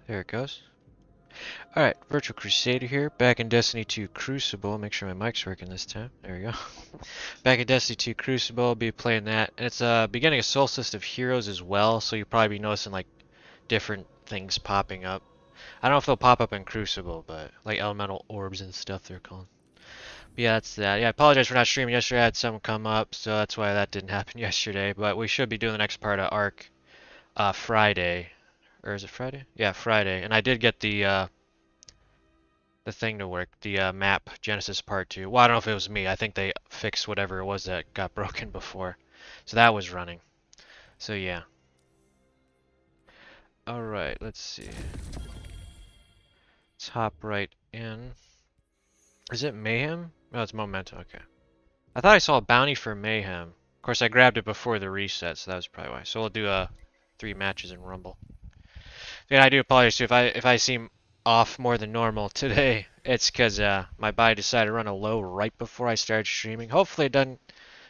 There it goes. Alright, Virtual Crusader here, back in Destiny 2 Crucible. Make sure my mic's working this time. There we go. Back in Destiny 2 Crucible, I'll be playing that. And it's beginning of Solstice of Heroes as well, so you'll probably be noticing like different things popping up. I don't know if they'll pop up in Crucible, but like elemental orbs and stuff they're calling. But yeah, that's that. Yeah, I apologize for not streaming yesterday. I had something come up, so that's why that didn't happen yesterday. But we should be doing the next part of Arc Friday. Or is it Friday? Yeah, Friday. And I did get the thing to work, the map Genesis Part 2. Well, I don't know if it was me. I think they fixed whatever it was that got broken before. So that was running. So yeah. Alright, let's see. Let's hop right in. Is it Mayhem? No, it's Momentum. Okay. I thought I saw a bounty for Mayhem. Of course, I grabbed it before the reset, so that was probably why. So we'll do 3 matches in Rumble. Yeah, I do apologize too if I seem off more than normal today. It's because my body decided to run a low right before I started streaming. Hopefully it doesn't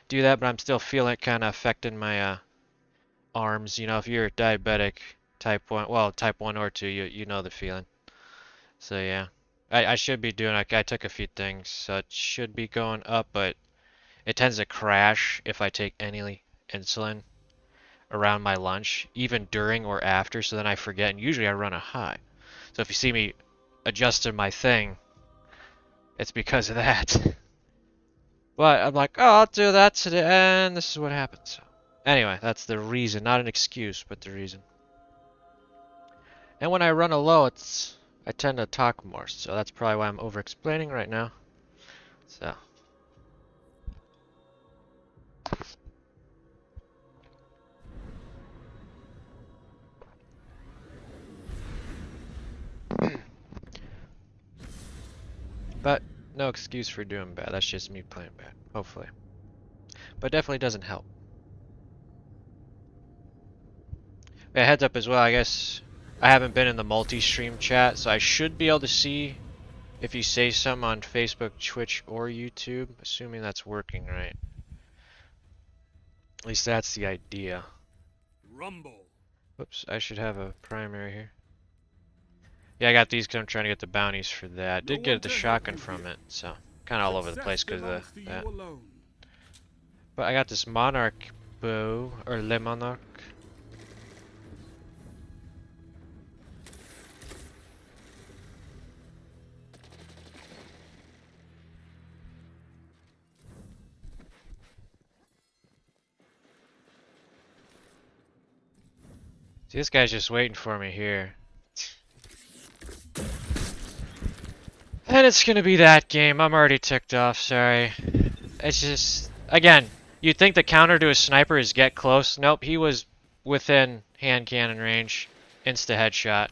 do that, but I'm still feeling it kind of affecting my arms. You know, if you're diabetic type 1, well, type 1 or 2, you know the feeling. So yeah, I should be doing, like, I took a few things, so it should be going up, but it tends to crash if I take any insulin around my lunch, even during or after, so then I forget, and usually I run a high. So if you see me adjusting my thing, it's because of that. But I'm like, oh, I'll do that today, and this is what happens. So anyway, that's the reason, not an excuse, but the reason. And when I run a low, I tend to talk more, so that's probably why I'm over-explaining right now. So. But no excuse for doing bad. That's just me playing bad, hopefully. But definitely doesn't help. Yeah, heads up as well, I guess I haven't been in the multi-stream chat, so I should be able to see if you say something on Facebook, Twitch, or YouTube, assuming that's working right. At least that's the idea. Rumble. Whoops, I should have a primary here. Yeah, I got these because I'm trying to get the bounties for that. Did get the shotgun from it, so kind of all over the place because of that. But I got this Monarch bow, or Le Monarch. See, this guy's just waiting for me here. And it's gonna be that game. I'm already ticked off, sorry. It's just, again, you'd think the counter to a sniper is get close. Nope, he was within hand cannon range. Insta headshot.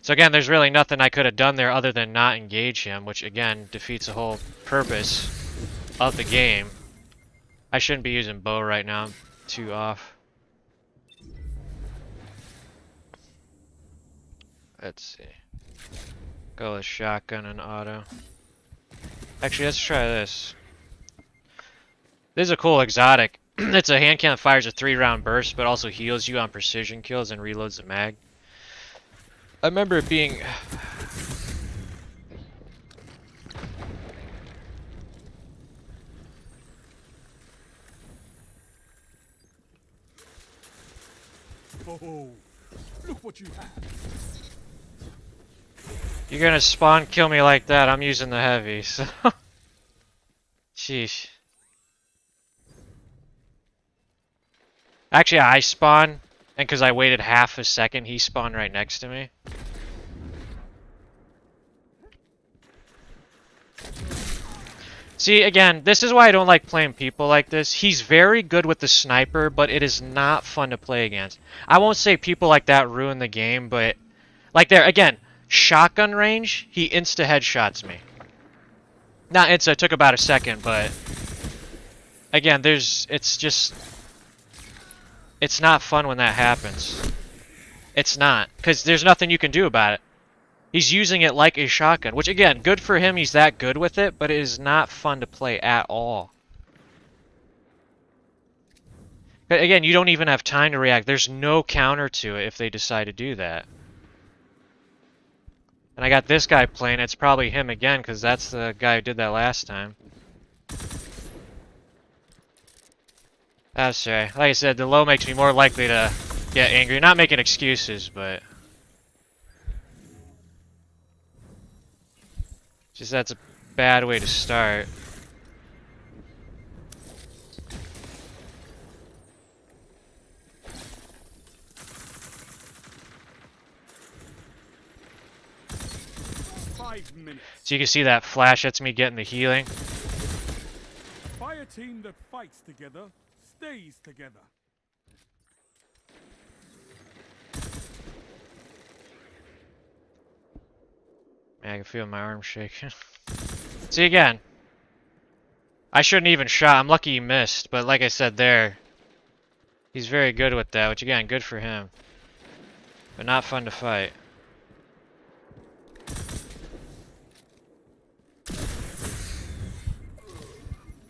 So again, there's really nothing I could have done there other than not engage him, which again defeats the whole purpose of the game. I shouldn't be using bow right now. I'm too off. Let's see. Go with shotgun and auto. Actually, let's try this. This is a cool exotic. It's a hand cannon that fires a 3-round burst, but also heals you on precision kills and reloads the mag. I remember it being... Oh, look what you have. You're gonna spawn kill me like that, I'm using the heavy, so... Sheesh. Actually, I spawned, and because I waited half a second, he spawned right next to me. See, again, this is why I don't like playing people like this. He's very good with the sniper, but it is not fun to play against. I won't say people like that ruin the game, but... Like there, again, shotgun range, he insta-headshots me. Not insta, it took about a second, but... Again, it's just... It's not fun when that happens. It's not, because there's nothing you can do about it. He's using it like a shotgun, which again, good for him, he's that good with it, but it is not fun to play at all. But again, you don't even have time to react. There's no counter to it if they decide to do that. And I got this guy playing. It's probably him again, because that's the guy who did that last time. That's right. Like I said, the low makes me more likely to get angry. Not making excuses, but... just that's a bad way to start. So you can see that flash, that's me getting the healing. Fire team that fights together stays together. Man, I can feel my arm shaking. See again. I shouldn't even shot. I'm lucky he missed, but like I said there, he's very good with that, which again, good for him. But not fun to fight.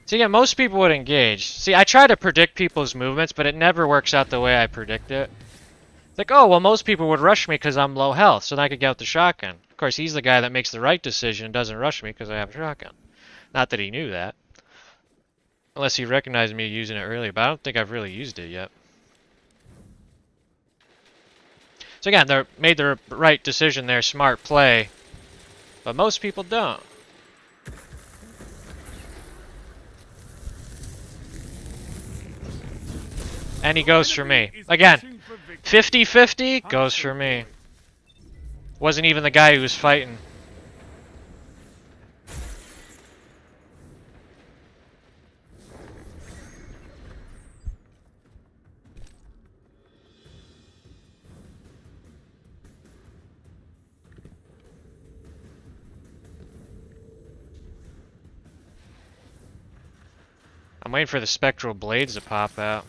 See, again, most people would engage. See, I try to predict people's movements, but it never works out the way I predict it. It's like, oh, well, most people would rush me because I'm low health, so then I could get with the shotgun. Of course, he's the guy that makes the right decision and doesn't rush me because I have a shotgun. Not that he knew that. Unless he recognized me using it earlier, but I don't think I've really used it yet. So again, they made the right decision there, smart play. But most people don't. And he goes for me. Again, 50-50 goes for me. Wasn't even the guy who was fighting. I'm waiting for the spectral blades to pop out.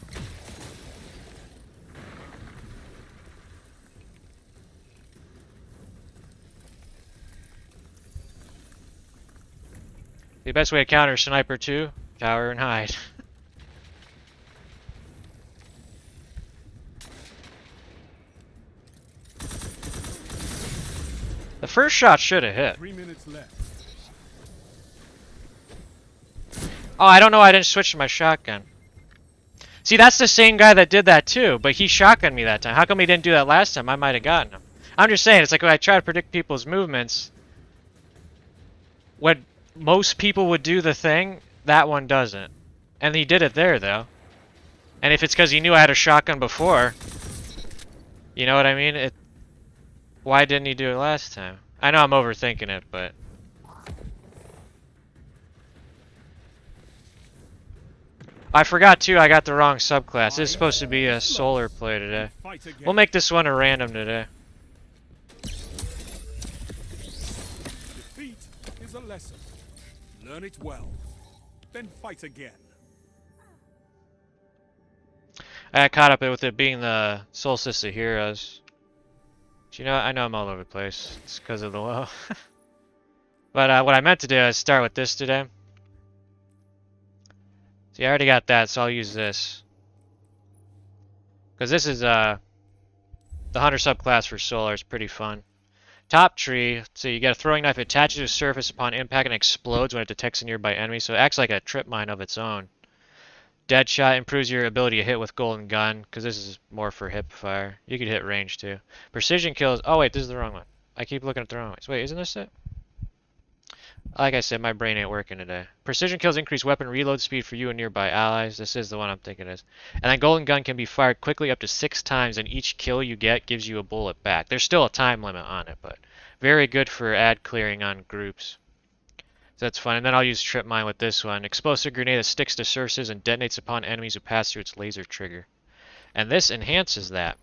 The best way to counter Sniper 2, cower and hide. The first shot should have hit. 3 minutes left. Oh, I don't know, I didn't switch to my shotgun. See, that's the same guy that did that too, but he shotgunned me that time. How come he didn't do that last time? I might have gotten him. I'm just saying, it's like when I try to predict people's movements, when most people would do the thing, that one doesn't. And he did it there, though. And if it's because he knew I had a shotgun before, you know what I mean? Why didn't he do it last time? I know I'm overthinking it, but... I forgot too, I got the wrong subclass. This is supposed to be a solar play today. We'll make this one a random today. Defeat is a lesson. Learn it well, then fight again. I got caught up with it being the Solstice of Heroes. But you know, I know I'm all over the place. It's because of the low. But what I meant to do is start with this today. See, I already got that, so I'll use this. Because this is the Hunter subclass for Solar. It's pretty fun. Top tree, so you get a throwing knife. It attaches to a surface upon impact and explodes when it detects a nearby enemy, so it acts like a trip mine of its own. Deadshot improves your ability to hit with golden gun, because this is more for hip fire. You could hit range too. Precision kills. Oh wait, this is the wrong one. I keep looking at the wrong ones. Wait, isn't this it? Like I said, my brain ain't working today. Precision kills increase weapon reload speed for you and nearby allies. This is the one I'm thinking is. And then golden gun can be fired quickly up to 6 times, and each kill you get gives you a bullet back. There's still a time limit on it, but very good for ad clearing on groups. So that's fun. And then I'll use trip mine with this one. Explosive grenade that sticks to surfaces and detonates upon enemies who pass through its laser trigger. And this enhances that.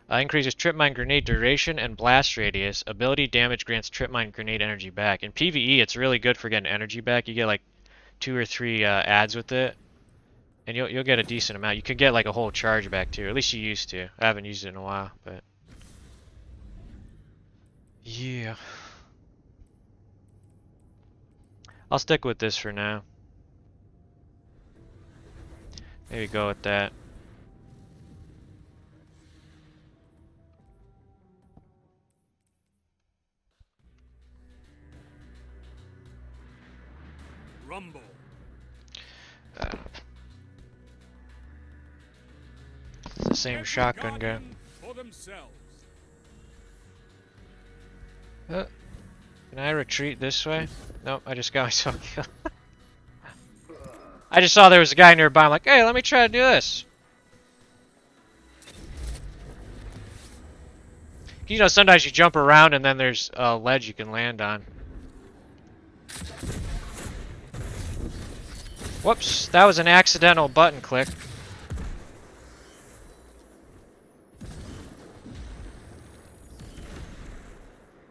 Increases trip mine grenade duration and blast radius. Ability damage grants trip mine grenade energy back. In PvE, it's really good for getting energy back. You get like 2 or 3 adds with it, and you'll get a decent amount. You could get like a whole charge back too. At least you used to. I haven't used it in a while, but yeah. I'll stick with this for now. Maybe go with that. Rumble. It's the same shotgun guy. For themselves. Can I retreat this way? Nope, I just got myself killed. I just saw there was a guy nearby. I'm like, hey, let me try to do this. You know, sometimes you jump around and then there's a ledge you can land on. Whoops, that was an accidental button click.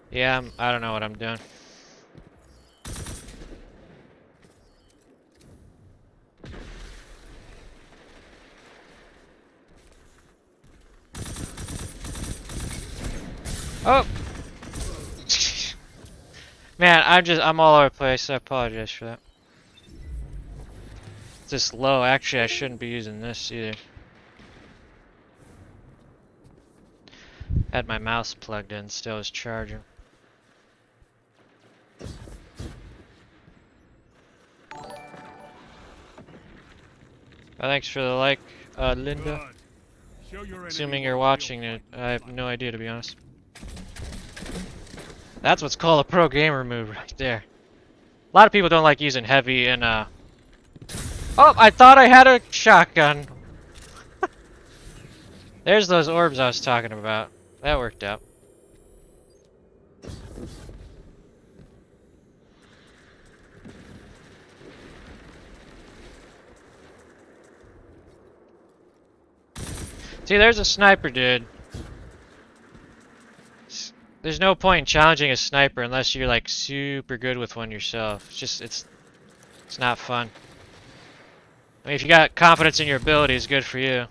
Yeah, I don't know what I'm doing. Oh! Man, I'm all over the place. I apologize for that. It's just low. Actually, I shouldn't be using this either. Had my mouse plugged in, still was charging. Thanks for the like, Linda. Assuming you're watching it, I have no idea, to be honest. That's what's called a pro gamer move right there. A lot of people don't like using heavy and oh, I thought I had a shotgun. There's those orbs I was talking about. That worked out. See, there's a sniper, dude. There's no point in challenging a sniper unless you're like super good with one yourself. It's not fun. I mean, if you got confidence in your abilities, good for you.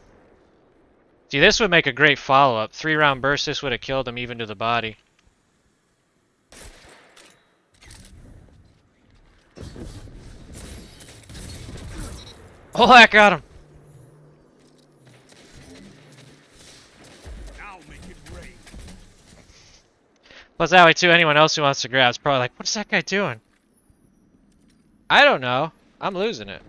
See, this would make a great follow-up. 3-round burst, this would have killed him even to the body. Oh, that got him. Plus that way too, anyone else who wants to grab is probably like, what's that guy doing? I don't know. I'm losing it.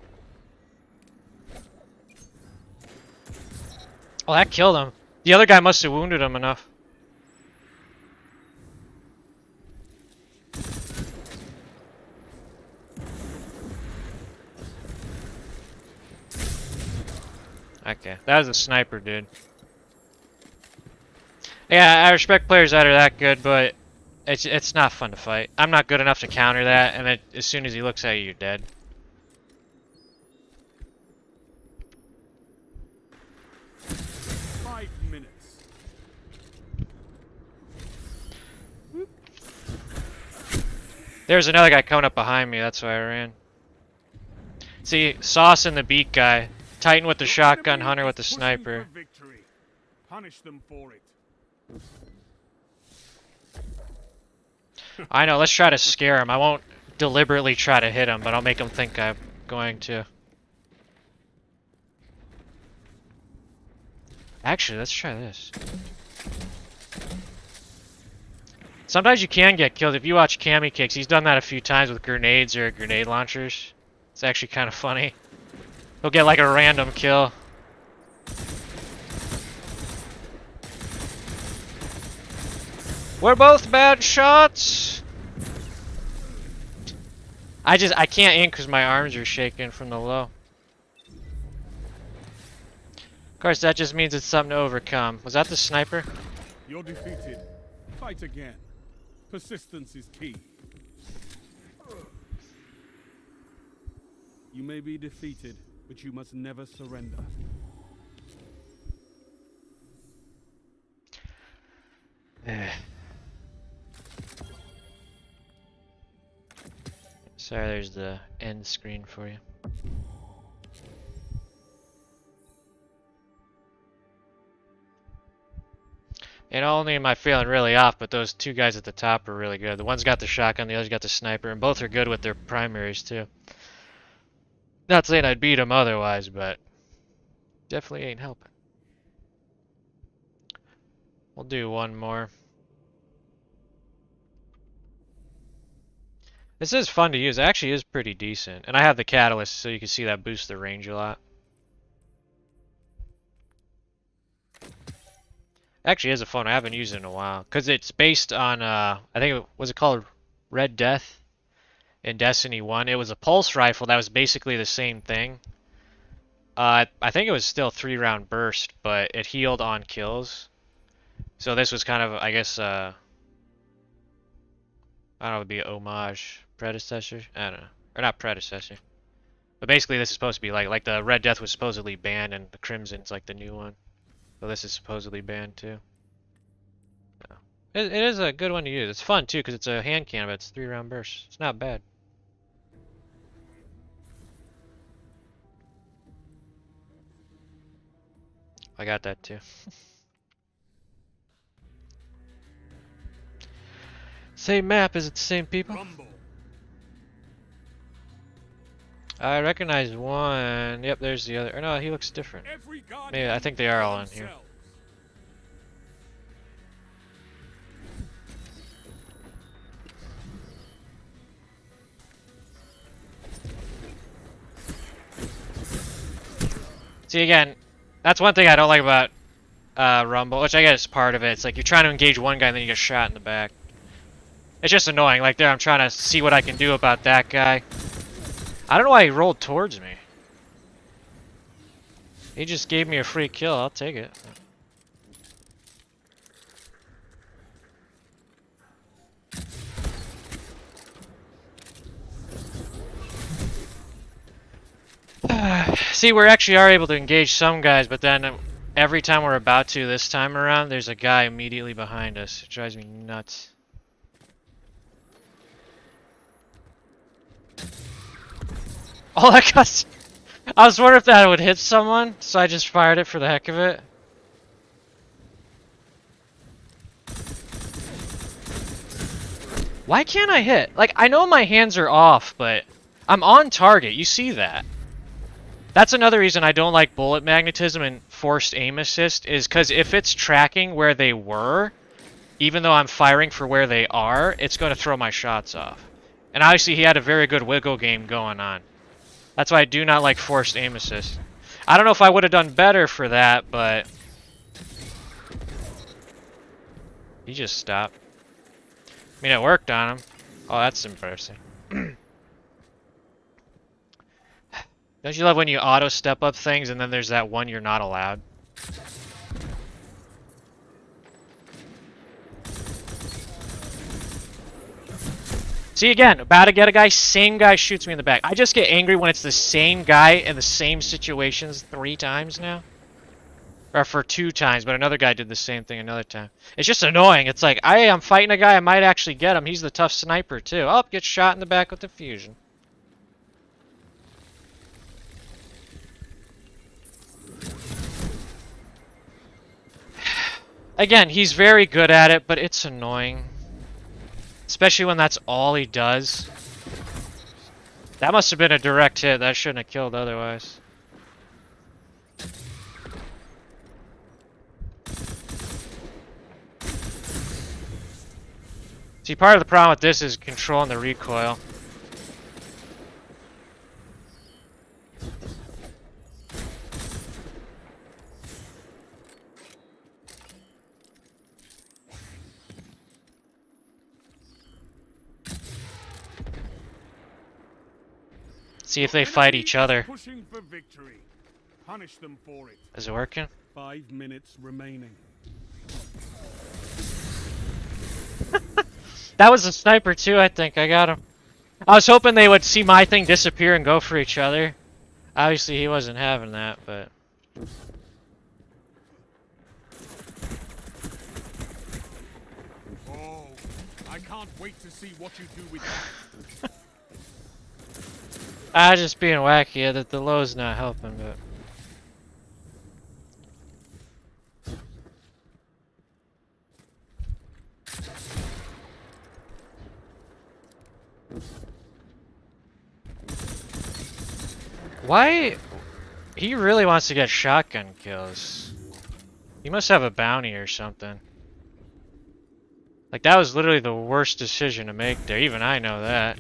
Oh, that killed him. The other guy must have wounded him enough. Okay, that was a sniper, dude. Yeah, I respect players that are that good, but it's not fun to fight. I'm not good enough to counter that, and as soon as he looks at you, you're dead. There's another guy coming up behind me, that's why I ran. See, Sauce and the beat guy. Titan with the shotgun, Hunter with the sniper. Punish them for it. I know, let's try to scare him. I won't deliberately try to hit him, but I'll make him think I'm going to. Actually, let's try this. Sometimes you can get killed. If you watch Cammy Kicks, he's done that a few times with grenades or grenade launchers. It's actually kind of funny. He'll get like a random kill. We're both bad shots. I can't aim because my arms are shaking from the low. Of course, that just means it's something to overcome. Was that the sniper? You're defeated. Fight again. Persistence is key. You may be defeated, but you must never surrender. Sorry, there's the end screen for you. And not only am I feeling really off, but those two guys at the top are really good. The one's got the shotgun, the other's got the sniper, and both are good with their primaries too. Not saying I'd beat them otherwise, but Definitely ain't helping. We'll do one more. This is fun to use. It actually is pretty decent. And I have the catalyst, so you can see that boosts the range a lot. Actually is a fun. I haven't used it in a while. Because it's based on, I think, was it called Red Death in Destiny 1? It was a pulse rifle that was basically the same thing. I think it was still 3-round burst, but it healed on kills. So this was kind of, I guess, I don't know, it would be an homage predecessor? I don't know. Or not predecessor. But basically this is supposed to be like the Red Death was supposedly banned and the Crimson's like the new one. So this is supposedly banned too. So, it is a good one to use. It's fun too because it's a hand cannon, but it's 3-round burst. It's not bad. I got that too. Same map, is it the same people? Rumble. I recognize one. Yep, there's the other. Or no, he looks different. Maybe I think they are all in here. See, again, that's one thing I don't like about Rumble, which I guess is part of it. It's like you're trying to engage one guy and then you get shot in the back. It's just annoying. Like there, I'm trying to see what I can do about that guy. I don't know why he rolled towards me. He just gave me a free kill. I'll take it. See, we actually are able to engage some guys, but then every time we're about to this time around, there's a guy immediately behind us. It drives me nuts. Oh, that got... I was wondering if that would hit someone, so I just fired it for the heck of it. Why can't I hit? Like, I know my hands are off, but I'm on target. You see that. That's another reason I don't like bullet magnetism and forced aim assist, is because if it's tracking where they were, even though I'm firing for where they are, it's going to throw my shots off. And obviously he had a very good wiggle game going on. That's why I do not like forced aim assist. I don't know if I would have done better for that, but... He just stopped. I mean, it worked on him. Oh, that's embarrassing. Don't you love when you auto step up things and then there's that one you're not allowed? See, again, about to get a guy, same guy shoots me in the back. I just get angry when it's the same guy in the same situations 3 times now. Or for 2 times, but another guy did the same thing another time. It's just annoying. It's like, I'm fighting a guy, I might actually get him. He's the tough sniper, too. Oh, gets shot in the back with the fusion. Again, he's very good at it, but it's annoying. Especially when that's all he does. That must have been a direct hit. That shouldn't have killed otherwise. See, part of the problem with this is controlling the recoil. See if they fight each other. Pushing for victory. Punish them for it. Is it working? 5 minutes remaining. That was a sniper too, I think. I got him. I was hoping they would see my thing disappear and go for each other. Obviously he wasn't having that, but... Oh, I can't wait to see what you do with that. Just being wacky, yeah, that the low's not helping, but... Why? He really wants to get shotgun kills. He must have a bounty or something. Like, that was literally the worst decision to make there. Even I know that.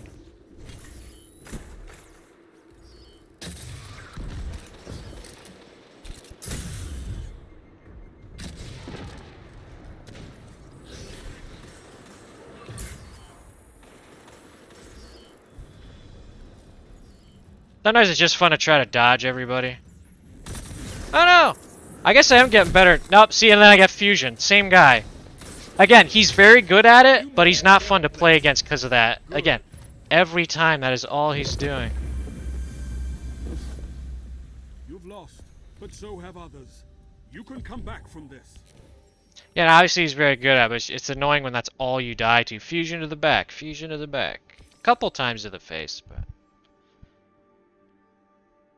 Sometimes it's just fun to try to dodge everybody. Oh no! I guess I am getting better. Nope, see, and then I get fusion. Same guy. Again, he's very good at it, but he's not fun to play against because of that. Again, every time that is all he's doing. You've lost, but so have others. You can come back from this. Yeah, obviously he's very good at it, but it's annoying when that's all you die to. Fusion to the back, fusion to the back. Couple times to the face, but...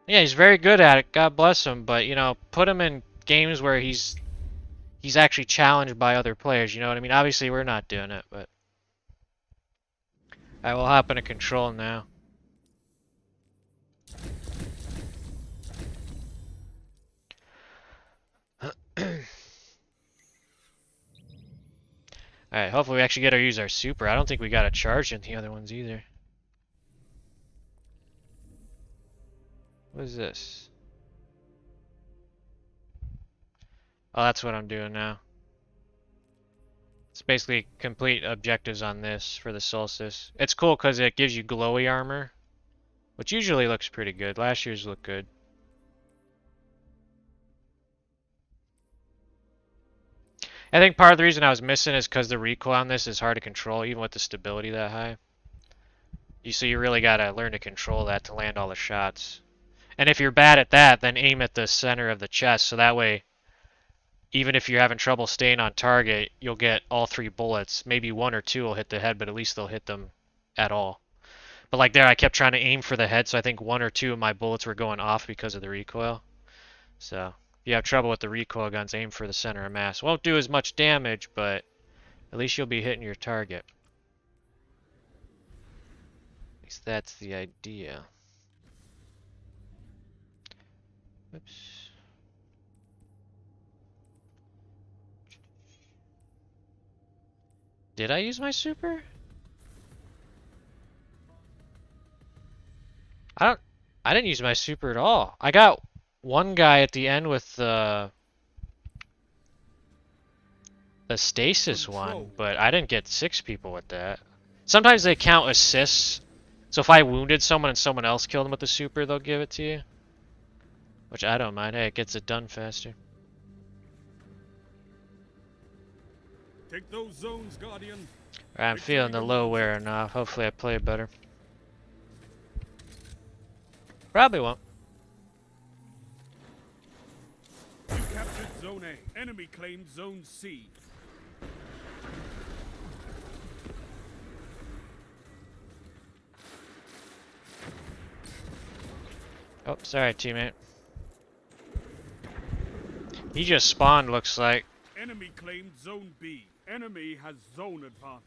Yeah, he's very good at it, God bless him, but, you know, put him in games where he's actually challenged by other players, you know what I mean? Obviously we're not doing it, but... I will hop into control now. Alright, hopefully we actually get to use our super. I don't think we got a charge in the other ones either. What is this? Oh, that's what I'm doing now. It's basically complete objectives on this for the Solstice. It's cool because it gives you glowy armor, which usually looks pretty good. Last year's looked good. I think part of the reason I was missing is because the recoil on this is hard to control, even with the stability that high. So you really gotta learn to control that to land all the shots. And if you're bad at that, then aim at the center of the chest, so that way, even if you're having trouble staying on target, you'll get all 3 bullets. Maybe 1 or 2 will hit the head, but at least they'll hit them at all. But like there, I kept trying to aim for the head, so I think 1 or 2 of my bullets were going off because of the recoil. So, if you have trouble with the recoil guns, aim for the center of mass. Won't do as much damage, but at least you'll be hitting your target. At least that's the idea. Oops. Did I use my super? I didn't use my super at all. I got one guy at the end with the stasis one, but I didn't get 6 people with that. Sometimes they count assists. So if I wounded someone and someone else killed them with the super, they'll give it to you. Which I don't mind. Hey, it gets it done faster. Take those zones, Guardian. Right, I'm feeling the low wearing off. Hopefully I play better. Probably won't. You captured Zone A. Enemy claimed Zone C. Oh, sorry, teammate. He just spawned, looks like. Enemy claimed Zone B. Enemy has zone advantage.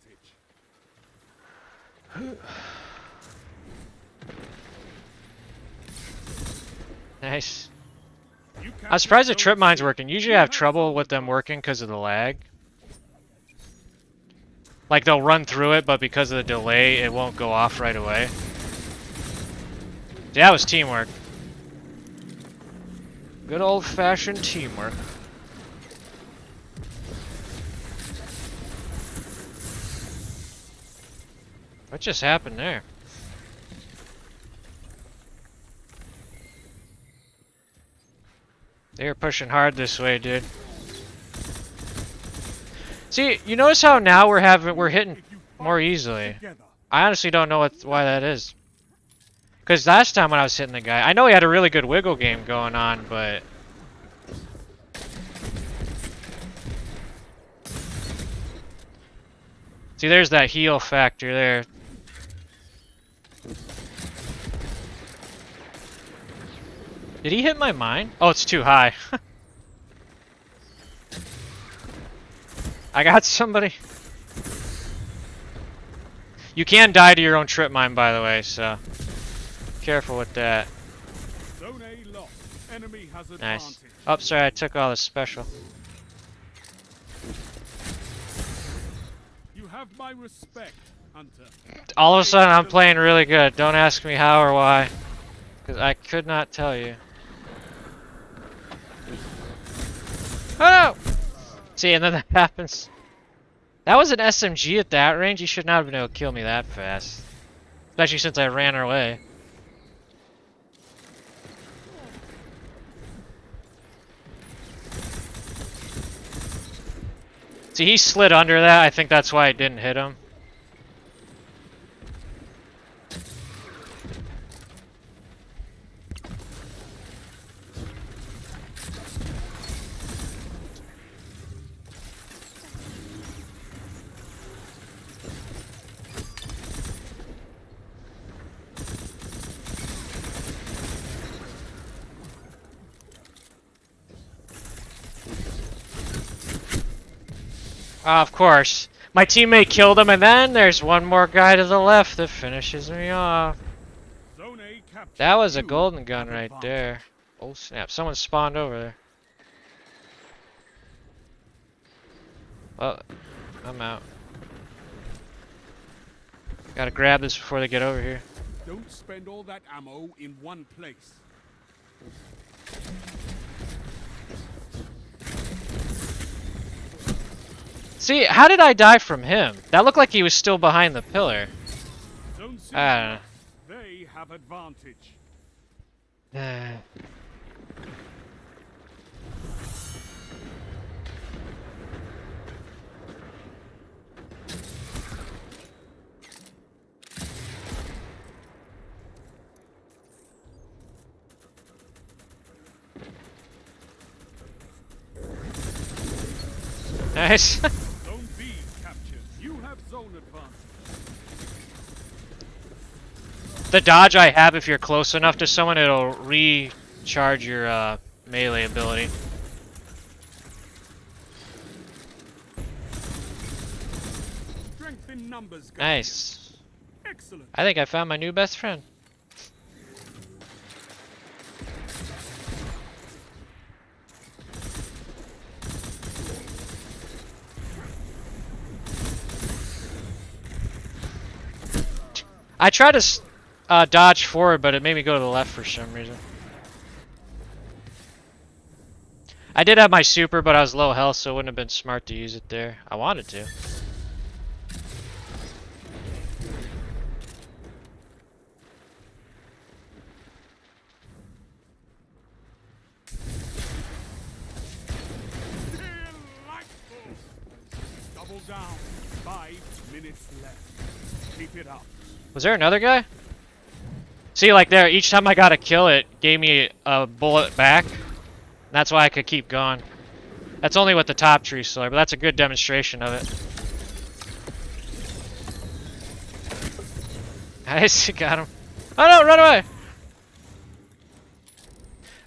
Nice. I'm surprised the trip mine's working. Usually I have trouble with them working because of the lag. Like they'll run through it, but because of the delay, it won't go off right away. Yeah, that was teamwork. Good old-fashioned teamwork. What just happened there? They were pushing hard this way, dude. See, you notice how now we're hitting more easily. I honestly don't know why that is. Because last time when I was hitting the guy, I know he had a really good wiggle game going on, but... See, there's that heal factor there. Did he hit my mine? Oh, it's too high. I got somebody. You can die to your own trip mine, by the way, so careful with that. Zone A lost. Enemy has Nice. advantage. Oh, sorry, I took all the special. You have my respect, Hunter. All of a sudden, I'm playing really good. Don't ask me how or why, because I could not tell you. Oh! See, and then that happens. That was an SMG at that range. He should not have been able to kill me that fast. Especially since I ran away. See, he slid under that. I think that's why it didn't hit him. Of course. My teammate killed him, and then there's one more guy to the left that finishes me off. Zone A captured. That was a You golden gun have right advantage. there. Oh snap, someone spawned over there. Well, I'm out. Gotta grab this before they get over here. Don't spend all that ammo in one place. See, how did I die from him? That looked like he was still behind the pillar. Zone C. I They have advantage. don't know. Nice. Zone B captured. You have zone advantage. The dodge I have, if you're close enough to someone, it'll recharge your melee ability. Strength in numbers, guys. Nice. Excellent. I think I found my new best friend. I tried to dodge forward, but it made me go to the left for some reason. I did have my super, but I was low health, so it wouldn't have been smart to use it there. I wanted to. Delightful. Double down. 5 minutes left. Keep it up. Was there another guy? See, like there, each time I got a kill, it gave me a bullet back. That's why I could keep going. That's only with the top tree solar, but that's a good demonstration of it. Nice, got him. Oh no, run away!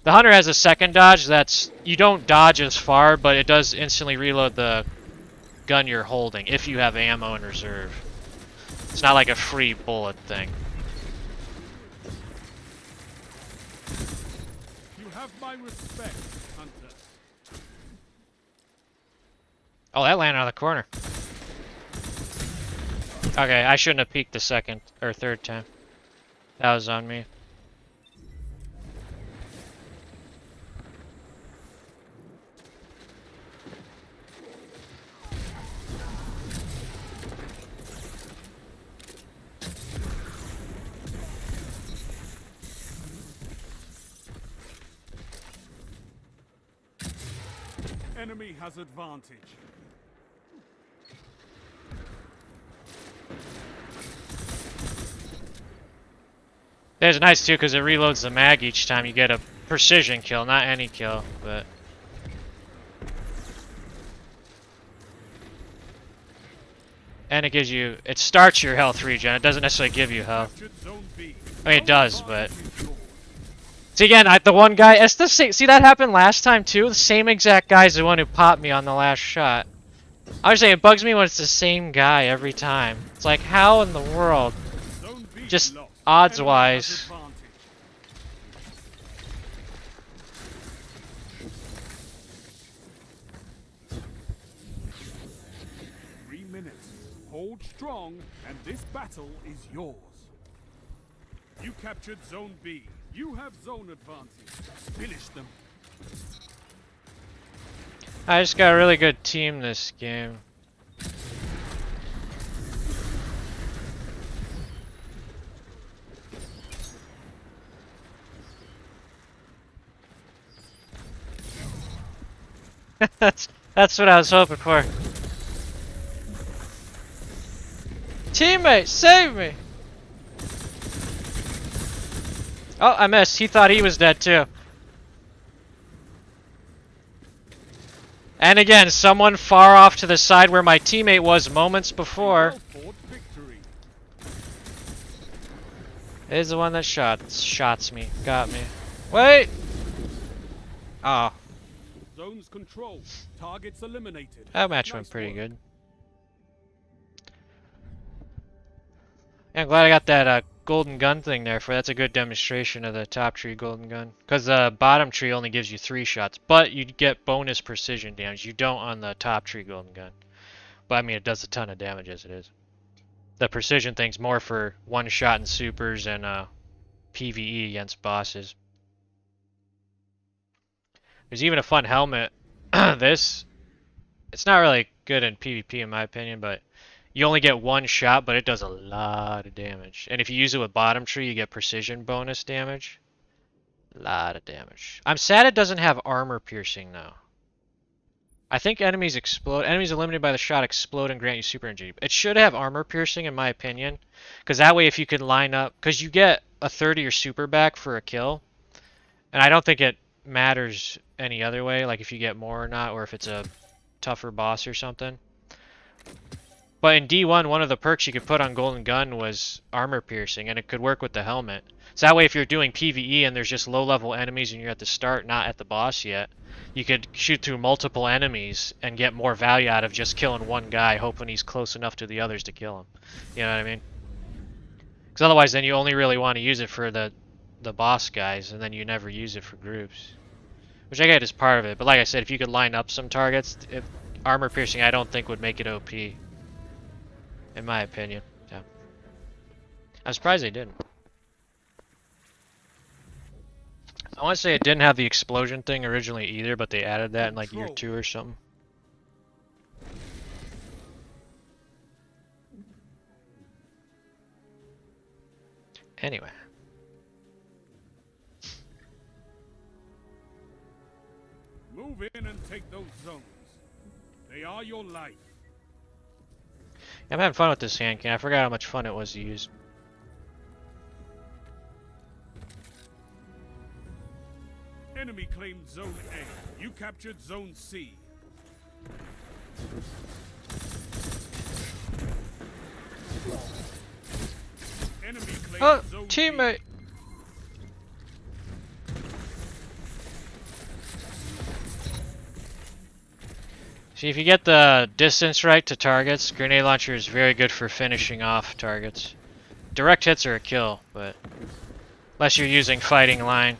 The hunter has a second dodge that's, you don't dodge as far, but it does instantly reload the gun you're holding if you have ammo in reserve. It's not like a free bullet thing. You have my respect, Hunter. Oh, that landed on the corner. Okay, I shouldn't have peeked the second or third time. That was on me. Enemy has advantage. It's nice too because it reloads the mag each time you get a precision kill, not any kill, but. And it gives you, it starts your health regen. It doesn't necessarily give you health. Captured Zone B. I mean, it does, but. Advantage is yours. See again, the one guy. It's the same. See that happened last time too. The same exact guy's the one who popped me on the last shot. I was saying it bugs me when it's the same guy every time. It's like how in the world? Zone B Just lost. odds Enemy wise. has advantage. Hold strong, and this battle is yours. You captured Zone B. You have zone advantage. Finish them. I just got a really good team this game. That's what I was hoping for. Teammate, save me! Oh, I missed. He thought he was dead too. And again, someone far off to the side where my teammate was moments before is the one that shots me. Got me. Wait! Oh. Zones control. Targets eliminated. That match went pretty good. Yeah, I'm glad I got that golden gun thing there. That's a good demonstration of the top tree golden gun. Because the bottom tree only gives you 3 shots, but you get bonus precision damage. You don't on the top tree golden gun. But I mean, it does a ton of damage as it is. The precision thing's more for one shot in supers and PvE against bosses. There's even a fun helmet. It's not really good in PvP in my opinion, but you only get 1 shot, but it does a lot of damage. And if you use it with bottom tree, you get precision bonus damage. A lot of damage. I'm sad it doesn't have armor piercing though. I think enemies explode. Enemies eliminated by the shot explode and grant you super energy. It should have armor piercing in my opinion, because that way if you can line up, because you get a third of your super back for a kill, and I don't think it matters any other way, like if you get more or not, or if it's a tougher boss or something. But in D1, one of the perks you could put on Golden Gun was armor piercing, and it could work with the helmet. So that way if you're doing PvE and there's just low-level enemies and you're at the start, not at the boss yet, you could shoot through multiple enemies and get more value out of just killing one guy, hoping he's close enough to the others to kill him. You know what I mean? Because otherwise then you only really want to use it for the boss guys, and then you never use it for groups. Which I get is part of it, but like I said, if you could line up some targets, armor piercing I don't think would make it OP. In my opinion. So. I'm surprised they didn't. I want to say it didn't have the explosion thing originally either, but they added that in like year 2 or something. Anyway. Move in and take those zones. They are your life. I'm having fun with this hand cannon. I forgot how much fun it was to use. Enemy claimed Zone A. You captured Zone C. Enemy claimed Zone teammate! B. See, if you get the distance right to targets, grenade launcher is very good for finishing off targets. Direct hits are a kill, but unless you're using fighting line.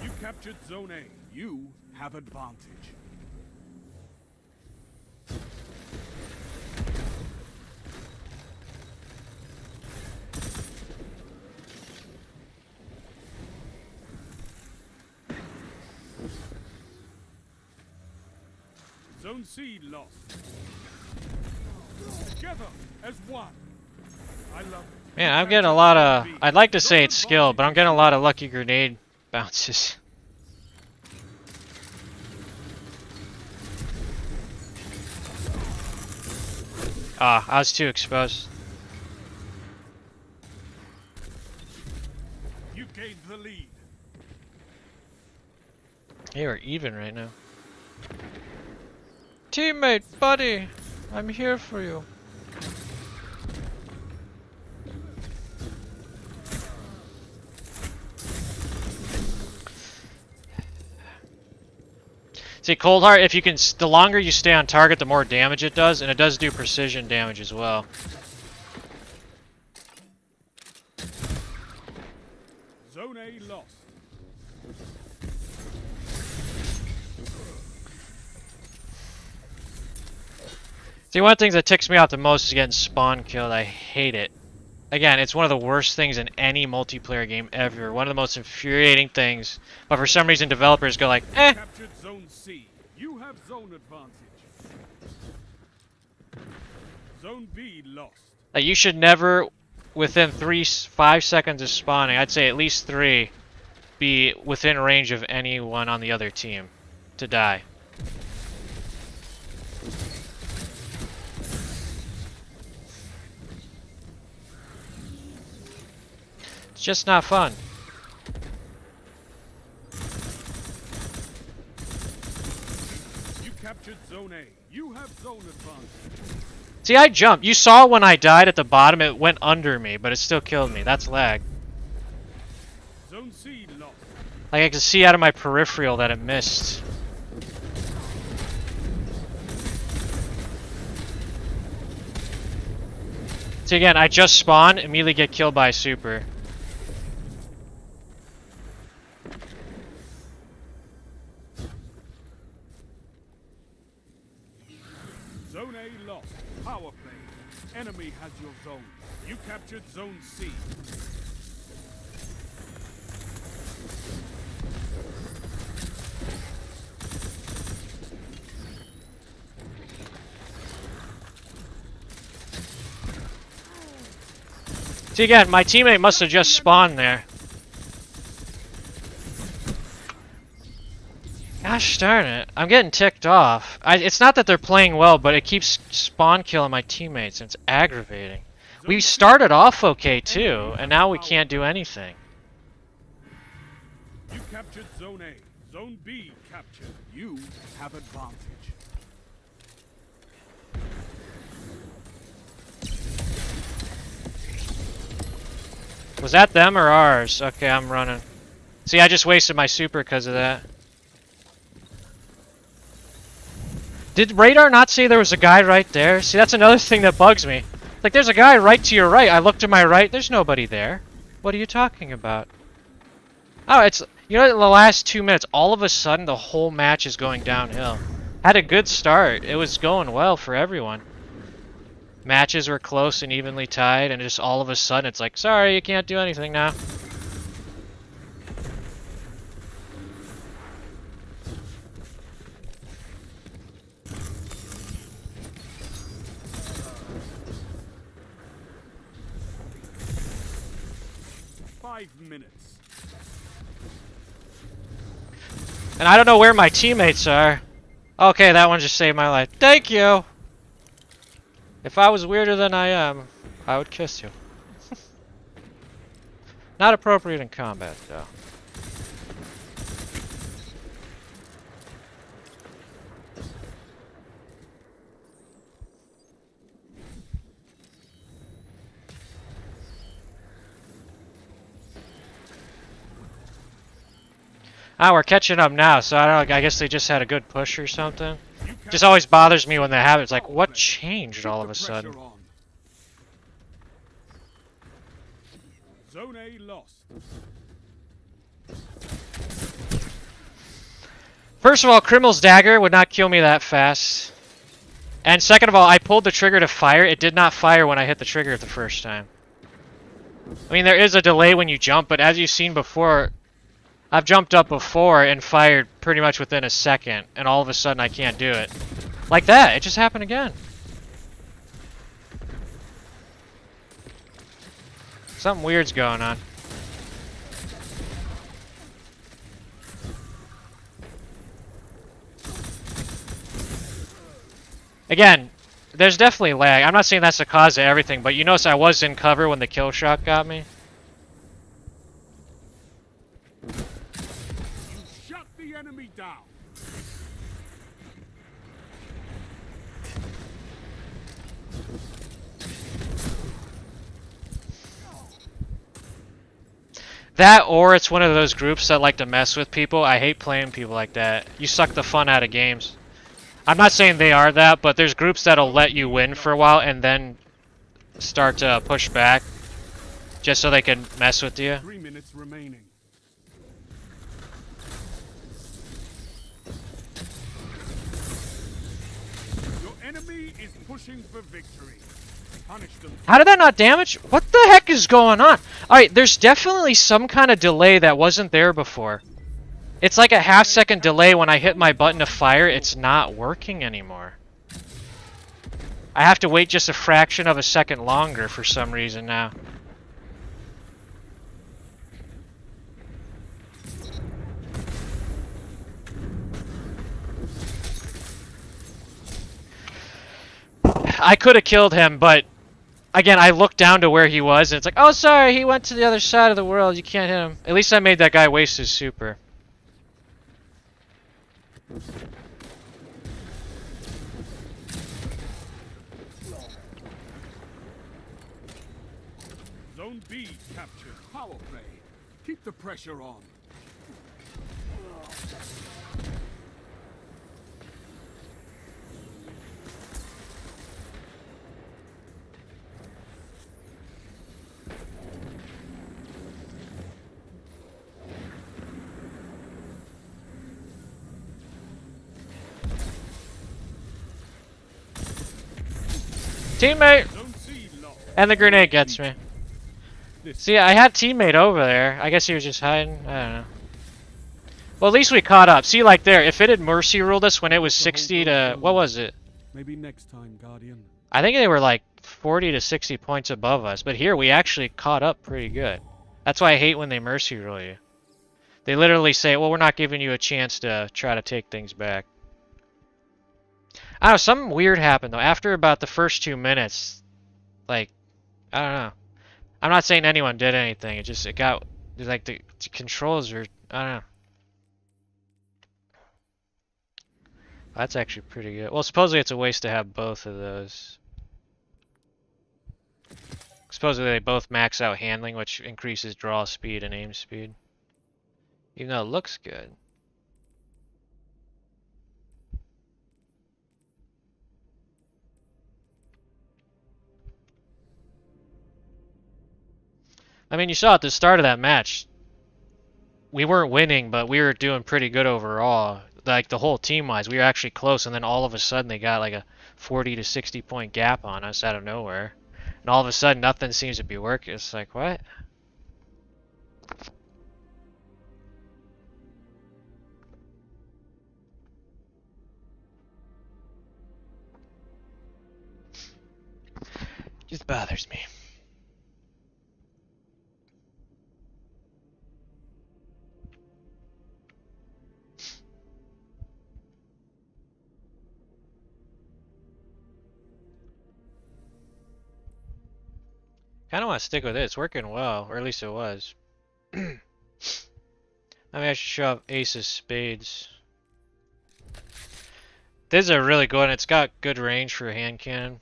You captured Zone A. You have advantage. Zone C lost. Together as one. I love it. Man, I'm getting a lot of... I'd like to say it's skill, but I'm getting a lot of lucky grenade bounces. Ah, I was too exposed. You gained the lead. They are even right now. Teammate, buddy, I'm here for you. See, Cold Heart, if you can, the longer you stay on target, the more damage it does, and it does do precision damage as well. Zone A lost. See, one of the things that ticks me off the most is getting spawn killed. I hate it. Again, it's one of the worst things in any multiplayer game ever. One of the most infuriating things. But for some reason, developers go like, eh. Captured Zone C. You have zone advantage. Zone B lost. Like, you should never, within 5 seconds of spawning, I'd say at least 3, be within range of anyone on the other team to die. It's just not fun. You captured Zone A. You have zone advantage. See, I jumped. You saw when I died at the bottom, it went under me, but it still killed me. That's lag. Zone C lost. Like, I can see out of my peripheral that it missed. See, again, I just spawn, immediately get killed by a super. Zone A lost. Power play. Enemy has your zone. You captured Zone C. See, again, my teammate must have just spawned there. Gosh darn it. I'm getting ticked off. It's not that they're playing well, but it keeps spawn killing my teammates, and it's aggravating. We started off okay, too, and now we can't do anything. You captured Zone A. Zone B captured. You have advantage. Was that them or ours? Okay, I'm running. See, I just wasted my super because of that. Did radar not say there was a guy right there? See, that's another thing that bugs me. Like, there's a guy right to your right. I look to my right. There's nobody there. What are you talking about? Oh, it's... You know, in the last 2 minutes, all of a sudden, the whole match is going downhill. Had a good start. It was going well for everyone. Matches were close and evenly tied, and just all of a sudden, it's like, sorry, you can't do anything now. Minutes. And I don't know where my teammates are. Okay, that one just saved my life. Thank you! If I was weirder than I am, I would kiss you. Not appropriate in combat, though. Ah, we're catching up now, so I don't know, I guess they just had a good push or something. Just always bothers me when they have it. It's like, what changed all of a sudden? Zone A lost. First of all, Criminal's dagger would not kill me that fast. And second of all, I pulled the trigger to fire. It did not fire when I hit the trigger the first time. I mean, there is a delay when you jump, but as you've seen before, I've jumped up before and fired pretty much within a second, and all of a sudden I can't do it. Like that, it just happened again. Something weird's going on. Again, there's definitely lag. I'm not saying that's the cause of everything, but you notice I was in cover when the kill shot got me. Shut the enemy down. That, or it's one of those groups that like to mess with people. I hate playing people like that. You suck the fun out of games. I'm not saying they are that, but there's groups that'll let you win for a while and then start to push back just so they can mess with you. 3 minutes remaining. Your enemy is pushing for victory. Punish them. How did that not damage? What the heck is going on? Alright, there's definitely some kind of delay that wasn't there before. It's like a half-second delay when I hit my button to fire. It's not working anymore. I have to wait just a fraction of a second longer for some reason now. I could have killed him, but again, I looked down to where he was, and it's like, oh, sorry, he went to the other side of the world. You can't hit him. At least I made that guy waste his super. Zone B captured. Power play. Keep the pressure on. Teammate! Zone C locked. And the grenade gets me. See, I had teammate over there. I guess he was just hiding. I don't know. Well, at least we caught up. See, like there, if it had mercy ruled us when it was 60 to... What was it? Maybe next time, Guardian. I think they were like 40 to 60 points above us. But here, we actually caught up pretty good. That's why I hate when they mercy rule you. They literally say, well, we're not giving you a chance to try to take things back. I don't know, something weird happened though. After about the first 2 minutes, like, I don't know. I'm not saying anyone did anything. It got, like, the controls are, I don't know. That's actually pretty good. Well, supposedly it's a waste to have both of those. Supposedly they both max out handling, which increases draw speed and aim speed. Even though it looks good. I mean, you saw at the start of that match, we weren't winning, but we were doing pretty good overall. Like, the whole team-wise, we were actually close, and then all of a sudden they got like a 40 to 60 point gap on us out of nowhere. And all of a sudden, nothing seems to be working. It's like, what? Just bothers me. Kind of want to stick with it. It's working well, or at least it was. I mean, I should show off Ace of Spades. This is a really good one. It's got good range for a hand cannon.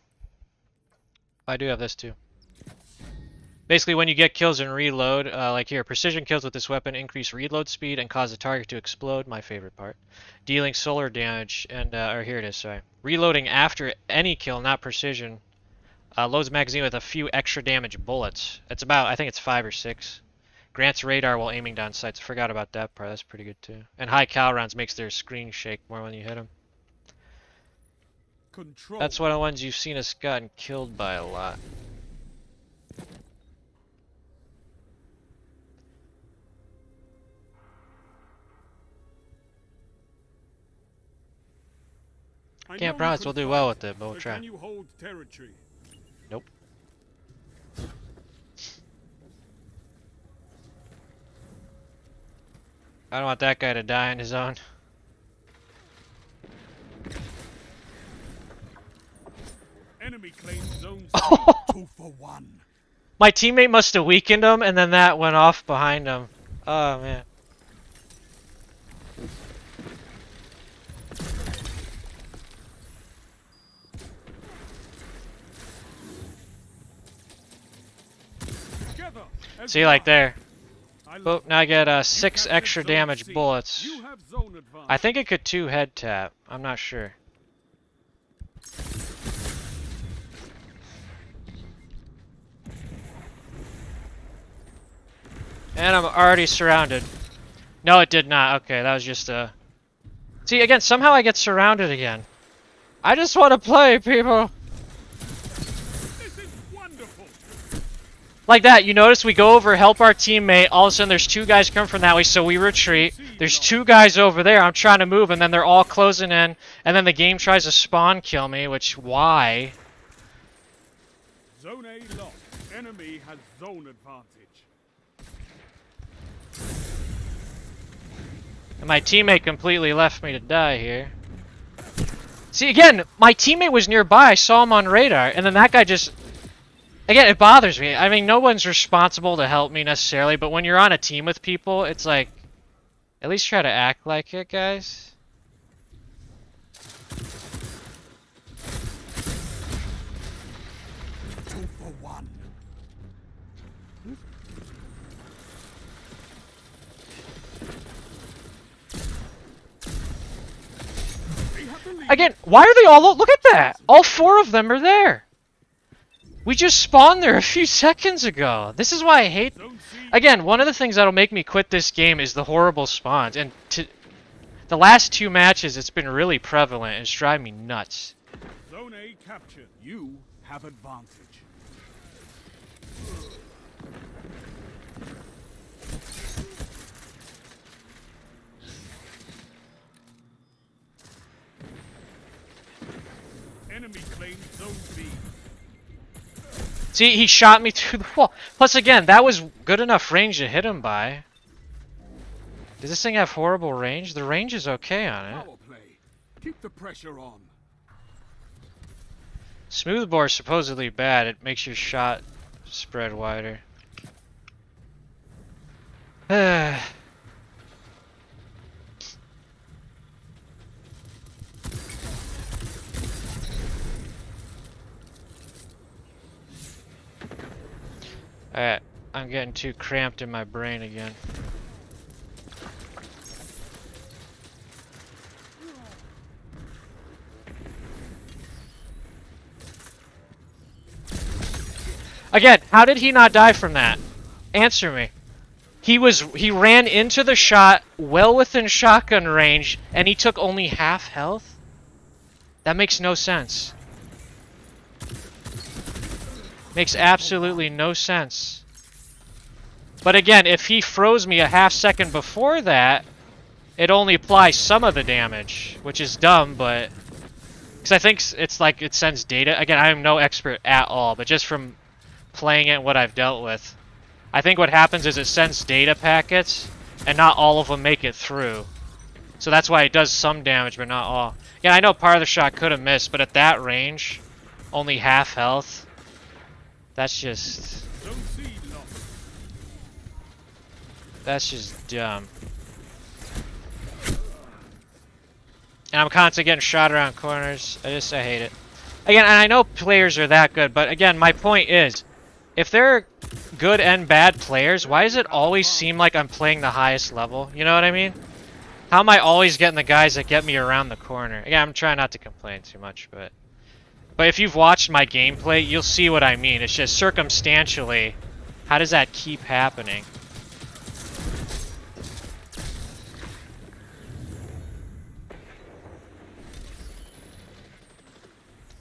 I do have this too. Basically, when you get kills and reload, like here, precision kills with this weapon increase reload speed and cause the target to explode. My favorite part. Dealing solar damage and, or here it is, sorry. Reloading after any kill, not precision. Loads magazine with a few extra damage bullets. It's about, I think it's 5 or 6. Grants radar while aiming down sights. I forgot about that part. That's pretty good too. And high cal rounds makes their screen shake more when you hit them. Control. That's one of the ones you've seen us gotten killed by a lot. Can't promise we'll do well with it, but we'll try. Can you hold territory? Nope. I don't want that guy to die on his own. Enemy claims zone C. 2 for 1. My teammate must have weakened him, and then that went off behind him. Oh, man. Together, as See, like one. there. I Oh, love now I get you 6 captured extra zone damage C. bullets. You have zone advantage. I think it could 2 head tap. I'm not sure. And I'm already surrounded. No, it did not. Okay, that was just a... See, again, somehow I get surrounded again. I just want to play, people. This is wonderful. Like that, you notice we go over, help our teammate, all of a sudden there's two guys coming from that way, so we retreat. There's two guys over there, I'm trying to move, and then they're all closing in, and then the game tries to spawn kill me, which, why? Zone A lost. Enemy has zone advantage. And my teammate completely left me to die here. See, again, my teammate was nearby, I saw him on radar, and then that guy just... Again, it bothers me. I mean, no one's responsible to help me necessarily, but when you're on a team with people, it's like... At least try to act like it, guys. Again, why are they all... Look at that! All four of them are there! We just spawned there a few seconds ago. This is why I hate... Again, one of the things that'll make me quit this game is the horrible spawns. And the last two matches, it's been really prevalent. And it's driving me nuts. Zone A captured. You have advantage. Enemy claimed Zone B. See, he shot me through the wall. Plus, again, that was good enough range to hit him by. Does this thing have horrible range? The range is okay on it. Power play. Keep the pressure on. Smoothbore is supposedly bad. It makes your shot spread wider. Alright, I'm getting too cramped in my brain again. Again, how did he not die from that? Answer me. He ran into the shot well within shotgun range and he took only half health? That makes no sense. Makes absolutely no sense. But again, if he froze me a half second before that, it only applies some of the damage, which is dumb, but... Because I think it's like it sends data. Again, I am no expert at all, but just from playing it and what I've dealt with, I think what happens is it sends data packets, and not all of them make it through. So that's why it does some damage, but not all. Yeah, I know part of the shot could have missed, but at that range, only half health. That's just... That's just dumb. And I'm constantly getting shot around corners. I hate it. Again, and I know players are that good, but again, my point is, if they're good and bad players, why does it always seem like I'm playing the highest level? You know what I mean? How am I always getting the guys that get me around the corner? Again, I'm trying not to complain too much, but if you've watched my gameplay, you'll see what I mean. It's just circumstantially, how does that keep happening?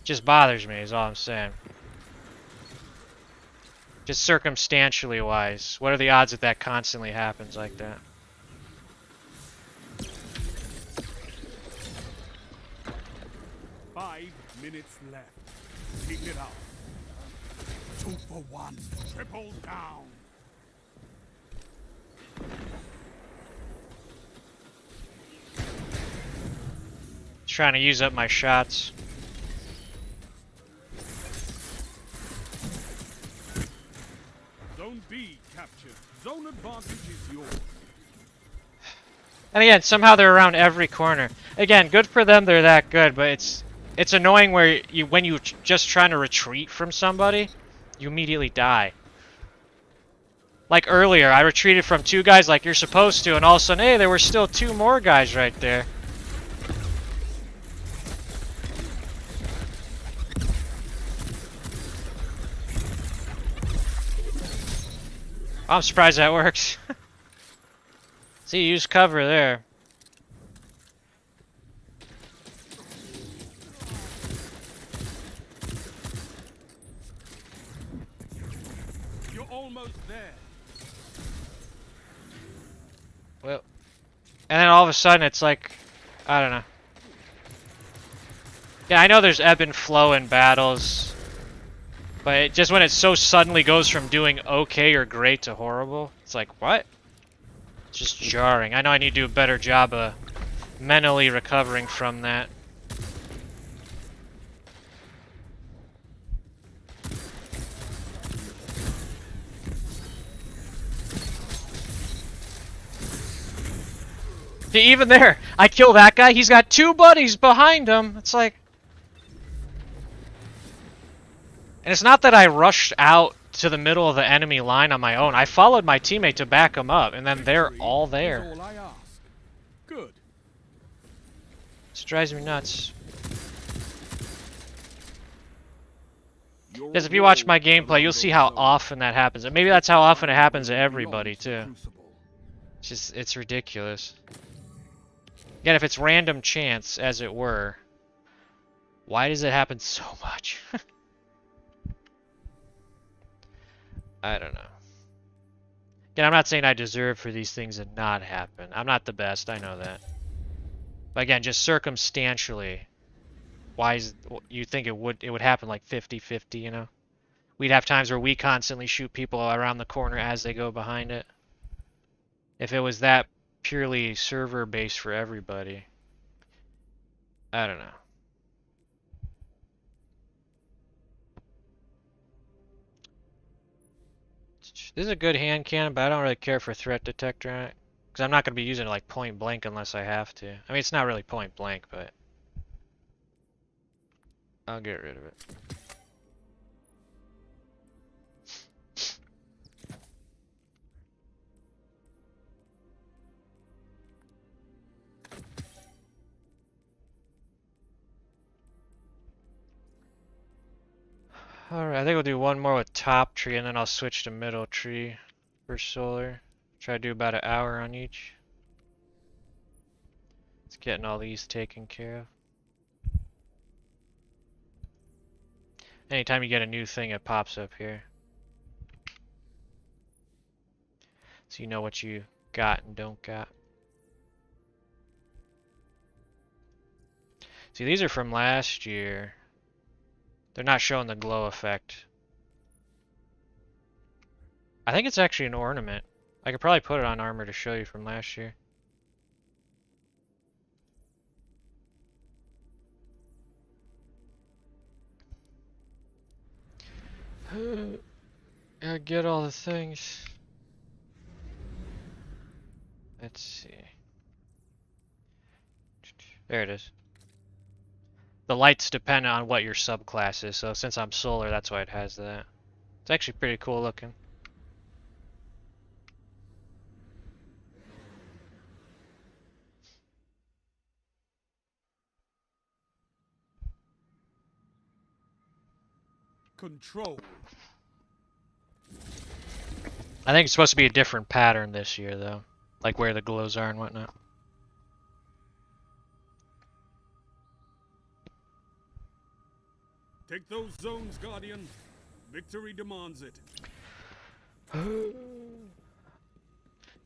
Just bothers me is all I'm saying. Just circumstantially wise. What are the odds that that constantly happens like that? Minutes left. Keep it up. 2 for 1. Triple down. Trying to use up my shots. Zone B captured. Zone advantage is yours. And again, somehow they're around every corner. Again, good for them, they're that good, but it's annoying where when you just trying to retreat from somebody, you immediately die. Like earlier, I retreated from 2 guys like you're supposed to, and all of a sudden, hey, there were still 2 more guys right there. I'm surprised that works. See, use cover there. And then all of a sudden it's like, I don't know. Yeah, I know there's ebb and flow in battles, but just when it so suddenly goes from doing okay or great to horrible, it's like, what? It's just jarring. I know I need to do a better job of mentally recovering from that. See, even there, I kill that guy, he's got 2 buddies behind him. It's like... And it's not that I rushed out to the middle of the enemy line on my own. I followed my teammate to back him up, and then they're all there. All I ask. Good. This drives me nuts. Because if you watch my gameplay, you'll see how often that happens. And maybe that's how often it happens to everybody, too. It's just, it's ridiculous. Again, if it's random chance, as it were, why does it happen so much? I don't know. Again, I'm not saying I deserve for these things to not happen. I'm not the best, I know that. But again, just circumstantially, why is you think it would happen like 50-50, you know? We'd have times where we constantly shoot people around the corner as they go behind it. If it was that purely server based for everybody, I don't know. This is a good hand cannon, but I don't really care for threat detector on it. Because I'm not going to be using it like point blank unless I have to. I mean, it's not really point blank, but I'll get rid of it. Alright, I think we'll do one more with top tree and then I'll switch to middle tree for solar. Try to do about an hour on each. It's getting all these taken care of. Anytime you get a new thing, it pops up here. So you know what you got and don't got. See, these are from last year. They're not showing the glow effect. I think it's actually an ornament. I could probably put it on armor to show you from last year. Gotta get all the things. Let's see. There it is. The lights depend on what your subclass is, so since I'm solar, that's why it has that. It's actually pretty cool looking. Control. I think it's supposed to be a different pattern this year, though. Like where the glows are and whatnot. Take those zones, Guardian. Victory demands it.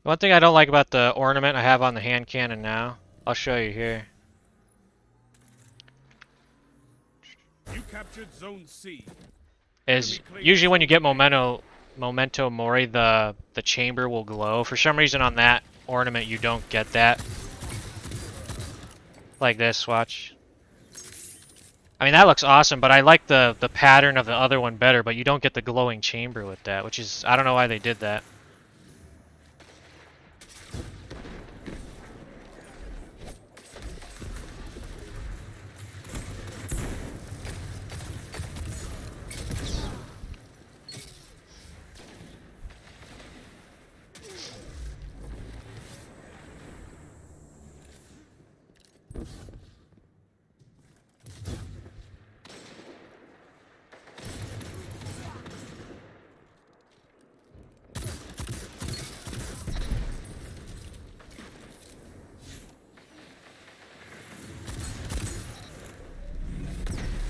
One thing I don't like about the ornament I have on the hand cannon now, I'll show you here. You captured Zone C. Is usually when you get memento mori, the chamber will glow. For some reason on that ornament you don't get that. Like this, watch. I mean, that looks awesome, but I like the pattern of the other one better, but you don't get the glowing chamber with that, which is, I don't know why they did that.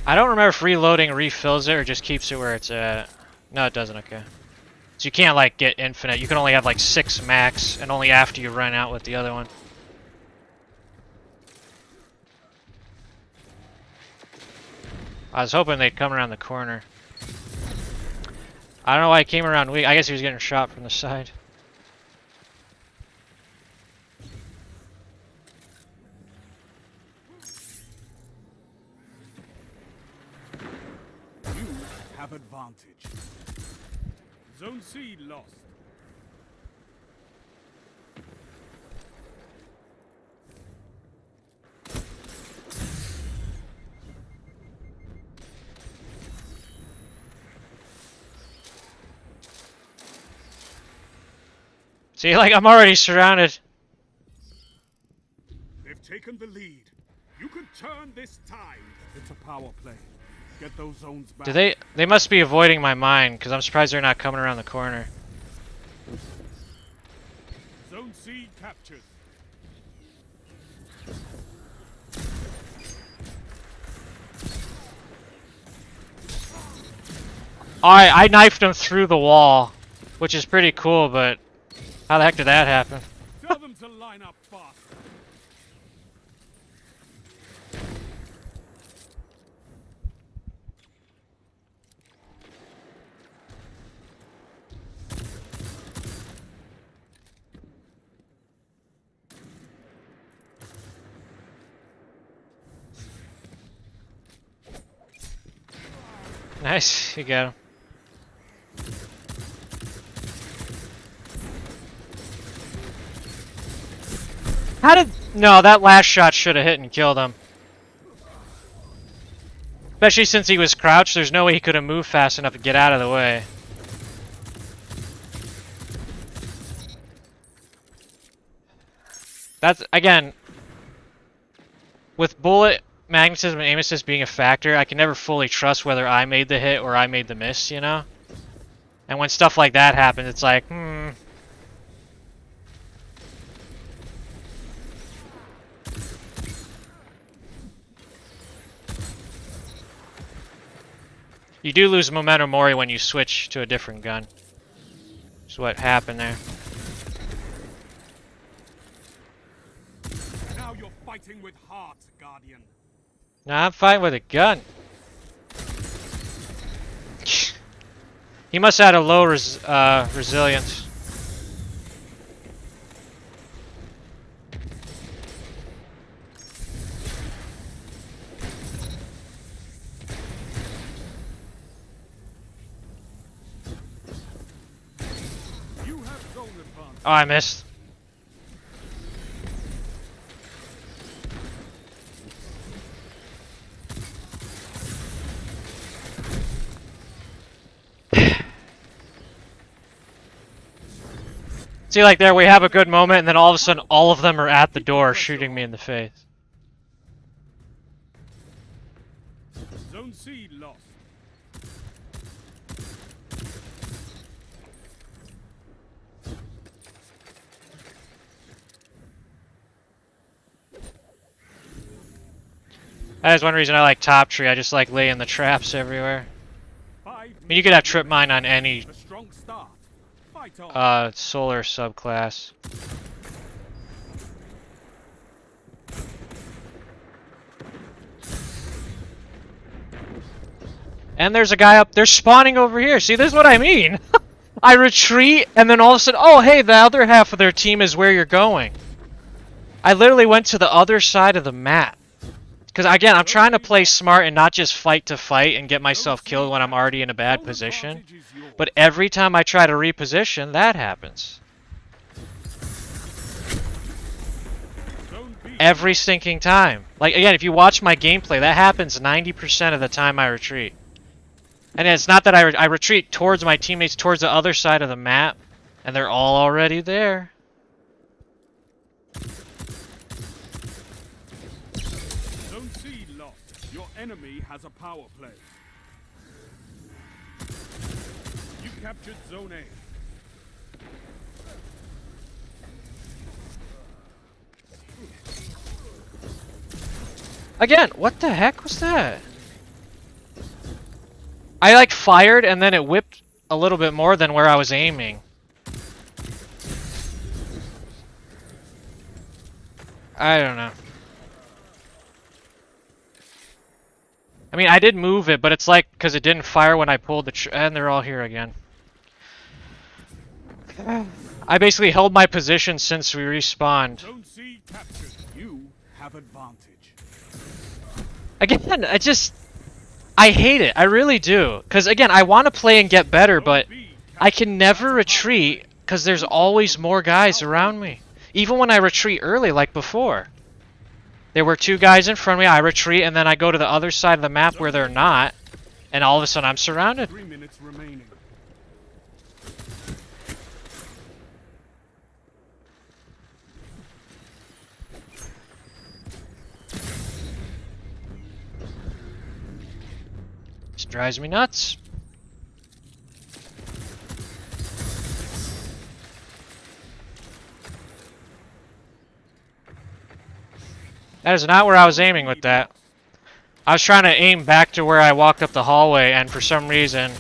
I don't remember if reloading refills it or just keeps it where it's at. No, it doesn't, okay. So you can't like get infinite, you can only have like 6 max, and only after you run out with the other one. I was hoping they'd come around the corner. I don't know why he came around weak. I guess he was getting shot from the side. You have advantage. Zone C lost. See, like, I'm already surrounded. They've taken the lead. You could turn this tide. It's a power play. Get those zones back. Do they must be avoiding my mine, because I'm surprised they're not coming around the corner. Zone C captured. Alright, I knifed him through the wall, which is pretty cool, but how the heck did that happen? Tell them to line up fast. Nice, you got him. How did... No, that last shot should have hit and killed him. Especially since he was crouched, there's no way he could have moved fast enough to get out of the way. That's, again, with bullet magnetism and aim assist being a factor, I can never fully trust whether I made the hit or I made the miss, you know? And when stuff like that happens, it's like, You do lose momentum mori when you switch to a different gun. That's what happened there. Now you're fighting with heart, Guardian. Nah, I'm fighting with a gun. He must have had a low resilience. You have zone advantage. Oh, I missed. See, like there, we have a good moment, and then all of a sudden, all of them are at the door shooting me in the face. Zone C lost. That is one reason I like Top Tree. I just like laying the traps everywhere. I mean, you could have trip mine on any A strong start. Fight on. solar subclass. And there's a guy up there spawning over here. See, this is what I mean. I retreat, and then all of a sudden, oh, hey, the other half of their team is where you're going. I literally went to the other side of the map. Because, again, I'm trying to play smart and not just fight to fight and get myself killed when I'm already in a bad position. But every time I try to reposition, that happens. Every stinking time. Like, again, if you watch my gameplay, that happens 90% of the time I retreat. And it's not that I retreat towards my teammates, towards the other side of the map, and they're all already there. Zone C lost. Your enemy has a power play. You captured Zone A. Again, what the heck was that? I like fired and then it whipped a little bit more than where I was aiming. I don't know. I mean, I did move it, but it's like because it didn't fire when I pulled the and they're all here again. I basically held my position since we respawned. Zone C captured. You have advantage. Again, I hate it. I really do. Because again, I want to play and get better, but I can never retreat because there's always more guys around me. Even when I retreat early, like before. There were 2 guys in front of me, I retreat, and then I go to the other side of the map where they're not, and all of a sudden I'm surrounded. 3 minutes remaining. This drives me nuts. That is not where I was aiming with that. I was trying to aim back to where I walked up the hallway, and for some reason...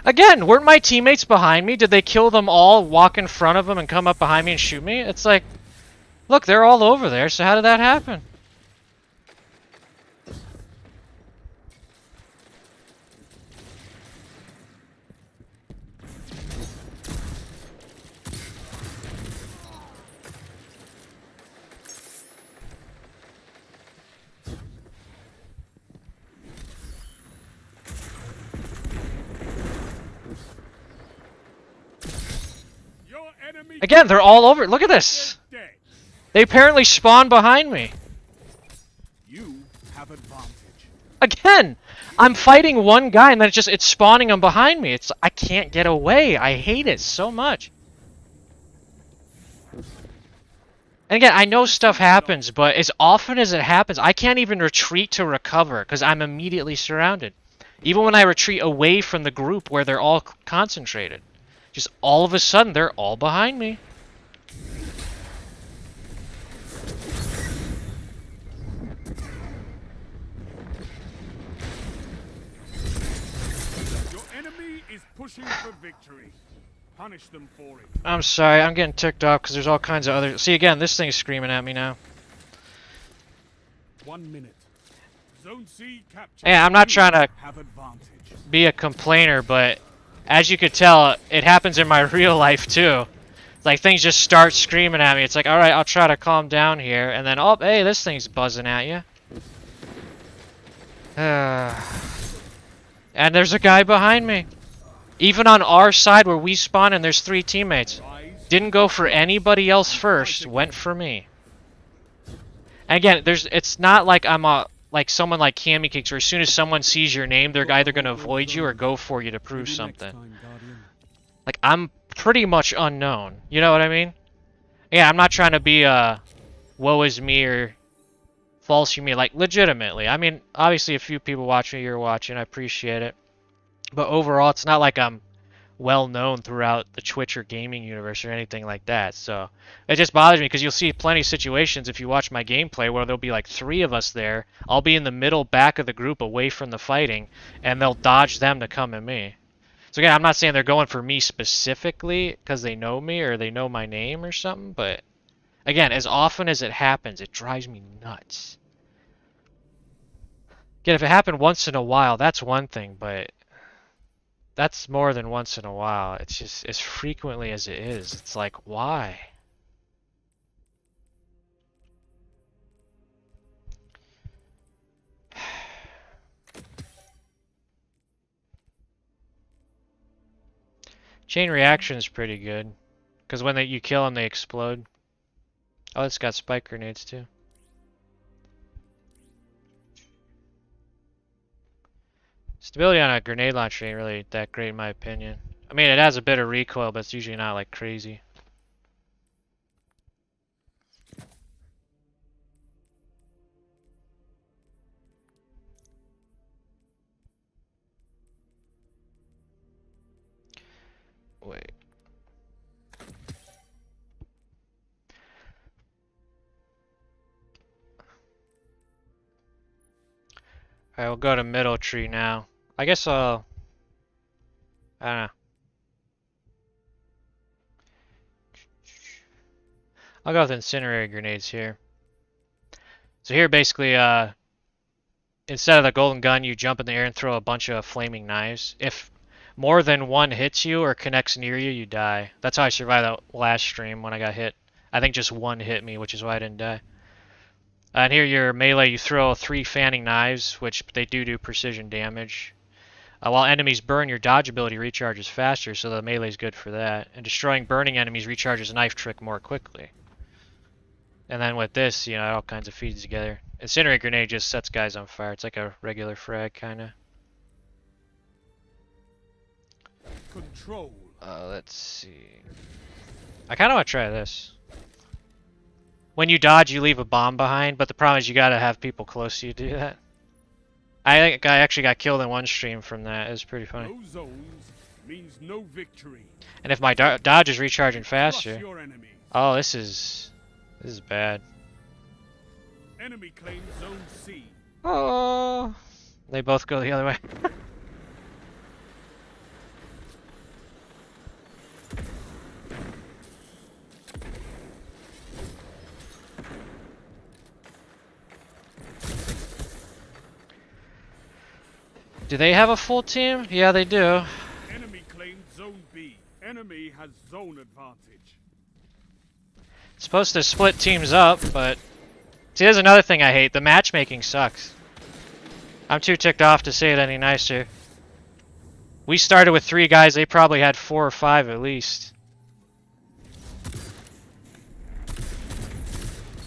Again, weren't my teammates behind me? Did they kill them all, walk in front of them, and come up behind me and shoot me? It's like, look, they're all over there, so how did that happen? Your enemy Again, they're all over. Look at this. dead. They apparently spawned behind me. You have advantage. Again, I'm fighting one guy and then it's spawning him behind me. I can't get away. I hate it so much. And again, I know stuff happens, but as often as it happens, I can't even retreat to recover because I'm immediately surrounded. Even when I retreat away from the group where they're all concentrated. Just all of a sudden, they're all behind me. Your enemy is pushing for victory. Punish them for it. I'm sorry, I'm getting ticked off because there's all kinds of other... See, again, this thing's screaming at me now. 1 minute. Zone C captured. Yeah, I'm not trying to have advantage. be a complainer, but as you could tell, it happens in my real life too. Like, things just start screaming at me. It's like, alright, I'll try to calm down here. And then, oh, hey, this thing's buzzing at you. And there's a guy behind me. Even on our side where we spawn and there's 3 teammates. Didn't go for anybody else first, went for me. And again, it's not like I'm like someone like Cammy Kicks where as soon as someone sees your name, they're either going to avoid you or go for you to prove something. Like, I'm pretty much unknown. You know what I mean? Yeah, I'm not trying to be woe is me or false humility. Like, legitimately. I mean, obviously a few people watch me, you're watching, I appreciate it. But overall, it's not like I'm well known throughout the Twitch or gaming universe or anything like that. So it just bothers me because you'll see plenty of situations if you watch my gameplay where there'll be like 3 of us there. I'll be in the middle back of the group away from the fighting, and they'll dodge them to come at me. So again, I'm not saying they're going for me specifically because they know me or they know my name or something, but again, as often as it happens, it drives me nuts. Again, if it happened once in a while, that's one thing, but that's more than once in a while. It's just as frequently as it is. It's like, why? Chain reaction is pretty good. Because when you kill them, they explode. Oh, it's got spike grenades too. Stability on a grenade launcher ain't really that great in my opinion. I mean, it has a bit of recoil, but it's usually not like crazy. Wait. Alright, we'll go to middle tree now. I guess I don't know. I'll go with incendiary grenades here. So here basically, instead of the golden gun, you jump in the air and throw a bunch of flaming knives. If more than one hits you or connects near you, you die. That's how I survived that last stream when I got hit. I think just one hit me, which is why I didn't die. And here your melee, you throw 3 fanning knives, which they do precision damage. While enemies burn, your dodge ability recharges faster, so the melee is good for that. And destroying burning enemies recharges knife trick more quickly. And then with this, you know, it all kinds of feeds together. Incendiary grenade just sets guys on fire. It's like a regular frag, kind of. Control. Let's see. I kind of want to try this. When you dodge, you leave a bomb behind, but the problem is you gotta have people close to you to do that. I think I actually got killed in one stream from that. It was pretty funny. No zones means no victory. And if my dodge is recharging faster, Your enemy. oh, this is bad. Enemy claims zone C. Oh, they both go the other way. Do they have a full team? Yeah, they do. Enemy claims zone B. Enemy has zone advantage. It's supposed to split teams up, but see, there's another thing I hate. The matchmaking sucks. I'm too ticked off to say it any nicer. We started with 3 guys. They probably had 4 or 5 at least.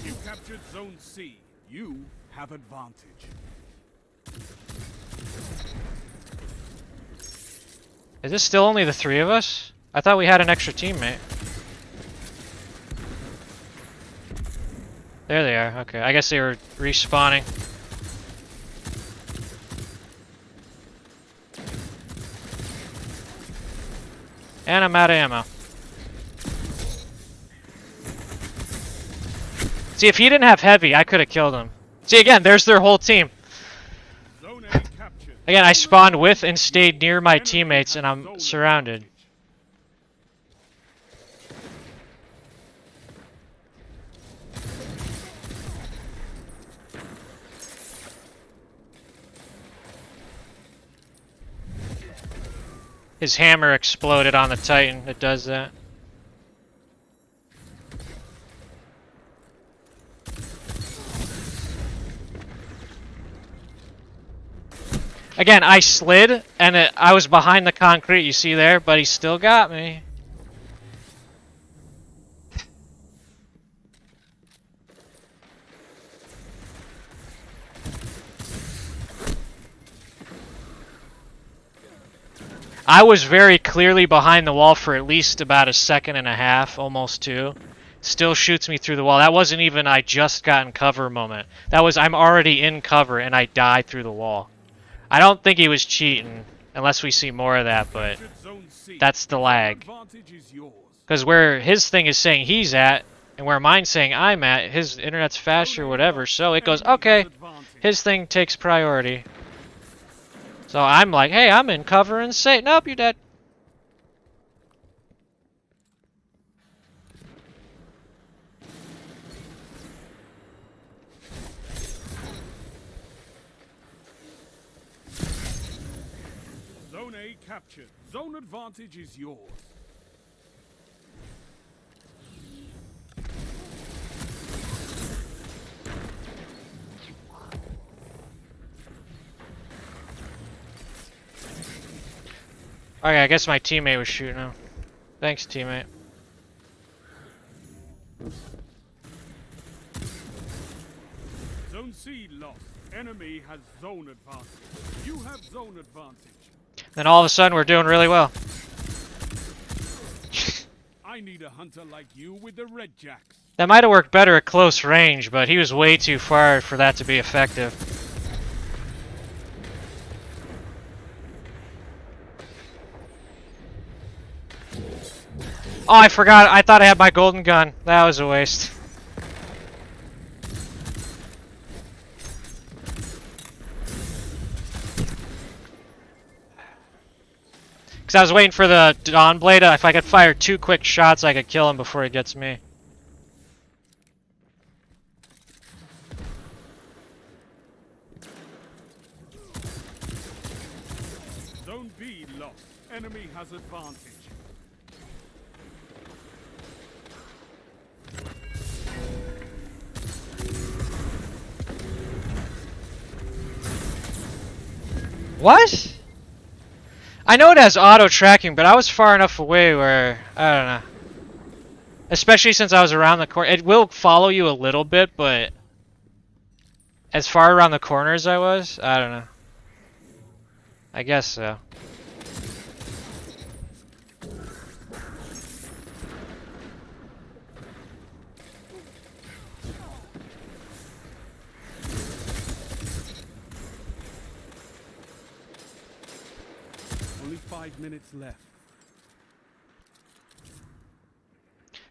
You captured zone C. You have advantage. Is this still only the 3 of us? I thought we had an extra teammate. There they are. Okay, I guess they were respawning. And I'm out of ammo. See, if he didn't have heavy, I could have killed him. See, again, there's their whole team. Zone A captured. Again, I spawned with and stayed near my teammates, and I'm surrounded. His hammer exploded on the Titan. It does that. Again, I slid, and I was behind the concrete, you see there, but he still got me. I was very clearly behind the wall for at least about 1.5 seconds, almost 2. Still shoots me through the wall. That wasn't even I just got in cover moment. That was I'm already in cover and I died through the wall. I don't think he was cheating, unless we see more of that, but that's the lag. Because where his thing is saying he's at, and where mine's saying I'm at, his internet's faster or whatever, so it goes, okay, his thing takes priority. So I'm like, hey, I'm in cover and say, nope, you're dead. Zone A captured. Zone advantage is yours. Okay, I guess my teammate was shooting him. Thanks, teammate. Zone C lost. Enemy has zone advantage. You have zone advantage. Then all of a sudden, we're doing really well. I need a hunter like you with the red jacks. That might have worked better at close range, but he was way too far for that to be effective. Oh, I forgot. I thought I had my golden gun. That was a waste. Because I was waiting for the Dawn Blade. If I could fire 2 quick shots, I could kill him before he gets me. has advantage. What? I know it has auto tracking, but I was far enough away where I don't know. Especially since I was around the corner, it will follow you a little bit, but as far around the corner as I was, I don't know. I guess so. Only 5 minutes left.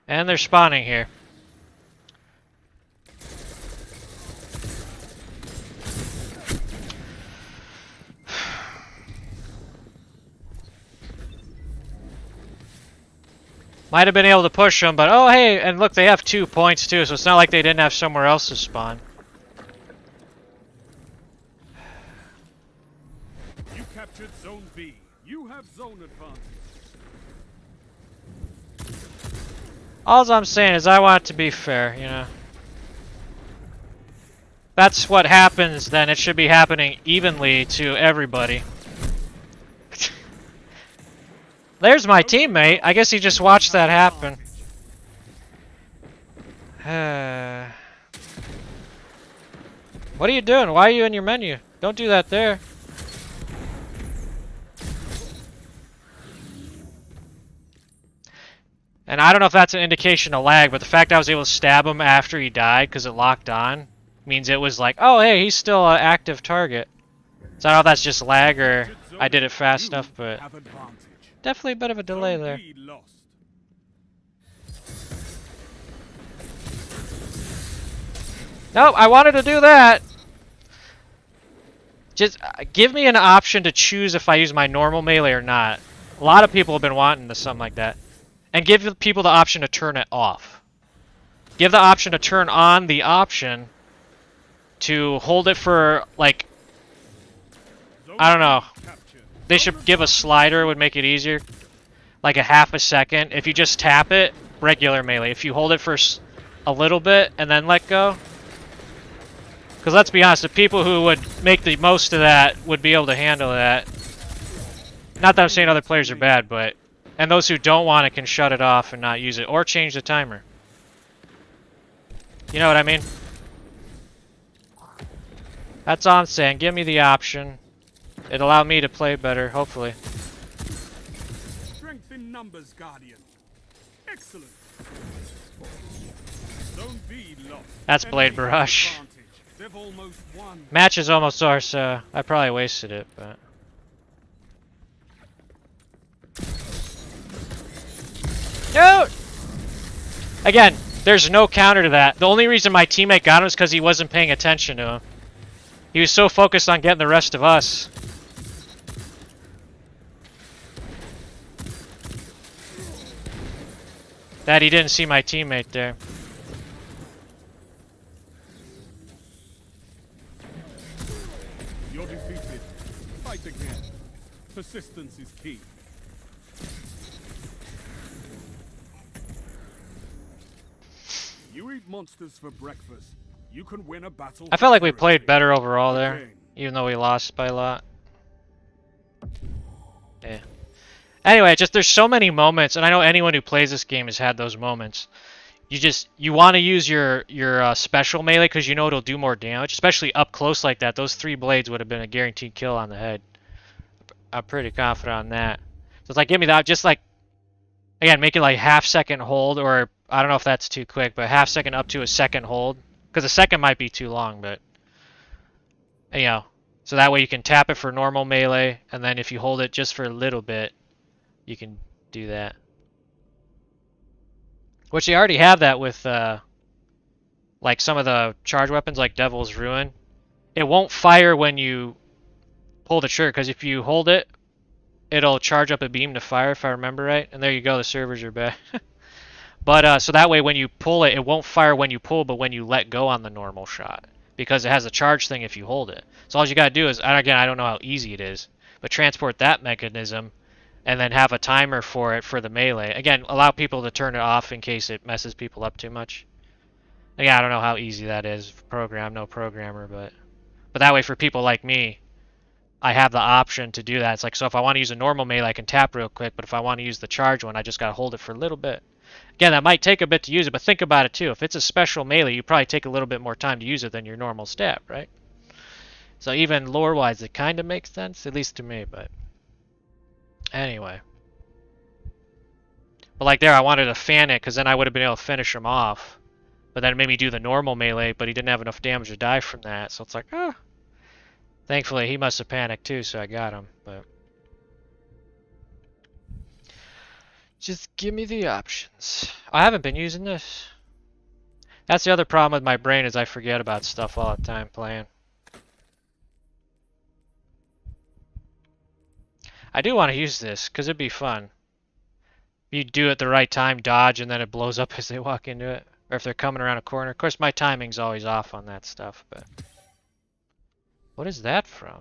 And they're spawning here. Might have been able to push them, but oh hey, and look, they have 2 points too, so it's not like they didn't have somewhere else to spawn. You captured Zone B. You have zone advantage. All I'm saying is I want it to be fair, you know. That's what happens, then it should be happening evenly to everybody. There's my teammate. I guess he just watched that happen. What are you doing? Why are you in your menu? Don't do that there. And I don't know if that's an indication of lag, but the fact I was able to stab him after he died because it locked on means it was like, oh hey, he's still an active target. So I don't know if that's just lag or I did it fast enough, but definitely a bit of a delay there. Nope, I wanted to do that. Just give me an option to choose if I use my normal melee or not. A lot of people have been wanting something like that. And give people the option to turn it off. Give the option to turn on the option to hold it for, like, I don't know. They should give a slider, would make it easier. Like a half a second. If you just tap it, regular melee. If you hold it for a little bit and then let go. Because let's be honest, the people who would make the most of that would be able to handle that. Not that I'm saying other players are bad, but... And those who don't want it can shut it off and not use it. Or change the timer. You know what I mean? That's all I'm saying. Give me the option. It'll allow me to play better, hopefully. Strength in numbers, Guardian. Excellent. Zone B lost. That's Blade Barrage. They've almost won. Match is almost ours, so I probably wasted it, but... Dude! Again, there's no counter to that. The only reason my teammate got him is because he wasn't paying attention to him. He was so focused on getting the rest of us. That he didn't see my teammate there. You're defeated. Fight again. Persistence is key. You eat monsters for breakfast. You can win a battle. I felt like we played better overall there, even though we lost by a lot. Yeah. Anyway, just there's so many moments, and I know anyone who plays this game has had those moments. You want to use your special melee because you know it'll do more damage, especially up close like that. Those 3 blades would have been a guaranteed kill on the head. I'm pretty confident on that. So it's like, give me that, just like, again, make it like half-second hold, or I don't know if that's too quick, but half-second up to a second hold. Because a second might be too long, but, you know, so that way you can tap it for normal melee, and then if you hold it just for a little bit, you can do that. Which you already have that with, like some of the charge weapons, like Devil's Ruin. It won't fire when you pull the trigger, because if you hold it, it'll charge up a beam to fire, if I remember right. And there you go, the servers are back. But, so that way when you pull it, it won't fire when you pull, but when you let go on the normal shot. Because it has a charge thing if you hold it. So all you gotta do is, again, I don't know how easy it is, but transport that mechanism, and then have a timer for it for the melee. Again, allow people to turn it off in case it messes people up too much. Again, I don't know how easy that is. I'm no programmer, but that way for people like me, I have the option to do that. It's like, so if I want to use a normal melee, I can tap real quick, but if I want to use the charge one, I just got to hold it for a little bit. Again, that might take a bit to use it, but think about it too. If it's a special melee, you probably take a little bit more time to use it than your normal stab, right? So even lore-wise, it kind of makes sense, at least to me, but anyway. But like there, I wanted to fan it, because then I would have been able to finish him off. But then it made me do the normal melee, but he didn't have enough damage to die from that, so it's like, ah. Thankfully, he must have panicked too, so I got him, but... Just give me the options. I haven't been using this. That's the other problem with my brain, is I forget about stuff all the time playing. I do want to use this, because it'd be fun. You do it at the right time, dodge, and then it blows up as they walk into it. Or if they're coming around a corner. Of course, my timing's always off on that stuff, but... What is that from?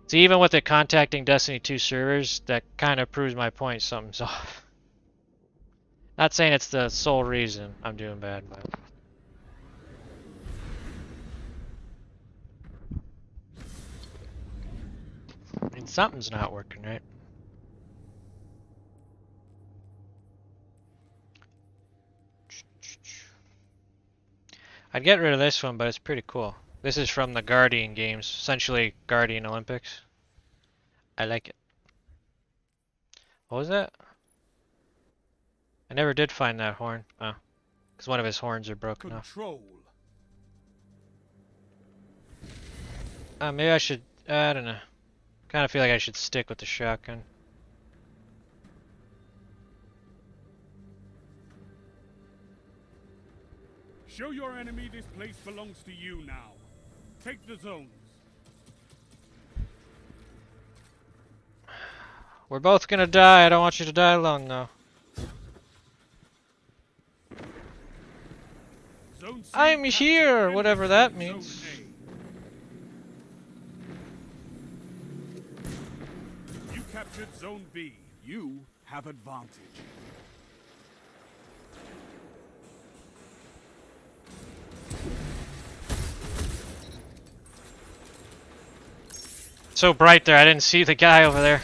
See, even with it contacting Destiny 2 servers, that kind of proves my point, something's off. Not saying it's the sole reason I'm doing bad, but... I mean, something's not working right. I'd get rid of this one, but it's pretty cool. This is from the Guardian games, essentially Guardian Olympics. I like it. What was that? I never did find that horn. Oh, because one of his horns are broken off. Maybe I should, I don't know. Kind of feel like I should stick with the shotgun. Show your enemy this place belongs to you now. Take the zones. We're both gonna die. I don't want you to die alone, though. Zone C I'm here, whatever that Zone means. A. You captured Zone B. You have advantage. So bright there, I didn't see the guy over there.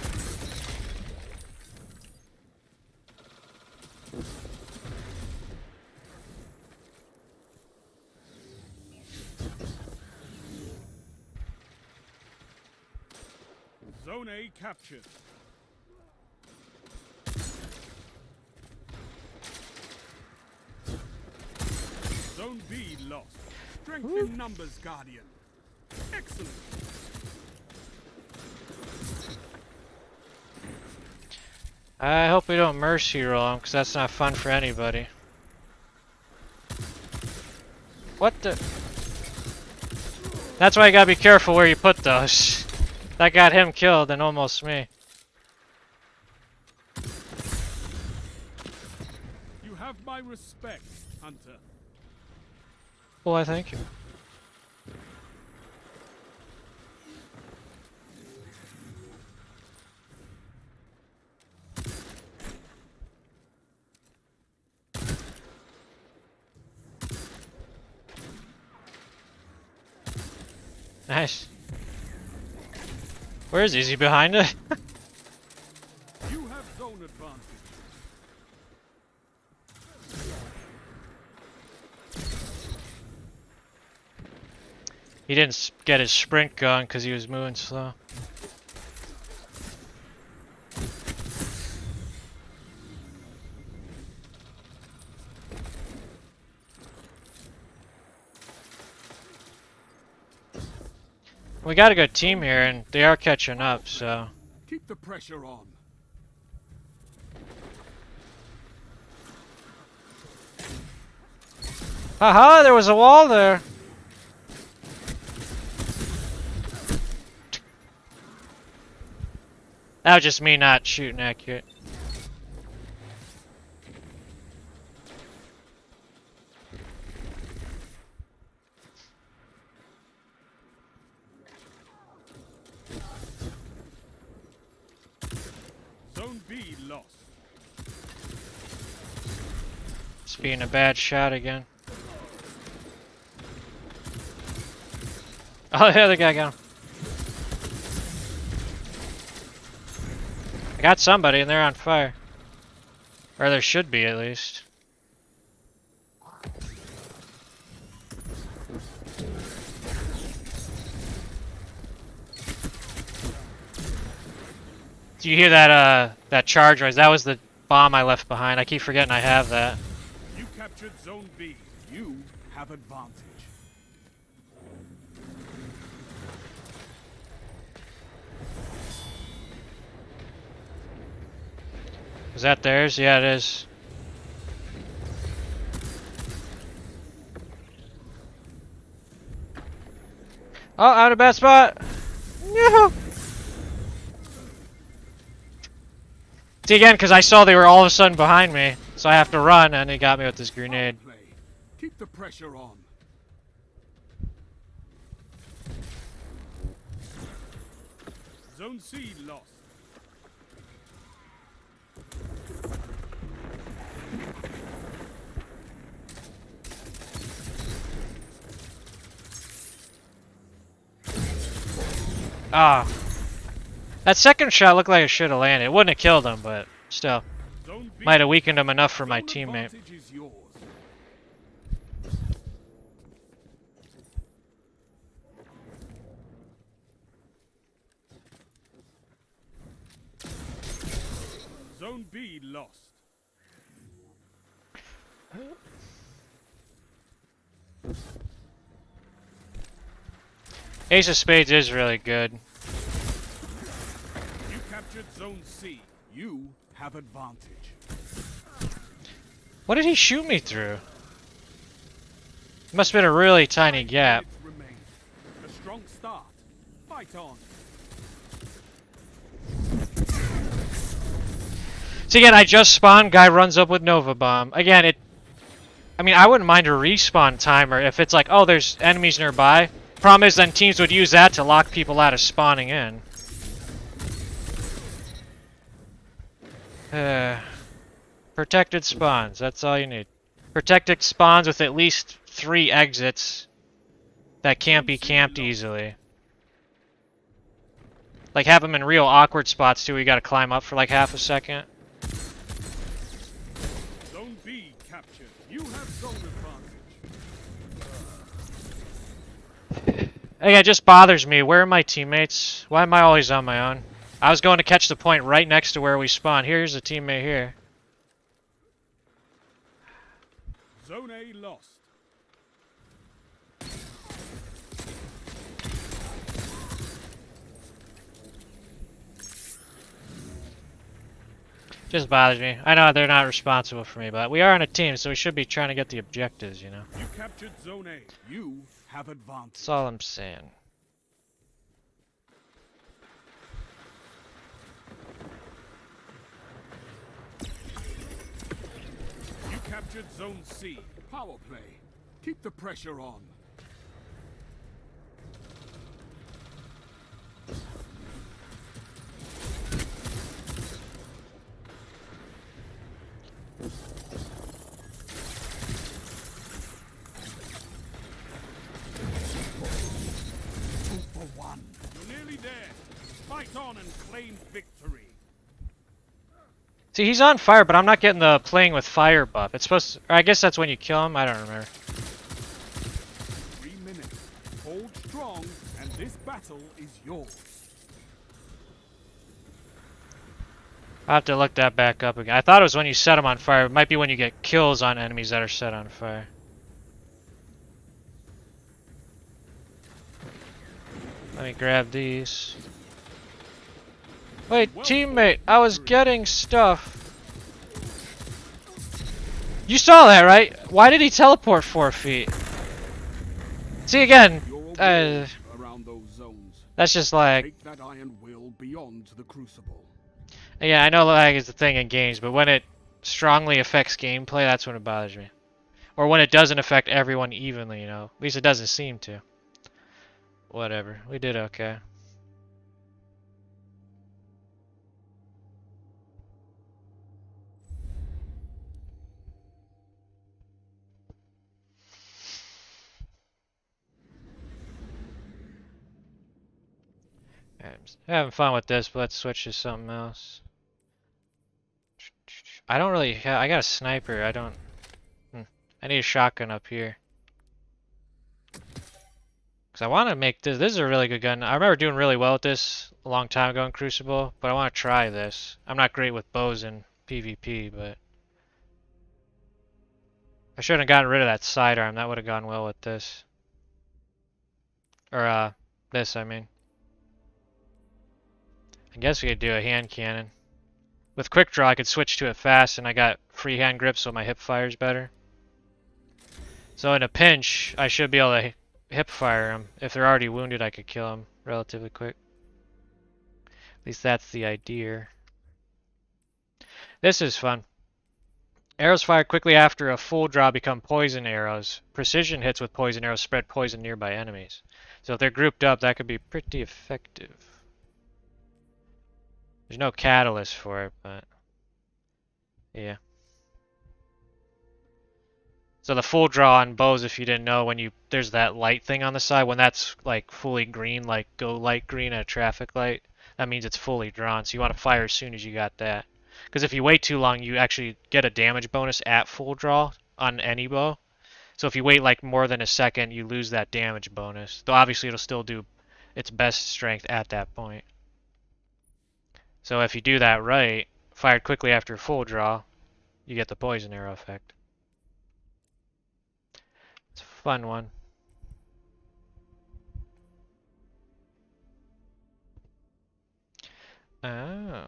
Zone A captured. Zone B lost. Strength in numbers, Guardian. Excellent. I hope we don't mercy roll him, because that's not fun for anybody. What the? That's why you gotta be careful where you put those. That got him killed and almost me. You have my respect, Hunter. Well, I thank you. Nice. Where is he? Is he behind it? You have zone advantage. He didn't get his sprint going because he was moving slow. We got a good team here, and they are catching up, so... Keep the pressure on. Haha, there was a wall there! That was just me not shooting accurate. B lost. It's being a bad shot again. Oh, the other guy got him. I got somebody and they're on fire. Or there should be at least. Do you hear that that charge noise? That was the bomb I left behind. I keep forgetting I have that. You captured Zone B. You have advantage. Is that theirs? Yeah, it is. Oh, I'm in a bad spot. No. See again, because I saw they were all of a sudden behind me, so I have to run, and he got me with this grenade. Play. Keep the pressure on. Zone C lost. Ah. That second shot looked like it should have landed. It wouldn't have killed him, but still. Zone B. Might have weakened him enough for my Zone teammate. advantage is yours. Zone B lost. Ace of Spades is really good. You captured Zone C. You have advantage. What did he shoot me through? Must have been a really tiny gap. Remain. A strong start. Fight on. See again, I just spawned, guy runs up with Nova Bomb. Again, I mean, I wouldn't mind a respawn timer if it's like, oh, there's enemies nearby. Problem is, then teams would use that to lock people out of spawning in. Protected spawns, that's all you need. Protected spawns with at least 3 exits that can't be camped easily. Like, have them in real awkward spots too, where you gotta climb up for like half a second. Zone B captured. You have zone advantage. Hey, it just bothers me. Where are my teammates? Why am I always on my own? I was going to catch the point right next to where we spawn. Here's a teammate here. Zone A lost. Just bothers me. I know they're not responsible for me, but we are on a team, so we should be trying to get the objectives, you know? You captured Zone A. You have advantage. That's all I'm saying. You captured Zone C. Power play. Keep the pressure on. You're nearly there. Fight on and claim victory. See, he's on fire, but I'm not getting the playing with fire buff. It's supposed to, or I guess that's when you kill him. I don't remember. 3 minutes. Hold strong, and this battle is yours. I'll have to look that back up again. I thought it was when you set them on fire. It might be when you get kills on enemies that are set on fire. Let me grab these. Wait, teammate, I was getting stuff. You saw that, right? Why did he teleport 4 feet? See again, Around those zones. that's just like, Take that iron will beyond the Crucible. yeah, I know lag is the thing in games, but when it strongly affects gameplay, that's when it bothers me. Or when it doesn't affect everyone evenly, you know. At least it doesn't seem to. Whatever, we did okay. I'm having fun with this, but let's switch to something else. I don't really have, I got a sniper. I don't. I need a shotgun up here. Because I want to make this. This is a really good gun. I remember doing really well with this a long time ago in Crucible, but I want to try this. I'm not great with bows in PvP, but I should have gotten rid of that sidearm. That would have gone well with this. Or, this, I mean. I guess we could do a hand cannon. With quick draw, I could switch to it fast, and I got free hand grip, so my hip fire's better. So in a pinch, I should be able to hip fire them. If they're already wounded, I could kill them relatively quick. At least that's the idea. This is fun. Arrows fired quickly after a full draw become poison arrows. Precision hits with poison arrows spread poison nearby enemies. So if they're grouped up, that could be pretty effective. There's no catalyst for it, but yeah. So the full draw on bows, if you didn't know, when there's that light thing on the side, when that's like fully green, like go light green at a traffic light, that means it's fully drawn. So you want to fire as soon as you got that. Because if you wait too long, you actually get a damage bonus at full draw on any bow. So if you wait like more than a second, you lose that damage bonus. Though obviously it'll still do its best strength at that point. So if you do that right, fired quickly after full draw, you get the poison arrow effect. It's a fun one. Oh.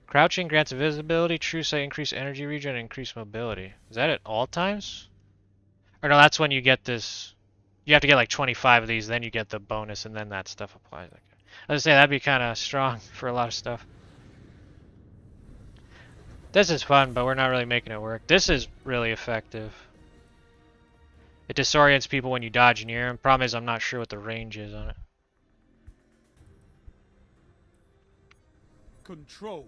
Crouching grants invisibility, true sight, increase energy regen, and increase mobility. Is that at all times? Or no, that's when you get this. You have to get like 25 of these, then you get the bonus, and then that stuff applies. I was gonna say, that'd be kind of strong for a lot of stuff. This is fun, but we're not really making it work. This is really effective. It disorients people when you dodge near them. Problem is, I'm not sure what the range is on it. Control.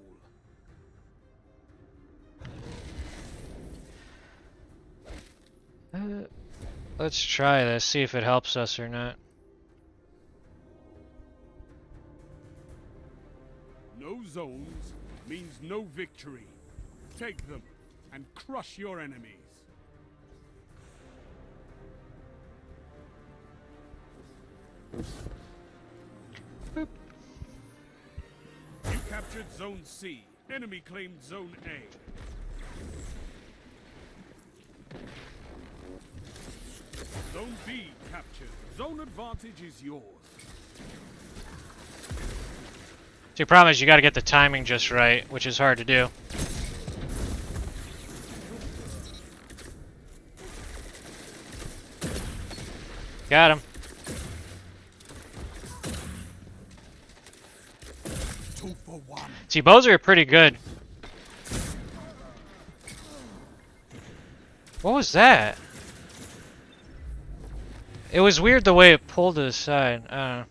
Let's try this, see if it helps us or not. No zones means no victory. Take them and crush your enemies. Boop. You captured Zone C. Enemy claimed Zone A. Zone B captured. Zone advantage is yours. So your problem is you got to get the timing just right, which is hard to do. Got him. 2 for 1. See, bows are pretty good. What was that? It was weird the way it pulled to the side. I don't know.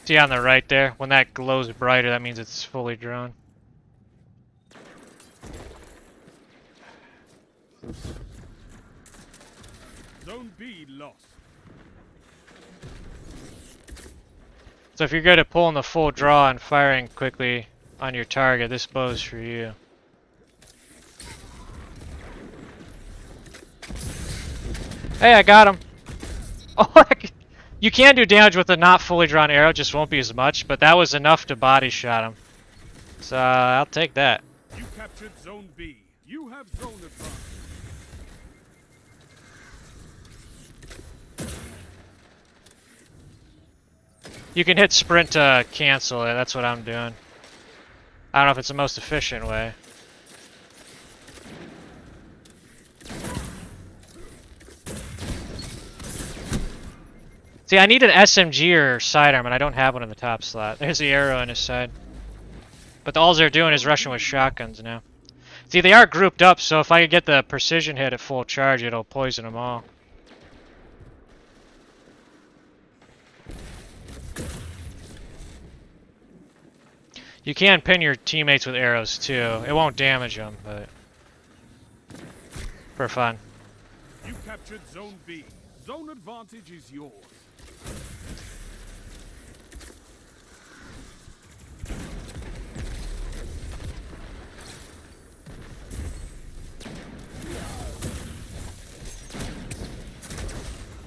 See on the right there? When that glows brighter, that means it's fully drawn. Zone B lost. So if you're good at pulling the full draw and firing quickly on your target, this bow's for you. Hey, I got him! Oh, you can do damage with a not fully drawn arrow, just won't be as much, but that was enough to body shot him. So I'll take that. You captured Zone B. You have zone advantage. You can hit sprint to cancel it, that's what I'm doing. I don't know if it's the most efficient way. See, I need an SMG or sidearm, and I don't have one in the top slot. There's the arrow in his side. But all they're doing is rushing with shotguns now. See, they are grouped up, so if I could get the precision hit at full charge, it'll poison them all. You can pin your teammates with arrows too. It won't damage them, but For fun. You captured Zone B. Zone advantage is yours.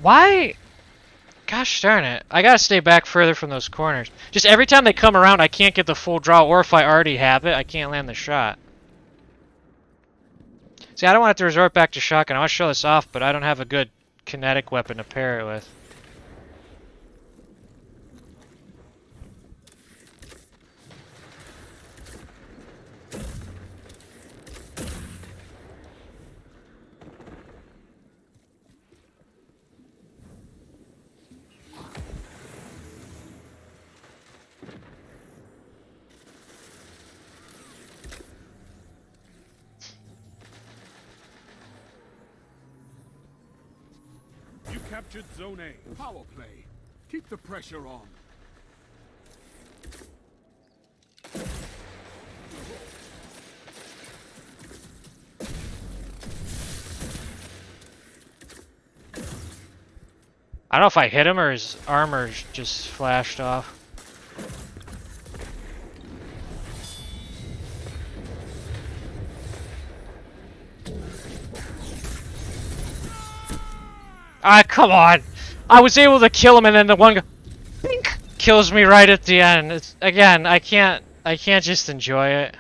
Why? Gosh darn it. I gotta stay back further from those corners. Just every time they come around, I can't get the full draw, or if I already have it, I can't land the shot. See, I don't want to have to resort back to shotgun. I want to show this off, but I don't have a good kinetic weapon to pair it with. You captured Zone A. Power play. Keep the pressure on. I don't know if I hit him or his armor just flashed off. Ah, come on! I was able to kill him, and then the one kills me right at the end. It's, again, I can't just enjoy it.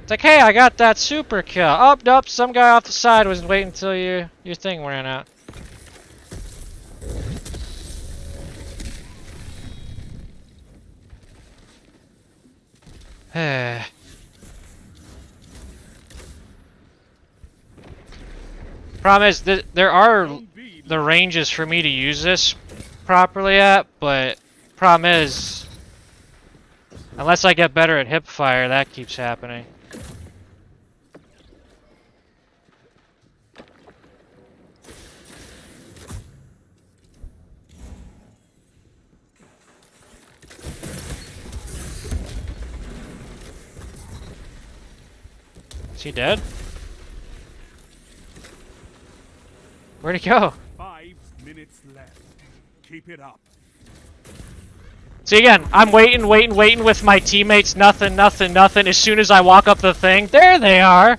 It's like, hey, I got that super kill. Oh, nope, some guy off the side was waiting until your thing ran out. Problem is, there are the ranges for me to use this properly at, but problem is, unless I get better at hip fire, that keeps happening. Is he dead? Where'd he go? 5 minutes left. Keep it up. See, again, I'm waiting with my teammates. Nothing. As soon as I walk up the thing, there they are.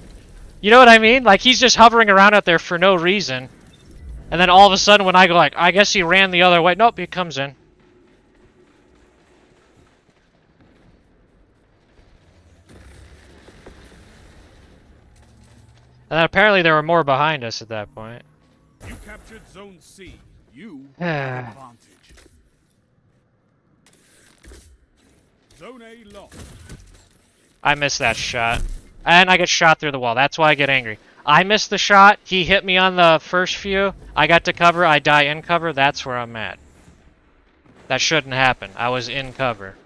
You know what I mean? Like, he's just hovering around out there for no reason. And then all of a sudden, when I go like, I guess he ran the other way. Nope, he comes in. And then apparently there were more behind us at that point. You captured Zone C. You have advantage. Zone A lost. I missed that shot. And I get shot through the wall. That's why I get angry. I missed the shot. He hit me on the first few. I got to cover. I die in cover. That's where I'm mad. That shouldn't happen. I was in cover.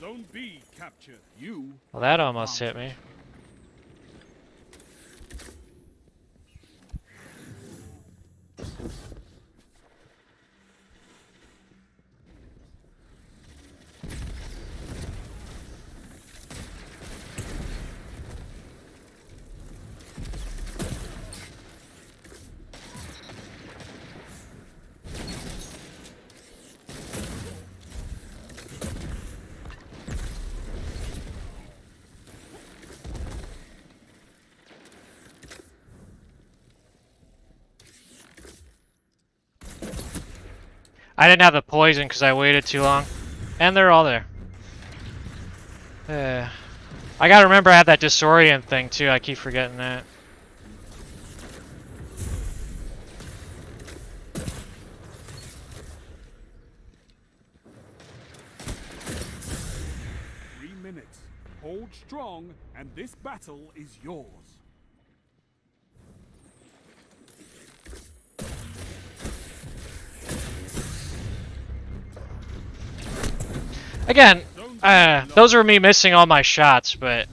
Zone B captured. You. Well, that almost hit me. I didn't have the poison because I waited too long. And they're all there. I gotta remember I have that disorient thing too. I keep forgetting that. Hold strong, and this battle is yours. Again, those are me missing all my shots, but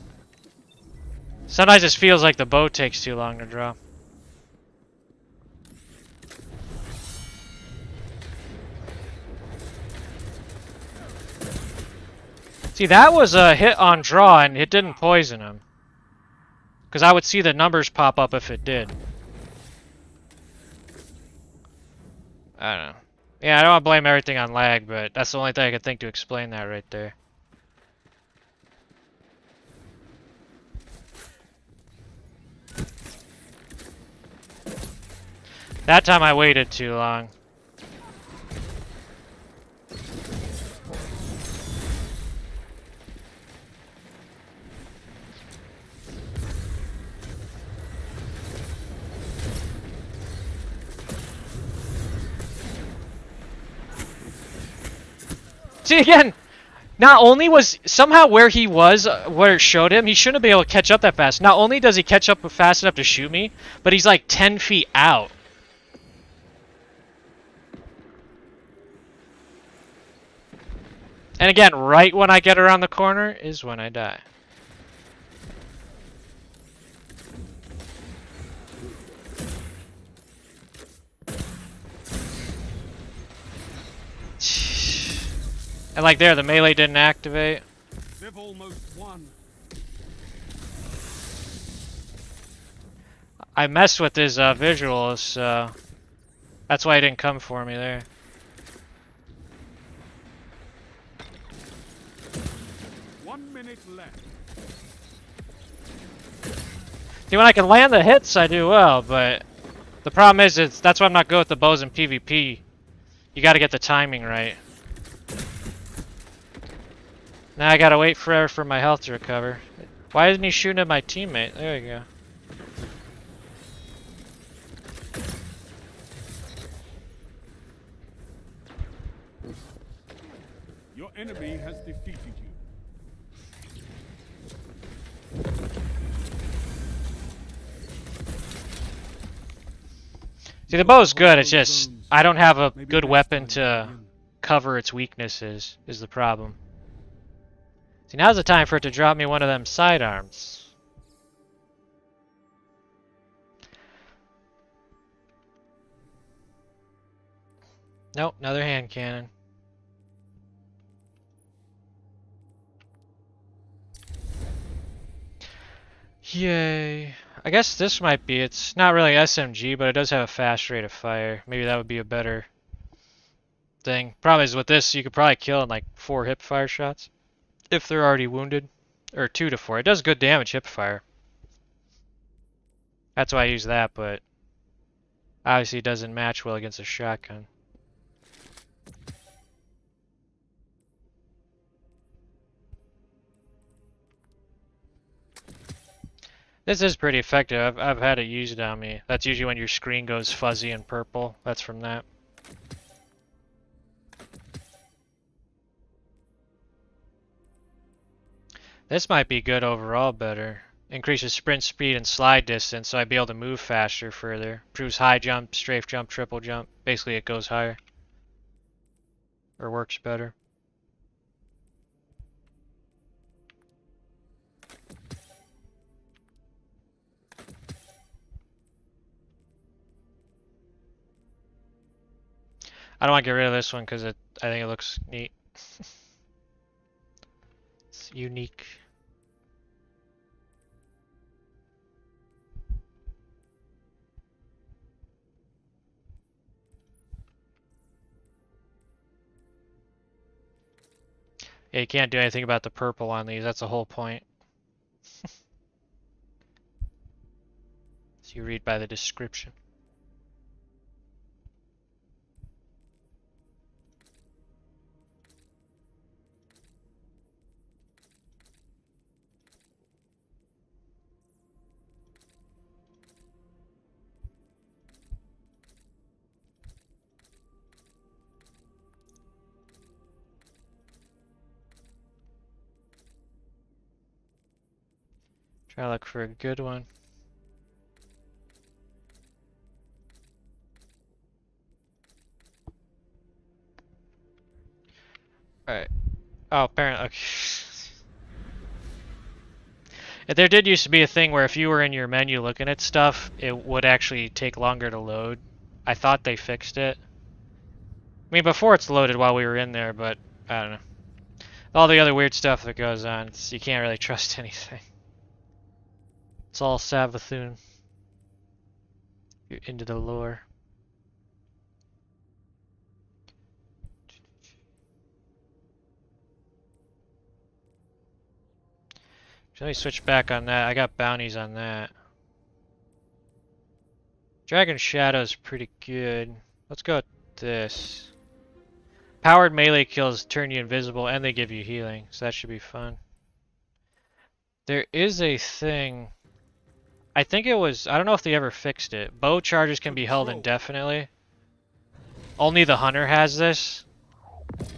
sometimes it feels like the bow takes too long to draw. See, that was a hit on draw, and it didn't poison him. Because I would see the numbers pop up if it did. I don't know. Yeah, I don't want to blame everything on lag, but that's the only thing I could think to explain that right there. That time I waited too long. See, again, not only was somehow where he was, where it showed him, he shouldn't be able to catch up that fast. Not only does he catch up fast enough to shoot me, but he's like 10 feet out. And again, right when I get around the corner is when I die. And like there, the melee didn't activate. They've almost won. I messed with his visuals, so that's why he didn't come for me there. Left. See, when I can land the hits, I do well, but the problem is, that's why I'm not good with the bows in PvP. You gotta get the timing right. Now I gotta wait forever for my health to recover. Why isn't he shooting at my teammate? There you go. Your enemy has defeated you. See, the bow's good, it's just I don't have a good weapon to cover its weaknesses, is the problem. See, now's the time for it to drop me one of them sidearms. Nope, another hand cannon. Yay. I guess this might be, it's not really SMG, but it does have a fast rate of fire. Maybe that would be a better thing. Problem is with this, you could probably kill in like 4 hip fire shots. If they're already wounded. Or 2 to 4. It does good damage hip fire. That's why I use that, but obviously it doesn't match well against a shotgun. This is pretty effective. I've had it used on me. That's usually when your screen goes fuzzy and purple. That's from that. This might be good overall better. Increases sprint speed and slide distance, so I'd be able to move faster further. Improves high jump, strafe jump, triple jump. Basically it goes higher. Or works better. I don't want to get rid of this one because I think it looks neat. It's unique. Yeah, you can't do anything about the purple on these. That's the whole point. So you read by the description. Try to look for a good one. Alright. Oh, apparently. Okay. There did used to be a thing where if you were in your menu looking at stuff, it would actually take longer to load. I thought they fixed it. I mean, before it's loaded while we were in there, but I don't know. All the other weird stuff that goes on, you can't really trust anything. It's all Savathun. You're into the lore. Let me switch back on that. I got bounties on that. Dragon Shadow's pretty good. Let's go with this. Powered melee kills turn you invisible and they give you healing, so that should be fun. There is a thing. I think it was, I don't know if they ever fixed it. Bow charges can be held indefinitely. Only the hunter has this.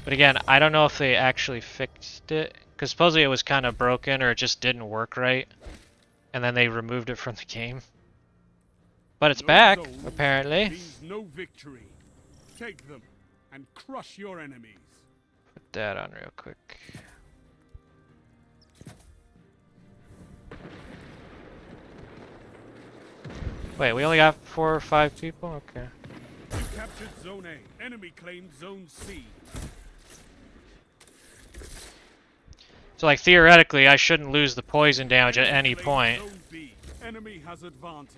But again, I don't know if they actually fixed it. Because supposedly it was kind of broken or it just didn't work right. And then they removed it from the game. But it's back, apparently. No victory. Take them and crush your enemies. Put that on real quick. Wait, we only got 4 or 5 people? Okay. You captured Zone A. Enemy claimed Zone C. So like theoretically, I shouldn't lose the poison damage at any point. Zone B. Enemy has advantage.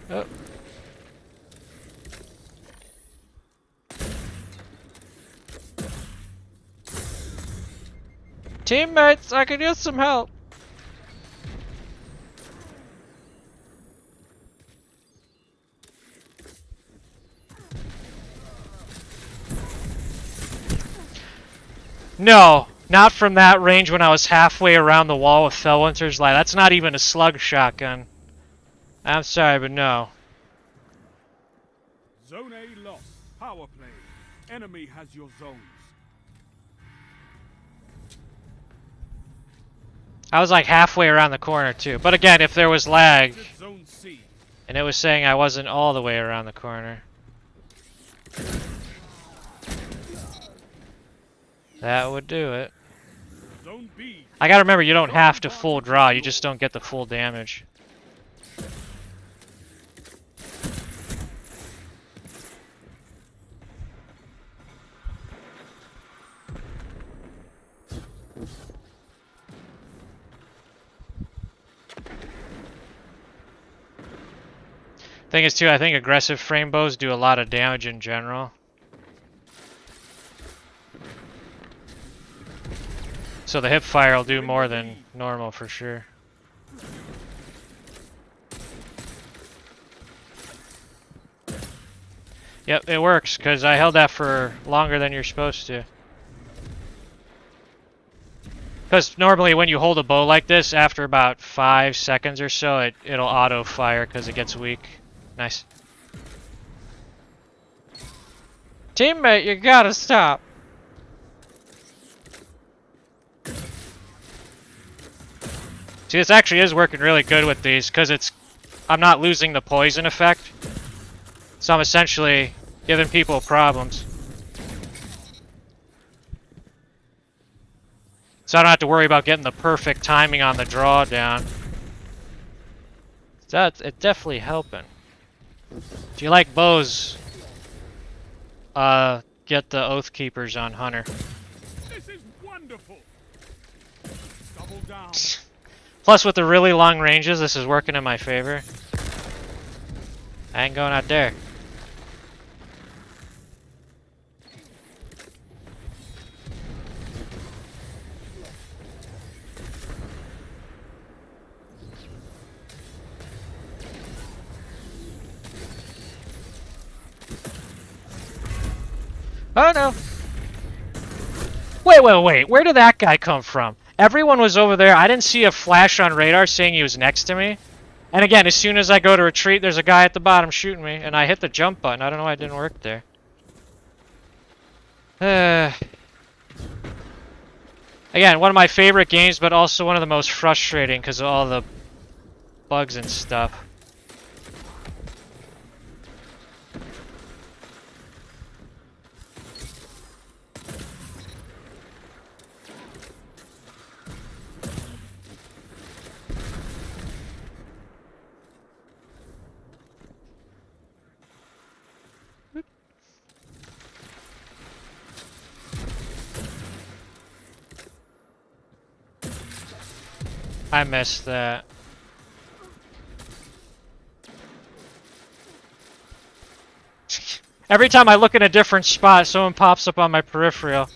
Oh. Teammates, I could use some help. No, not from that range when I was halfway around the wall with Fellwinter's Light. That's not even a slug shotgun. I'm sorry, but no. Zone A lost. Power play. Enemy has your zones. I was like halfway around the corner too. But again, if there was lag, Zone C. and it was saying I wasn't all the way around the corner, that would do it. Zone B. I gotta remember, you don't have to full draw, you just don't get the full damage. Thing is too, I think aggressive frame bows do a lot of damage in general. So the hip fire will do more than normal for sure. Yep, it works, because I held that for longer than you're supposed to. Because normally when you hold a bow like this, after about 5 seconds or so, it'll auto-fire because it gets weak. Nice. Teammate, you gotta stop. See, this actually is working really good with these, because I'm not losing the poison effect. So I'm essentially giving people problems. So I don't have to worry about getting the perfect timing on the drawdown. So it's definitely helping. If you like bows, get the Oath Keepers on Hunter. This is wonderful. Double down. Plus, with the really long ranges, this is working in my favor. I ain't going out there. Oh no! Wait. Where did that guy come from? Everyone was over there. I didn't see a flash on radar saying he was next to me. And again, as soon as I go to retreat, there's a guy at the bottom shooting me. And I hit the jump button. I don't know why it didn't work there. Again, one of my favorite games, but also one of the most frustrating because of all the bugs and stuff. I missed that. Every time I look in a different spot, someone pops up on my peripheral.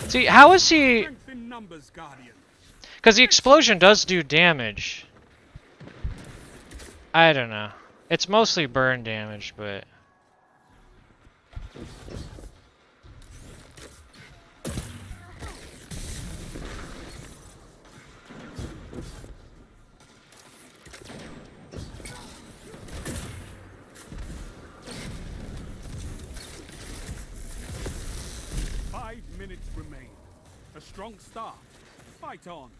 See, how is he... Strength in numbers, Guardian. Because the explosion does do damage. I don't know. It's mostly burn damage, but... Remain. A strong start. Fight on.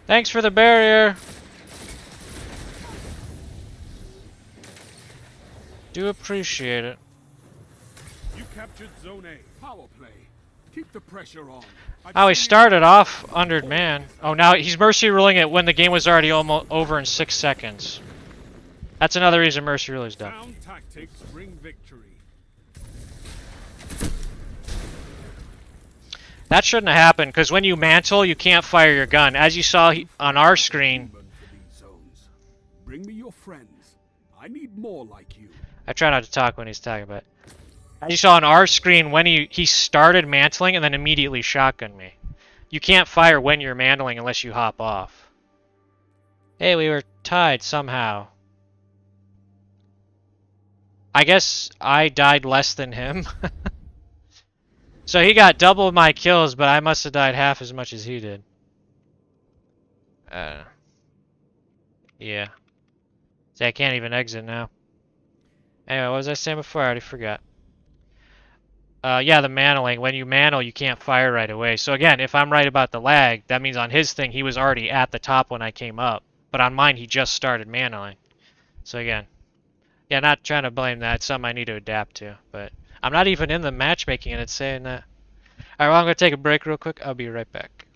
Thanks for the barrier. Do appreciate it. You captured Zone A. Power play. Keep the pressure on. Oh, he started off under man. Oh, now he's mercy ruling it when the game was already almost over in 6 seconds. That's another reason mercy rule is done. Sound tactics bring victory. That shouldn't have happened, because when you mantle, you can't fire your gun. As you saw on our screen... Bring me your friends. I need more like you. I try not to talk when he's talking, but... As you saw on our screen, when he started mantling and then immediately shotgunned me. You can't fire when you're mantling unless you hop off. Hey, we were tied somehow. I guess I died less than him. So he got double my kills, but I must have died half as much as he did. Yeah. See, I can't even exit now. Anyway, what was I saying before? I already forgot. Yeah, the mantling. When you mantle, you can't fire right away. So again, if I'm right about the lag, that means on his thing, he was already at the top when I came up. But on mine, he just started mantling. So again, yeah, not trying to blame that. It's something I need to adapt to. But I'm not even in the matchmaking and it's saying that. Alright, well, I'm going to take a break real quick. I'll be right back.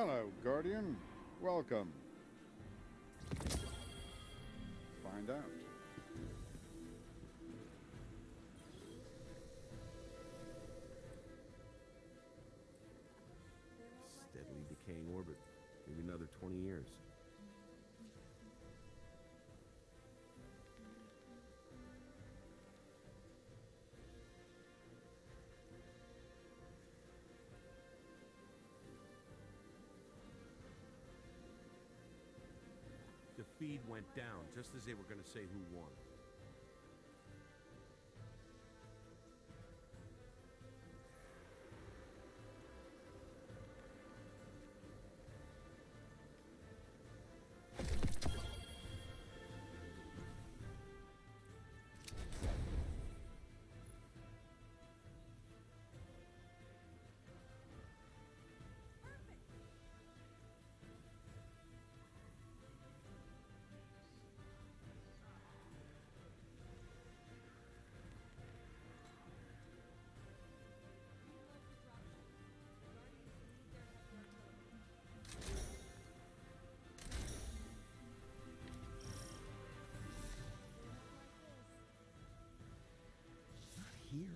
Hello, Guardian. Welcome. Find out. Steadily decaying orbit. Maybe another 20 years. The feed went down just as they were going to say who won. Here?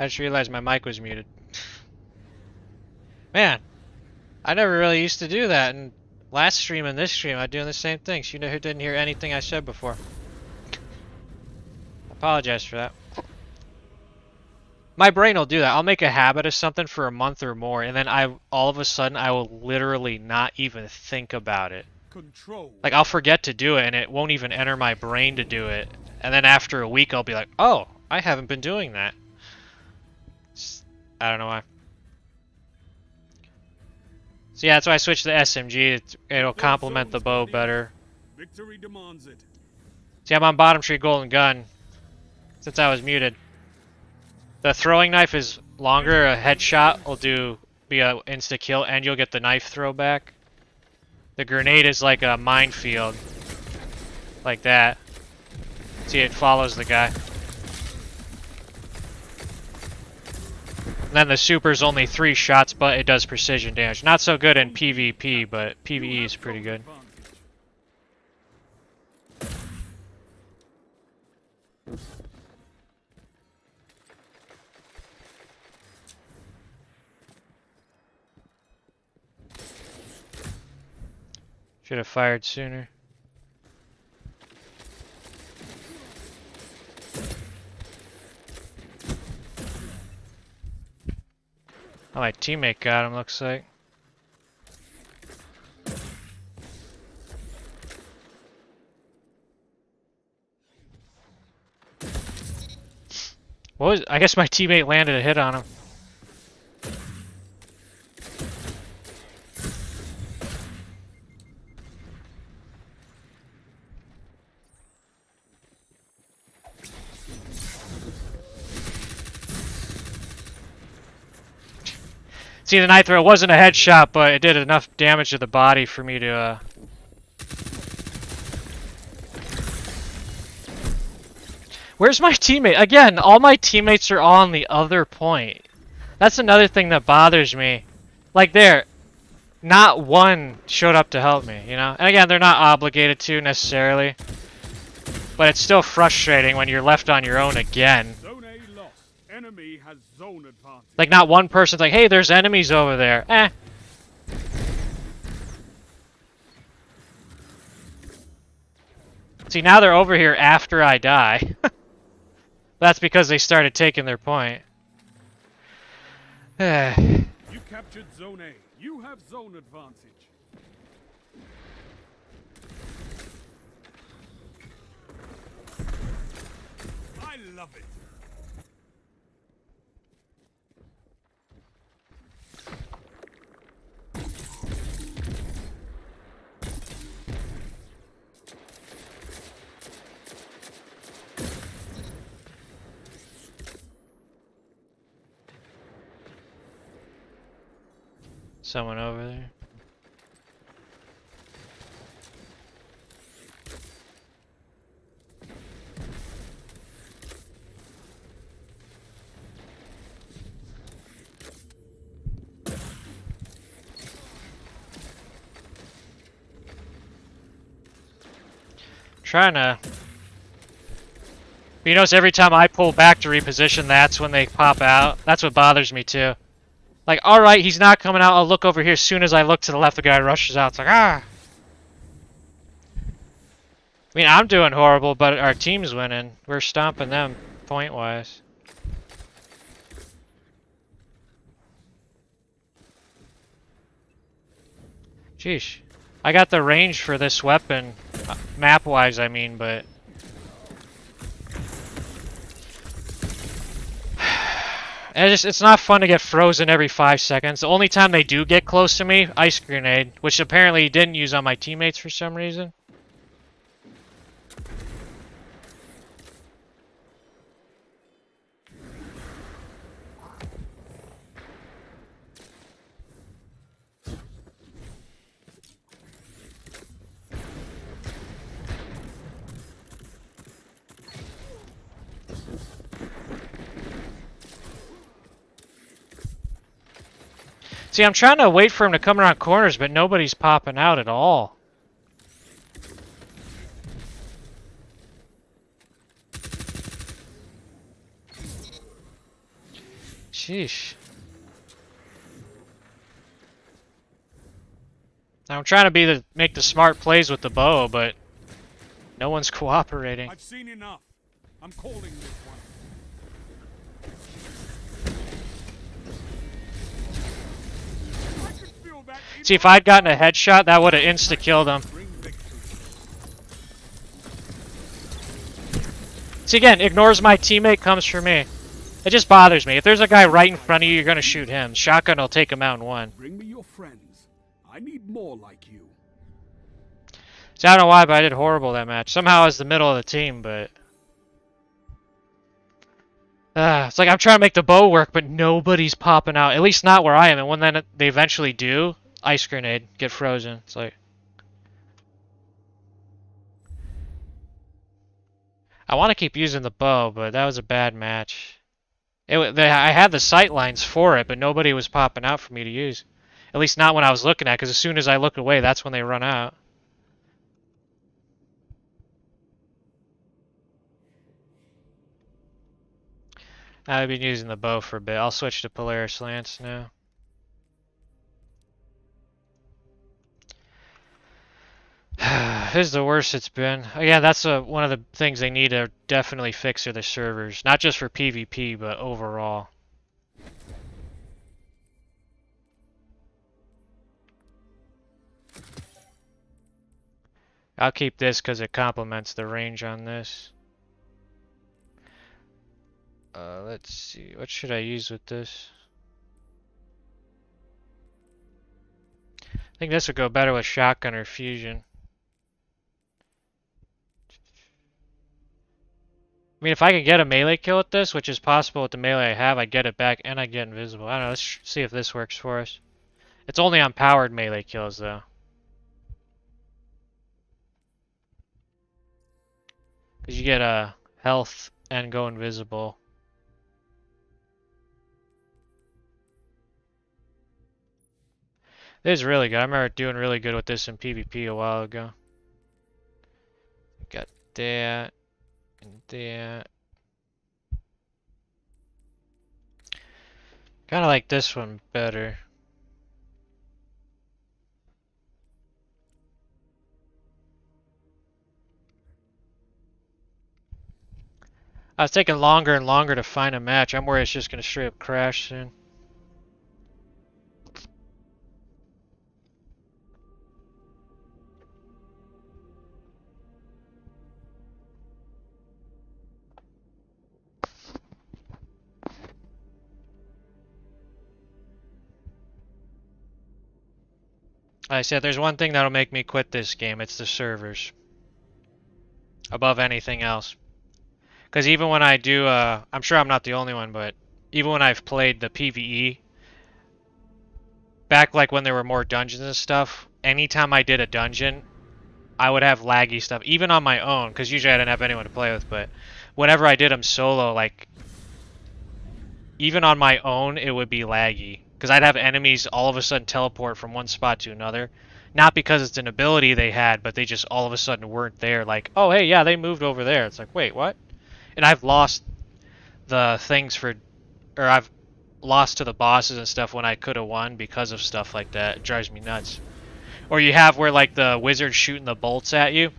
I just realized my mic was muted. Man, I never really used to do that. And last stream and this stream, I'm doing the same thing. So you know who didn't hear anything I said before. I apologize for that. My brain will do that. I'll make a habit of something for a month or more, and then all of a sudden I will literally not even think about it. Control. Like I'll forget to do it, and it won't even enter my brain to do it. And then after a week, I'll be like, "Oh, I haven't been doing that." I don't know why. So yeah, that's why I switched to SMG. It'll complement the bow better. Victory demands it. See, I'm on bottom tree golden gun since I was muted. The throwing knife is longer. A headshot will be a insta kill, and you'll get the knife throw back. The grenade is like a minefield, like that. See, it follows the guy. And then the super's only 3 shots, but it does precision damage. Not so good in PvP, but PvE is pretty good. Should have fired sooner. Oh, my teammate got him, looks like. I guess my teammate landed a hit on him. See, the knife throw wasn't a headshot, but it did enough damage to the body for me to, Where's my teammate? Again, all my teammates are on the other point. That's another thing that bothers me. Like there, not one showed up to help me, you know? And again, they're not obligated to necessarily. But it's still frustrating when you're left on your own again. Zone A lost. Enemy has zone advantage. Like not one person's like, hey, there's enemies over there. Eh. See, now they're over here after I die. That's because they started taking their point. You captured Zone A. You have zone advantage. I love it. Someone over there. Trying to. You notice every time I pull back to reposition, that's when they pop out. That's what bothers me too. Like, alright, he's not coming out. I'll look over here. As soon as I look to the left, the guy rushes out. It's like, ah. I mean, I'm doing horrible, but our team's winning. We're stomping them point-wise. Sheesh. I got the range for this weapon, map-wise, I mean, but... It's not fun to get frozen every 5 seconds. The only time they do get close to me, ice grenade, which apparently didn't use on my teammates for some reason. See, I'm trying to wait for him to come around corners, but nobody's popping out at all. Sheesh. Now I'm trying to make the smart plays with the bow, but no one's cooperating. I've seen enough. I'm calling this one. I can feel that in See, if my I'd gotten a blood. headshot, that would have insta-killed him. Bring victory. See, again, ignores my teammate, comes for me. It just bothers me. If there's a guy right in front of you, you're gonna shoot him. Shotgun will take him out in one. Bring me your friends. I need more like you. See, I don't know why, but I did horrible that match. Somehow I was the middle of the team, but... it's like I'm trying to make the bow work, but nobody's popping out. At least not where I am. And when then they eventually do, ice grenade, get frozen. It's like... I want to keep using the bow, but that was a bad match. I had the sight lines for it, but nobody was popping out for me to use. At least not when I was looking at it, because as soon as I look away, that's when they run out. I've been using the bow for a bit. I'll switch to Polaris Lance now. This is the worst it's been. Oh, yeah, that's one of the things they need to definitely fix are the servers. Not just for PvP, but overall. I'll keep this because it complements the range on this. Let's see. What should I use with this? I think this would go better with shotgun or fusion. I mean, if I could get a melee kill with this, which is possible with the melee I have, I get it back and I get invisible. I don't know, let's see if this works for us. It's only on powered melee kills, though. Because you get health and go invisible. This is really good. I remember doing really good with this in PvP a while ago. Got that. And that. Kind of like this one better. I was taking longer and longer to find a match. I'm worried it's just going to straight up crash soon. Like I said, there's one thing that'll make me quit this game. It's the servers. Above anything else. Because even when I do, I'm sure I'm not the only one, but even when I've played the PvE, back like when there were more dungeons and stuff, anytime I did a dungeon, I would have laggy stuff, even on my own, because usually I didn't have anyone to play with, but whenever I did them solo, like, even on my own, it would be laggy. Because I'd have enemies all of a sudden teleport from one spot to another. Not because it's an ability they had, but they just all of a sudden weren't there. Like, oh, hey, yeah, they moved over there. It's like, wait, what? And I've lost the things for... Or I've lost to the bosses and stuff when I could have won because of stuff like that. It drives me nuts. Or you have where, like, the wizard's shooting the bolts at you.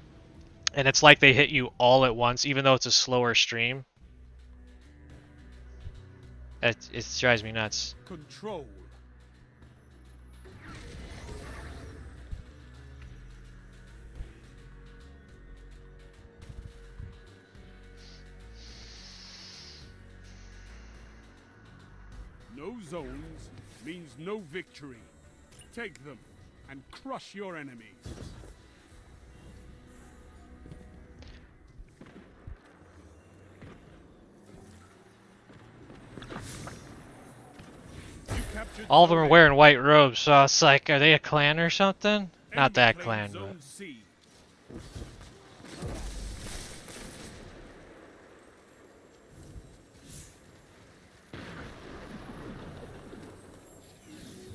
And it's like they hit you all at once, even though it's a slower stream. It drives me nuts. Control. No zones means no victory. Take them and crush your enemies. All of them are wearing white robes, so it's like, are they a clan or something? Not that clan, but...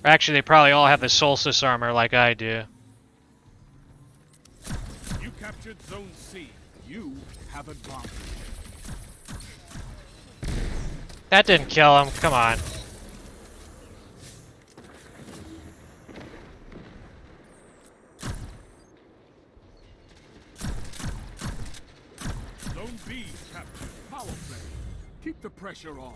Actually, they probably all have the Solstice armor like I do. You captured Zone C. You have advantage. That didn't kill him. Come on. pressure on.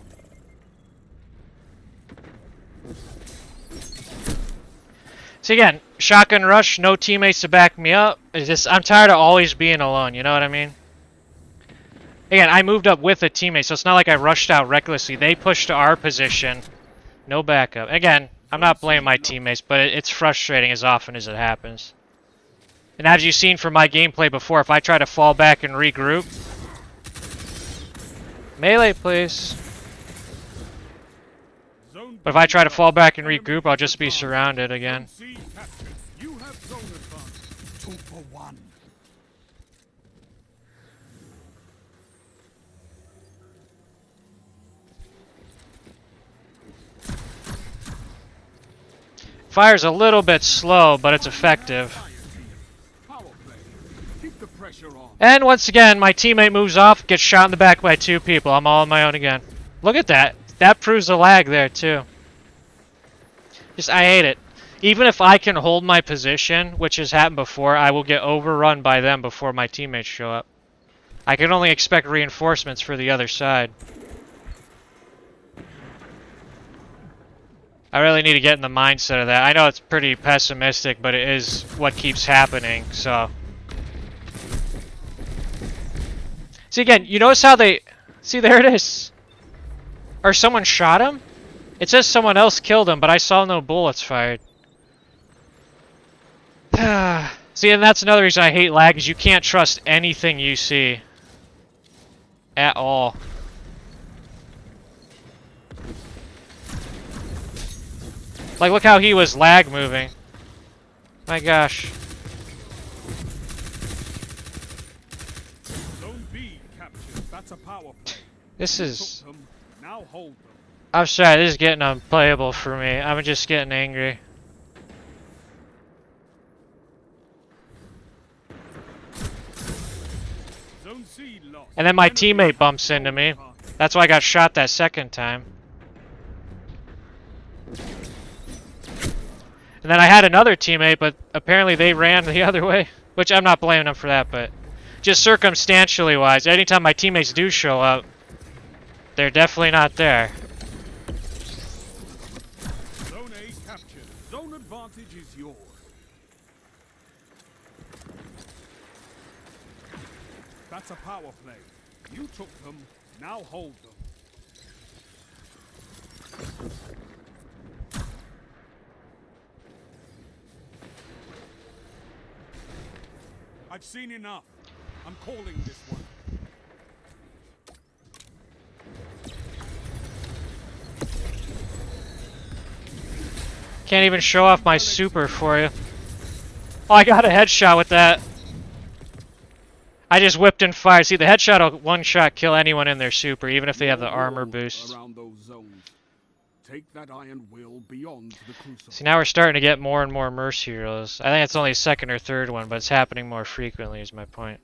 See again, shotgun rush, no teammates to back me up. It's just I'm tired of always being alone, you know what I mean? Again, I moved up with a teammate, so it's not like I rushed out recklessly. They pushed to our position, no backup. Again, I'm not blaming my teammates, but it's frustrating as often as it happens. And as you've seen from my gameplay before, if I try to fall back and regroup... Melee, please. But if I try to fall back and regroup, I'll just be surrounded again. Zone C captured. You have zone advantage. 2 for 1. Fire's a little bit slow, but it's effective. Power play. Keep the pressure on. And once again, my teammate moves off, gets shot in the back by 2 people. I'm all on my own again. Look at that. That proves the lag there, too. I hate it. Even if I can hold my position, which has happened before, I will get overrun by them before my teammates show up. I can only expect reinforcements for the other side. I really need to get in the mindset of that. I know it's pretty pessimistic, but it is what keeps happening, so... See again, you notice how they... See, there it is. Or someone shot him? It says someone else killed him, but I saw no bullets fired. See, and that's another reason I hate lag, is you can't trust anything you see. At all. Like, look how he was lag moving. My gosh. Zone B captured. That's a power play. This is... Took them. Now hold them. I'm sorry, this is getting unplayable for me. I'm just getting angry. Zone C lost. And then my teammate bumps into me. That's why I got shot that second time. And then I had another teammate, but apparently they ran the other way. Which I'm not blaming them for that, but just circumstantially wise, anytime my teammates do show up, they're definitely not there. Zone A captured. Zone advantage is yours. That's a power play. You took them. Now hold them. I've seen enough. I'm calling this one. Can't even show off my super for you. Oh, I got a headshot with that. I just whipped and fired. See, the headshot will one-shot kill anyone in their super, even if they have the armor boost. Around those zones. Take that iron will beyond the Crucible. See, now we're starting to get more and more mercy heroes. I think it's only a second or third one, but it's happening more frequently is my point.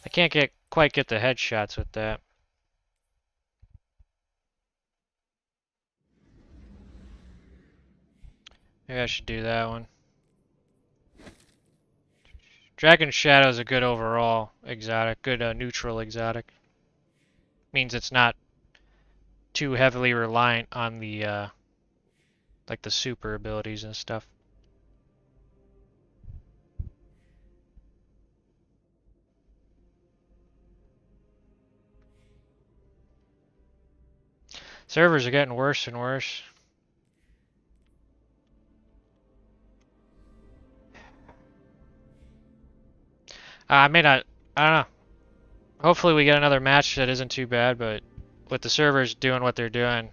I can't quite get the headshots with that. Maybe I should do that one. Dragon Shadow is a good overall exotic, good neutral exotic. Means it's not too heavily reliant on the like the super abilities and stuff. Servers are getting worse and worse. I don't know. Hopefully we get another match that isn't too bad, but with the servers doing what they're doing.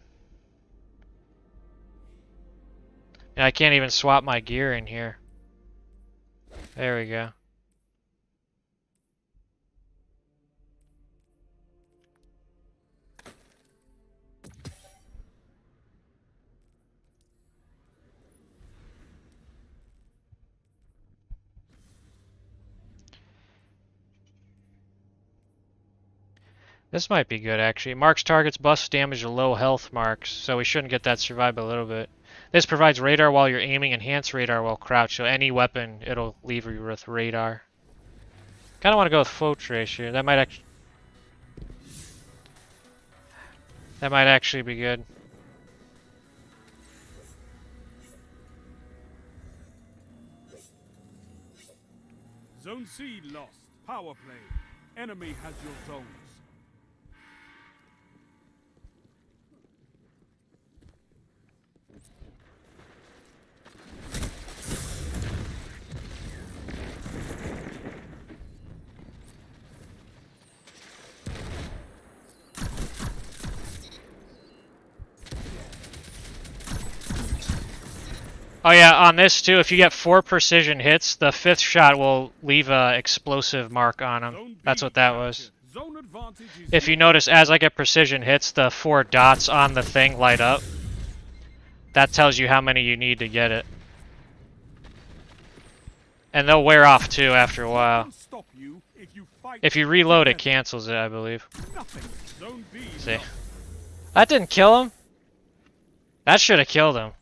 And I can't even swap my gear in here. There we go. This might be good, actually. Marks targets buffs damage to low health marks, so we shouldn't get that survive a little bit. This provides radar while you're aiming, enhanced radar while crouched, so any weapon, it'll leave you with radar. Kind of want to go with Fortress here. That might actually be good. Zone C lost. Power play. Enemy has your zones. Oh yeah, on this too, if you get 4 precision hits, the 5th shot will leave a explosive mark on him. That's what that was. Zone advantage is If you notice, as I get precision hits, the 4 dots on the thing light up. That tells you how many you need to get it. And they'll wear off too after a while. stop you if you fight. If you reload, it cancels it, I believe. Nothing. Zone B See. lost. That didn't kill him. That should have killed him.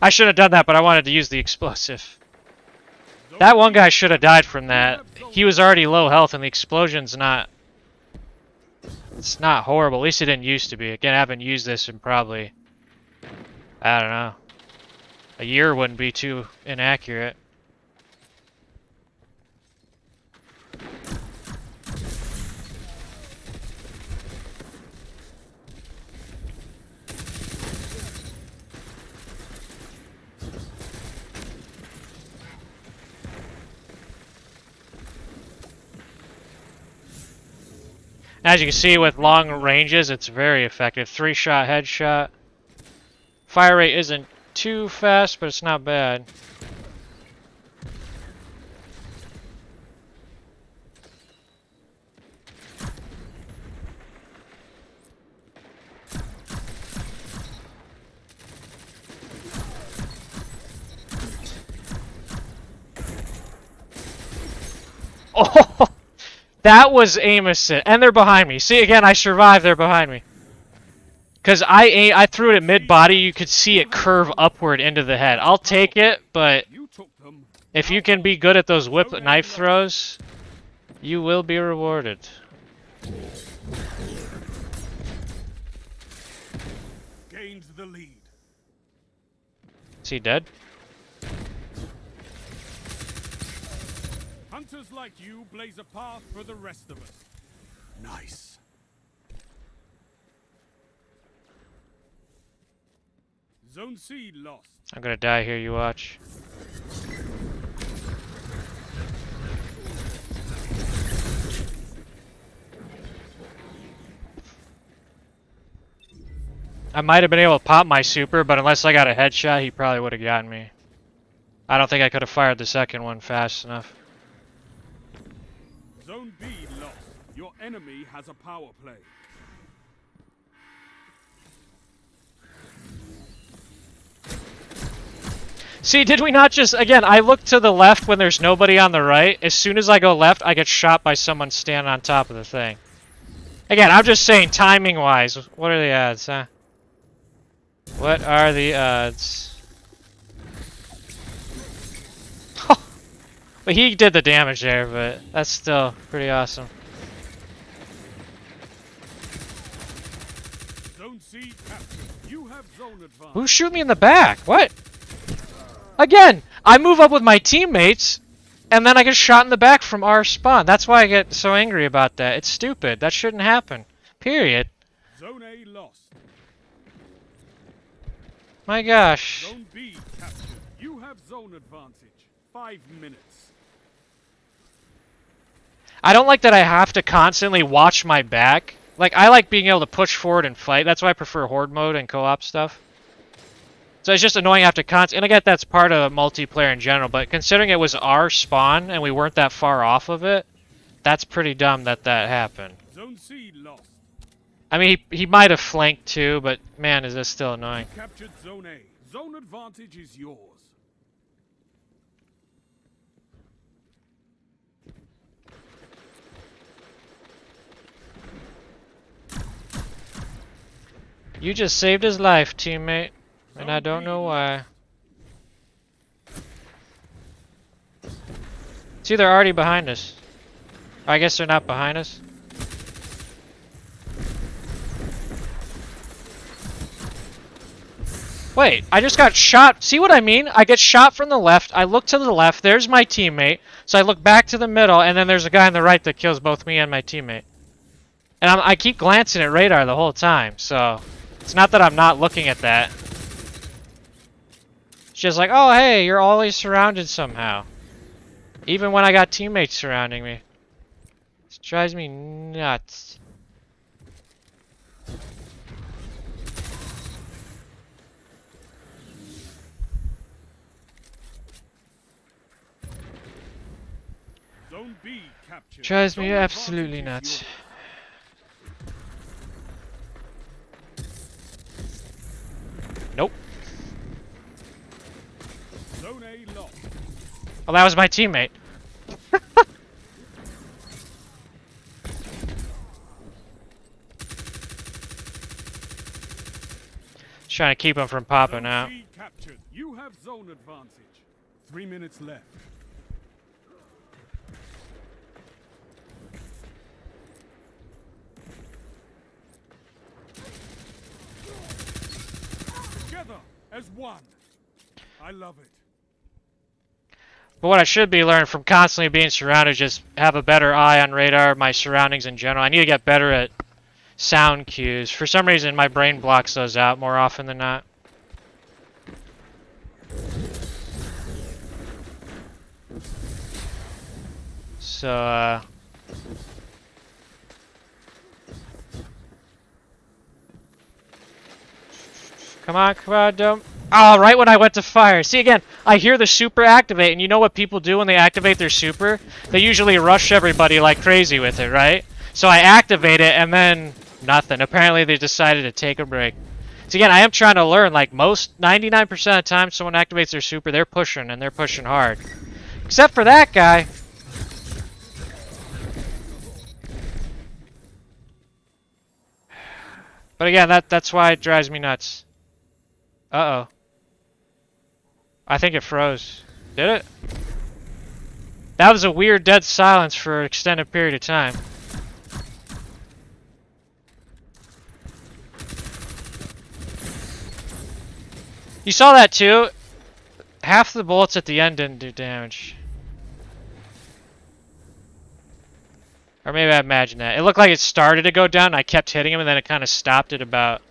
I should have done that, but I wanted to use the explosive. That one guy should have died from that. He was already low health, and the explosion's not... It's not horrible. At least it didn't used to be. Again, I haven't used this in probably... I don't know. A year wouldn't be too inaccurate. As you can see, with long ranges, it's very effective. 3-shot headshot. Fire rate isn't too fast, but it's not bad. Oh! That was aim assist, and they're behind me. See, again, I survived, they're behind me. Because I threw it at mid-body, you could see it curve upward into the head. I'll take it, but if you can be good at those whip knife throws, you will be rewarded. Gains the lead. Is he dead? Hunters like you blaze a path for the rest of us. Nice. Zone C lost. I'm gonna die here, you watch. I might have been able to pop my super, but unless I got a headshot, he probably would have gotten me. I don't think I could have fired the second one fast enough. Zone B lost. Your enemy has a power play. See, did we not just... Again, I look to the left when there's nobody on the right. As soon as I go left, I get shot by someone standing on top of the thing. Again, I'm just saying, timing-wise, what are the odds, huh? What are the odds? But he did the damage there, but that's still pretty awesome. Zone C captured. You have zone advantage. Who shoot me in the back? What? Again, I move up with my teammates, and then I get shot in the back from our spawn. That's why I get so angry about that. It's stupid. That shouldn't happen. Period. Zone A lost. My gosh. Zone B captured. You have zone advantage. 5 minutes. I don't like that I have to constantly watch my back. Like, I like being able to push forward and fight. That's why I prefer horde mode and co-op stuff. So it's just annoying I have to constantly... And I get that's part of multiplayer in general, but considering it was our spawn and we weren't that far off of it, that's pretty dumb that that happened. Zone C lost. I mean, he might have flanked too, but man, is this still annoying. Captured Zone A. Zone advantage is yours. You just saved his life, teammate. And Zone I don't B know lost. why. See, they're already behind us. I guess they're not behind us. Wait, I just got shot. See what I mean? I get shot from the left. I look to the left. There's my teammate. So I look back to the middle, and then there's a guy on the right that kills both me and my teammate. And I keep glancing at radar the whole time, so it's not that I'm not looking at that. It's just like, oh, hey, you're always surrounded somehow. Even when I got teammates surrounding me. It drives me nuts. Zone B captured. Drives me Zone absolutely advantage is nuts. Nope. yours. Zone A lost. Well, that was my teammate. Just trying to keep him from popping Zone out. C captured. You have zone advantage. 3 minutes left. Together as one. I love it. But what I should be learning from constantly being surrounded is just have a better eye on radar, my surroundings in general. I need to get better at sound cues. For some reason, my brain blocks those out more often than not. So, come on, don't. Oh, right when I went to fire. See, again, I hear the super activate, and you know what people do when they activate their super? They usually rush everybody like crazy with it, right? So I activate it, and then nothing. Apparently, they decided to take a break. So again, I am trying to learn, like, 99% of the time someone activates their super, they're pushing, and they're pushing hard. Except for that guy. But again, that's why it drives me nuts. Uh-oh. I think it froze. Did it? That was a weird dead silence for an extended period of time. You saw that too? Half the bullets at the end didn't do damage. Or maybe I imagined that. It looked like it started to go down, and I kept hitting him, and then it kind of stopped at about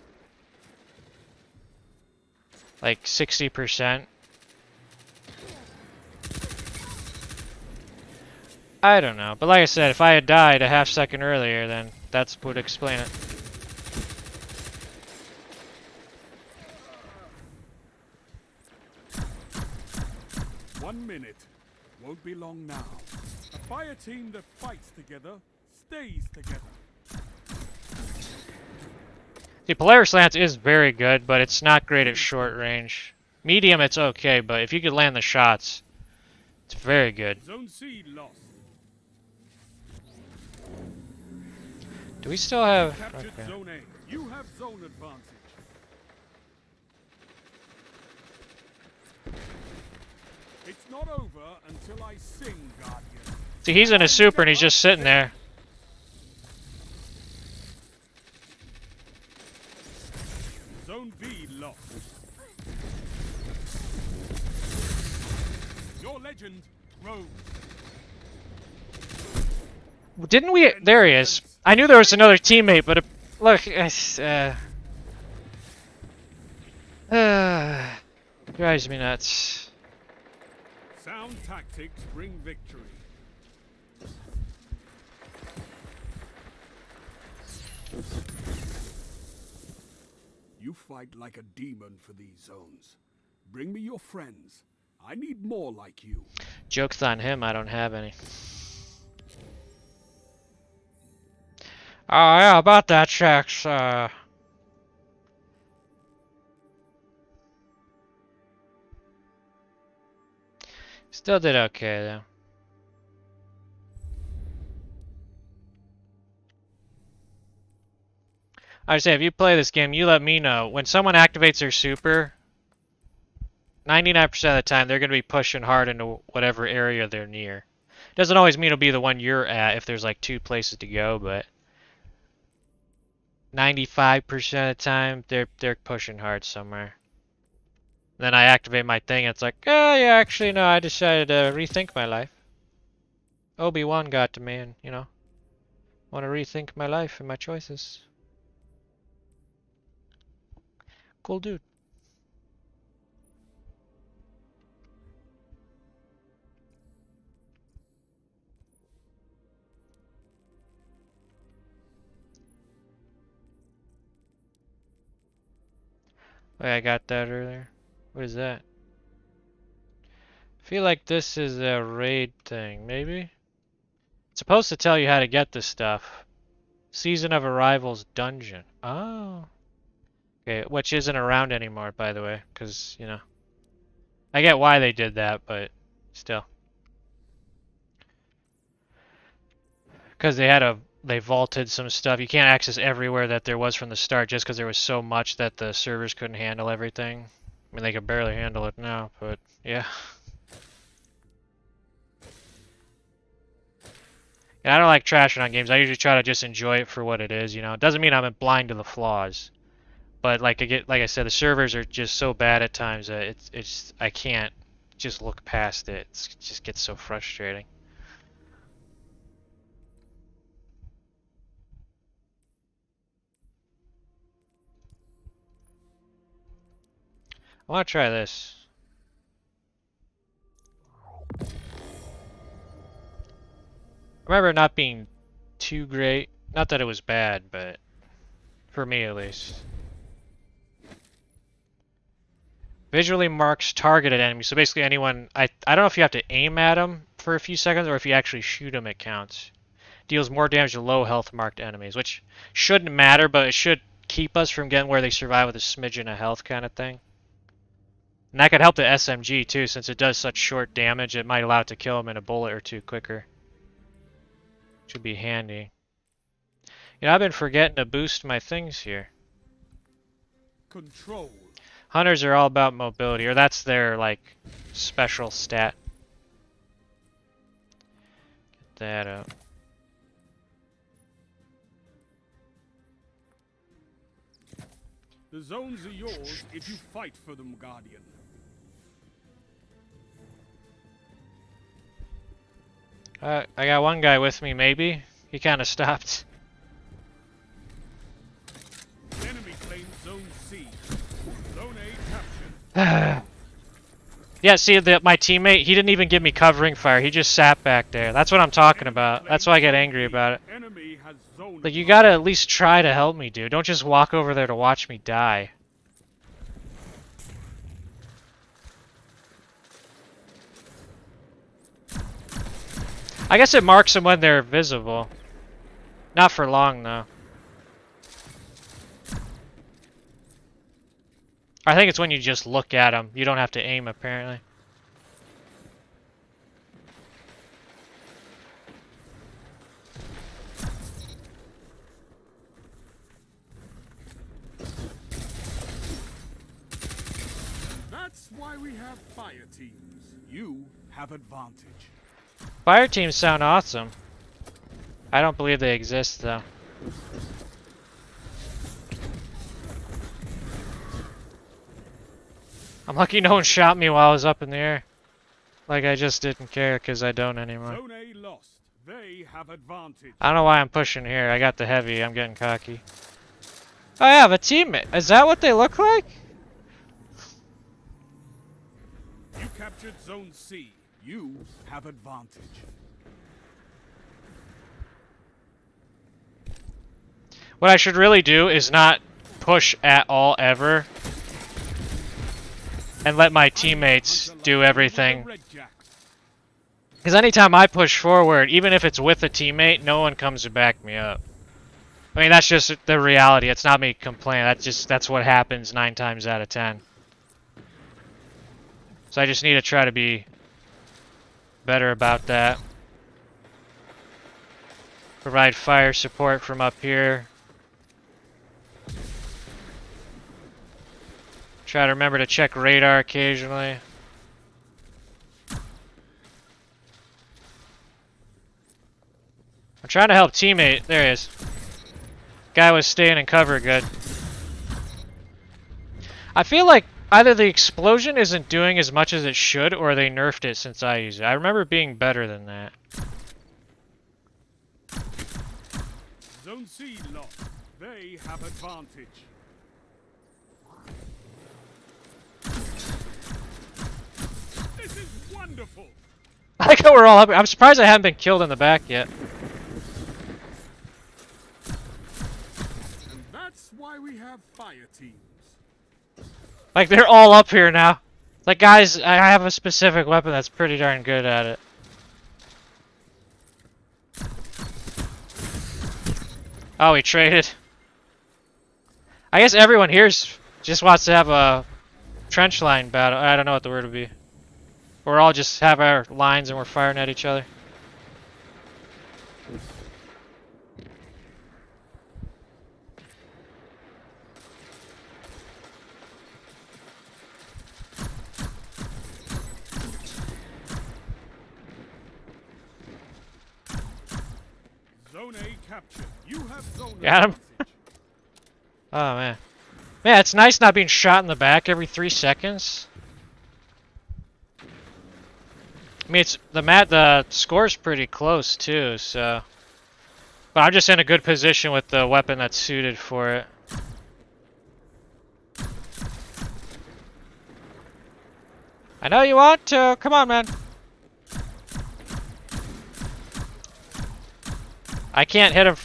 like 60%. I don't know. But like I said, if I had died a half second earlier, then that would explain it. One minute. Won't be long now. A fire team that fights together stays together. The Polaris Lance is very good, but it's not great at short range. Medium, it's okay, but if you could land the shots, it's very good. Zone C lost. Do we still have... Captured Okay. Zone A. You have zone advantage. It's not over until I sing, Guardian. See, he's in a super and he's just sitting there. Zone B lost. Your legend grows. Didn't we... There he is. I knew there was another teammate, but... Look, drives me nuts. Sound tactics bring victory. You fight like a demon for these zones. Bring me your friends. I need more like you. Joke's on him, I don't have any. Oh yeah, about that, checks. Still did okay though. I say, if you play this game, you let me know. When someone activates their super, 99% of the time, they're going to be pushing hard into whatever area they're near. Doesn't always mean it'll be the one you're at if there's like 2 places to go, but 95% of the time, they're pushing hard somewhere. Then I activate my thing, and it's like, oh yeah, actually no, I decided to rethink my life. Obi-Wan got to me, and you know, want to rethink my life and my choices. Cool dude. Wait, I got that earlier. What is that? I feel like this is a raid thing, maybe? It's supposed to tell you how to get this stuff. Season of Arrival's dungeon. Oh. Okay, which isn't around anymore, by the way, because, you know. I get why they did that, but still. Because they vaulted some stuff. You can't access everywhere that there was from the start just because there was so much that the servers couldn't handle everything. I mean, they could barely handle it now, but yeah. And I don't like trashing on games. I usually try to just enjoy it for what it is, you know. It doesn't mean I'm blind to the flaws. But like I said, the servers are just so bad at times that I can't just look past it. It just gets so frustrating. I want to try this. I remember it not being too great. Not that it was bad, but for me at least. Visually marks targeted enemies. So basically anyone, I don't know if you have to aim at them for a few seconds or if you actually shoot them, it counts. Deals more damage to low health marked enemies, which shouldn't matter, but it should keep us from getting where they survive with a smidgen of health kind of thing. And that could help the SMG too, since it does such short damage, it might allow it to kill them in a bullet or two quicker. Should be handy. You know, I've been forgetting to boost my things here. Control. Hunters are all about mobility, or that's their, like, special stat. Get that up. The zones are yours if you fight for them, Guardian. I got one guy with me, maybe. He kind of stopped. Enemy claims Zone C. Zone A captured. Yeah, see, my teammate, he didn't even give me covering fire. He just sat back there. That's what I'm talking about. That's why I get angry about it. Enemy has zone Like, you gotta at least try to help me, dude. Don't just walk over there to watch me die. I guess it marks them when they're visible. Not for long, though. I think it's when you just look at them. You don't have to aim, apparently. That's why we have fire teams. You have advantage. Fire teams sound awesome. I don't believe they exist, though. I'm lucky no one shot me while I was up in the air. Like I just didn't care, because I don't anymore. Zone A lost. They have advantage. I don't know why I'm pushing here. I got the heavy. I'm getting cocky. Oh, I have a teammate. Is that what they look like? You captured Zone C. You have advantage. What I should really do is not push at all ever. And let my teammates do everything. Because anytime I push forward, even if it's with a teammate, no one comes to back me up. I mean, that's just the reality. It's not me complaining. That's what happens 9 times out of 10. So I just need to try to be better about that. Provide fire support from up here. Try to remember to check radar occasionally. I'm trying to help teammate. There he is. Guy was staying in cover good. I feel like either the explosion isn't doing as much as it should, or they nerfed it since I used it. I remember it being better than that. Zone C lost. They have advantage. This is wonderful. I like how we're all up. I'm surprised I haven't been killed in the back yet. And that's why we have fire teams. Like, they're all up here now. Like, guys, I have a specific weapon that's pretty darn good at it. Oh, we traded. I guess everyone here just wants to have a trench line battle. I don't know what the word would be. Or all just have our lines and we're firing at each other. Zone A captured. You have zone Got him. advantage. Oh, man. Man, it's nice not being shot in the back every 3 seconds. I mean, it's the score's pretty close too, so. But I'm just in a good position with the weapon that's suited for it. I know you want to. Come on, man. I can't hit him.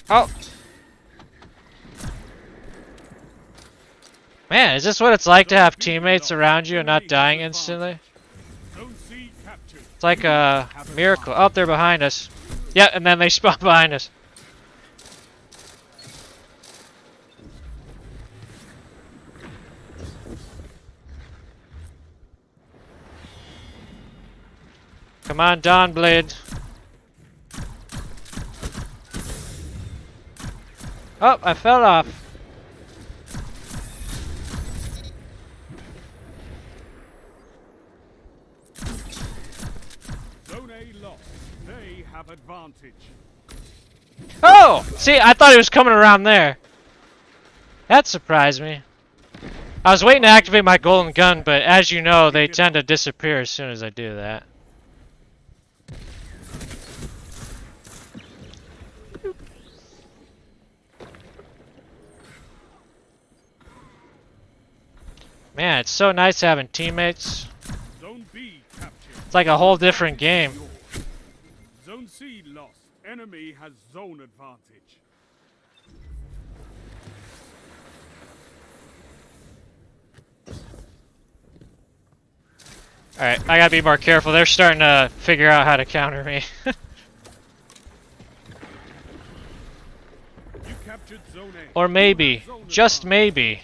Oh. Man, is this what it's like to have teammates around you and not dying instantly? Zone C captured. It's like a miracle. Oh, they're behind us. Yeah, and then they spawn behind us. Come on, Dawnblade. Oh, I fell off. Zone A lost. They have advantage. Oh! See, I thought he was coming around there. That surprised me. I was waiting to activate my golden gun, but as you know, they tend to disappear as soon as I do that. Man, it's so nice having teammates. Zone B captured. It's like a whole different game. Zone C lost. Enemy has zone advantage. Alright, I gotta be more careful. They're starting to figure out how to counter me. You captured zone A. Or maybe, Zone just advantage. maybe,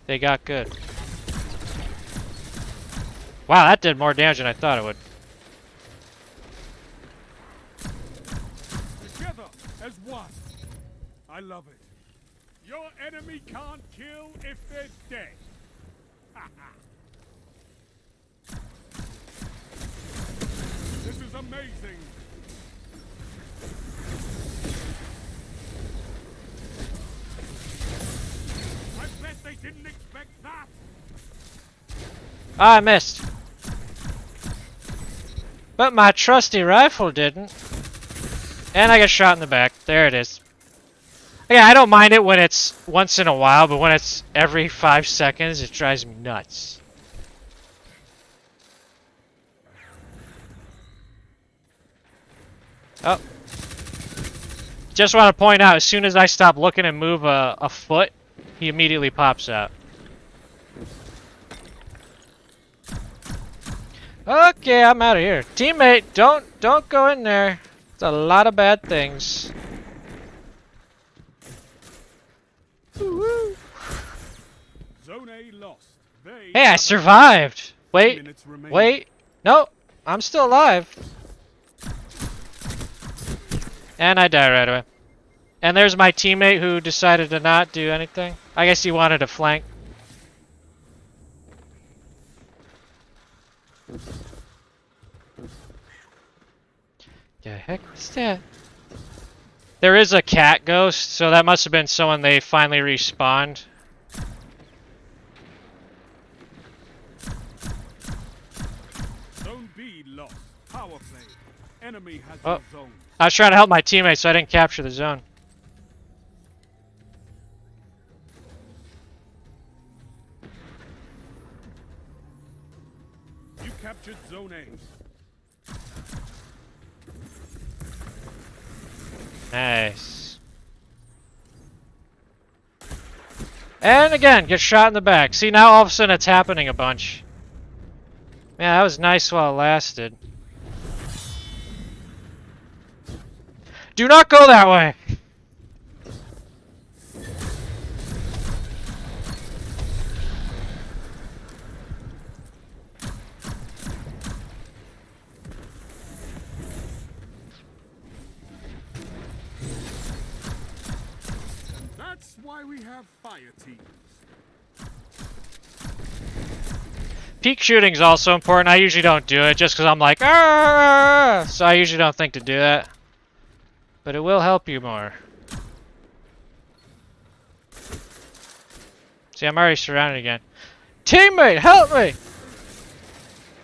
they got good. Wow, that did more damage than I thought it would. Together as one. I love it. Your enemy can't kill if they're dead. This is amazing. I bet they didn't expect that. Ah, I missed. But my trusty rifle didn't. And I got shot in the back. There it is. Yeah, I don't mind it when it's once in a while, but when it's every 5 seconds, it drives me nuts. Oh. Just want to point out, as soon as I stop looking and move a foot, he immediately pops out. Okay, I'm out of here. Teammate, don't go in there. It's a lot of bad things. Zone A lost. They Hey, I have survived. Wait, minutes remaining. wait. No, I'm still alive. And I die right away. And there's my teammate who decided to not do anything. I guess he wanted to flank. The heck was that? There is a cat ghost, so that must have been someone they finally respawned. Zone B lost. Power play. Enemy has Oh. your zone. I was trying to help my teammates, so I didn't capture the zone. You captured Zone A. Nice. And again, get shot in the back. See, now all of a sudden it's happening a bunch. Man, that was nice while it lasted. Do not go that way! That's why we have fire teams. Peak shooting is also important. I usually don't do it just because I'm like, ah! So I usually don't think to do that. But it will help you more. See, I'm already surrounded again. Teammate, help me!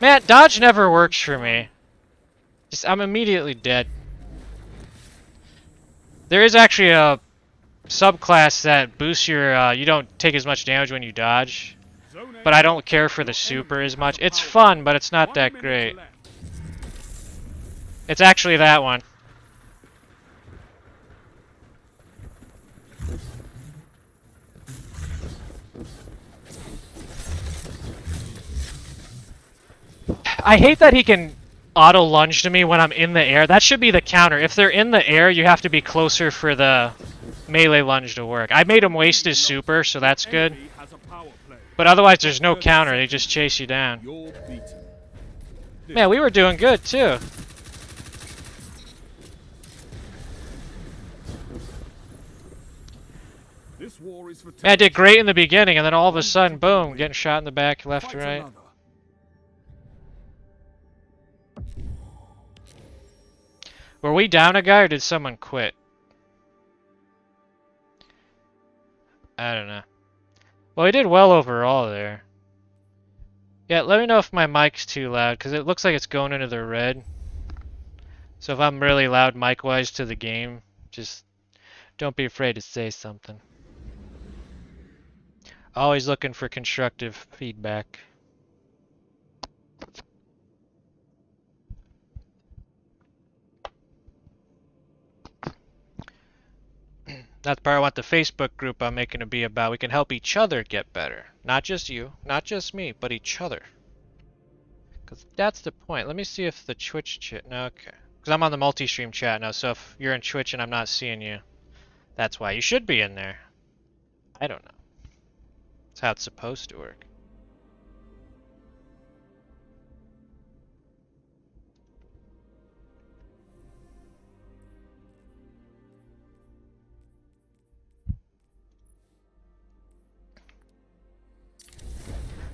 Man, dodge never works for me. Just, I'm immediately dead. There is actually a subclass that boosts your, you don't take as much damage when you dodge. Zone A But I don't care for the super as much. It's fun, but it's not that great. It's actually that one. I hate that he can auto lunge to me when I'm in the air. That should be the counter. If they're in the air, you have to be closer for the melee lunge to work. I made him waste his super, so that's good. But otherwise, there's no counter. They just chase you down. You're beaten. Man, we were doing good, too. This war is for Man, I did great in the beginning, and then all of a sudden, boom, getting shot in the back, left, Fight right. another. Were we down a guy, or did someone quit? I don't know. Well, we did well overall there. Yeah, let me know if my mic's too loud, because it looks like it's going into the red. So if I'm really loud mic-wise to the game, just don't be afraid to say something. Always looking for constructive feedback. That's the part I want the Facebook group I'm making to be about. We can help each other get better. Not just you, not just me, but each other. Because that's the point. Let me see if the Twitch chat... No, okay. Because I'm on the multi-stream chat now, so if you're in Twitch and I'm not seeing you, that's why. You should be in there. I don't know. That's how it's supposed to work.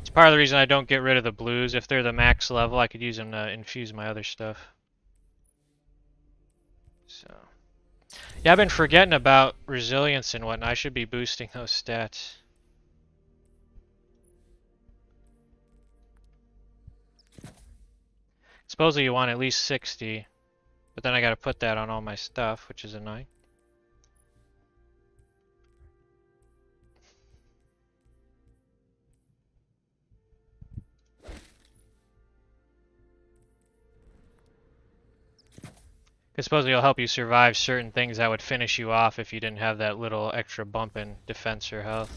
It's part of the reason I don't get rid of the blues. If they're the max level, I could use them to infuse my other stuff. So, yeah, I've been forgetting about resilience and whatnot. I should be boosting those stats. Supposedly you want at least 60, but then I gotta put that on all my stuff, which is annoying. Because supposedly it'll help you survive certain things that would finish you off if you didn't have that little extra bump in defense or health.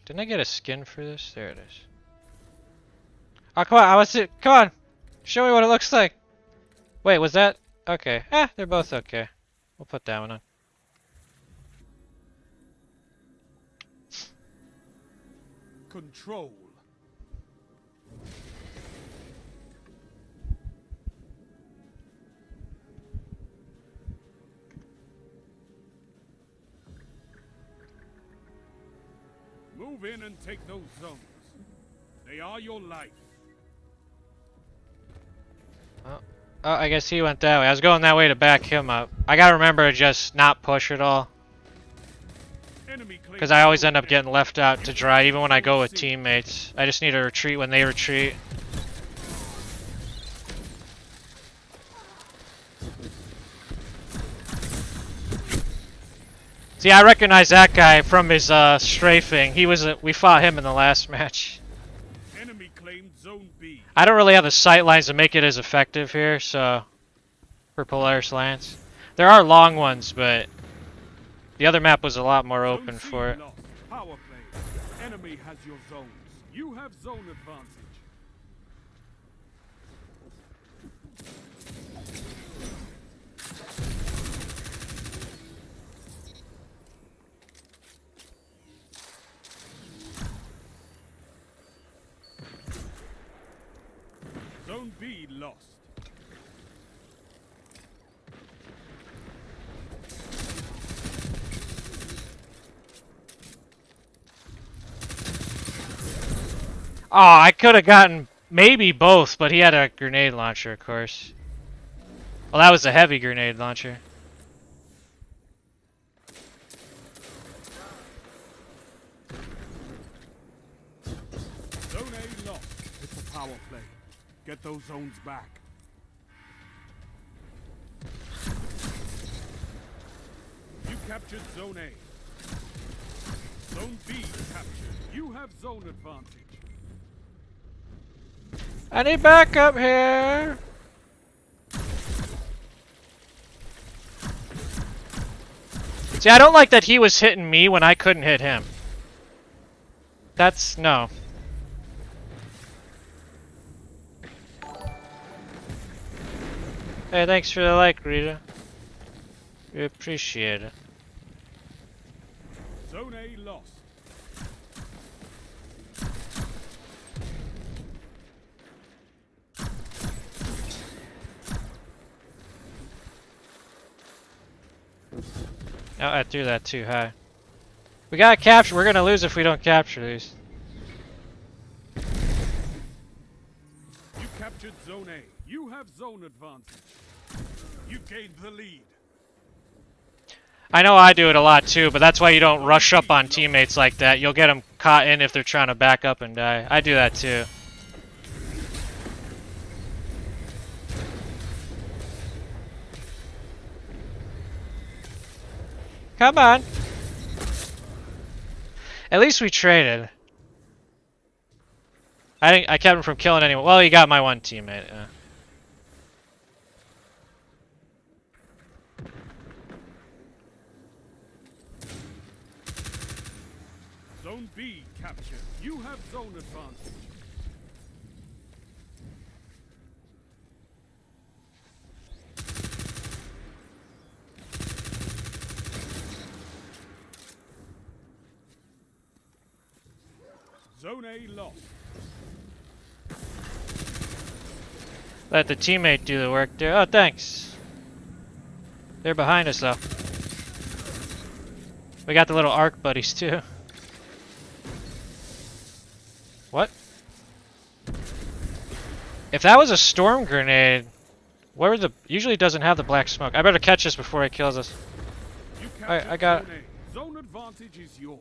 Didn't I get a skin for this? There it is. Oh, come on, I was it. Come on! Show me what it looks like! Wait, was that? Okay. They're both okay. We'll put that one on. Control. Move in and take those zones. They are your life. Oh, I guess he went that way. I was going that way to back him up. I gotta remember to just not push at all. Because I always end up getting left out to dry, even when I go with teammates. I just need to retreat when they retreat. See, I recognize that guy from his strafing. We fought him in the last match. Enemy claimed Zone B. I don't really have the sight lines to make it as effective here, so for Polaris Lance. There are long ones, but the other map was a lot more open Zone C for it. lost. Power play. Enemy has your zones. You have zone advantage. Zone B lost. Oh, I could have gotten maybe both, but he had a grenade launcher, of course. Well, that was a heavy grenade launcher. Zone A lost. It's a power play. Get those zones back. You captured Zone A. Zone B captured. You have zone advantage. I need backup here. See, I don't like that he was hitting me when I couldn't hit him. That's no. Hey, thanks for the like, Rita. We appreciate it. Zone A lost. Oh, I threw that too high. We gotta capture. We're gonna lose if we don't capture these. You captured Zone A. You have zone advantage. You gained the lead. I know I do it a lot too, but that's why you don't rush up on teammates like that. You'll get them caught in if they're trying to back up and die. I do that too. Come on. At least we traded. I kept him from killing anyone. Well, he got my one teammate. Yeah. Zone B captured. You have zone advantage. Zone A lost. Let the teammate do the work there. Oh, thanks. They're behind us though. We got the little arc buddies too. What? If that was a storm grenade, where the usually doesn't have the black smoke. I better catch this before it kills us. You I got it. Zone A. Zone advantage is yours.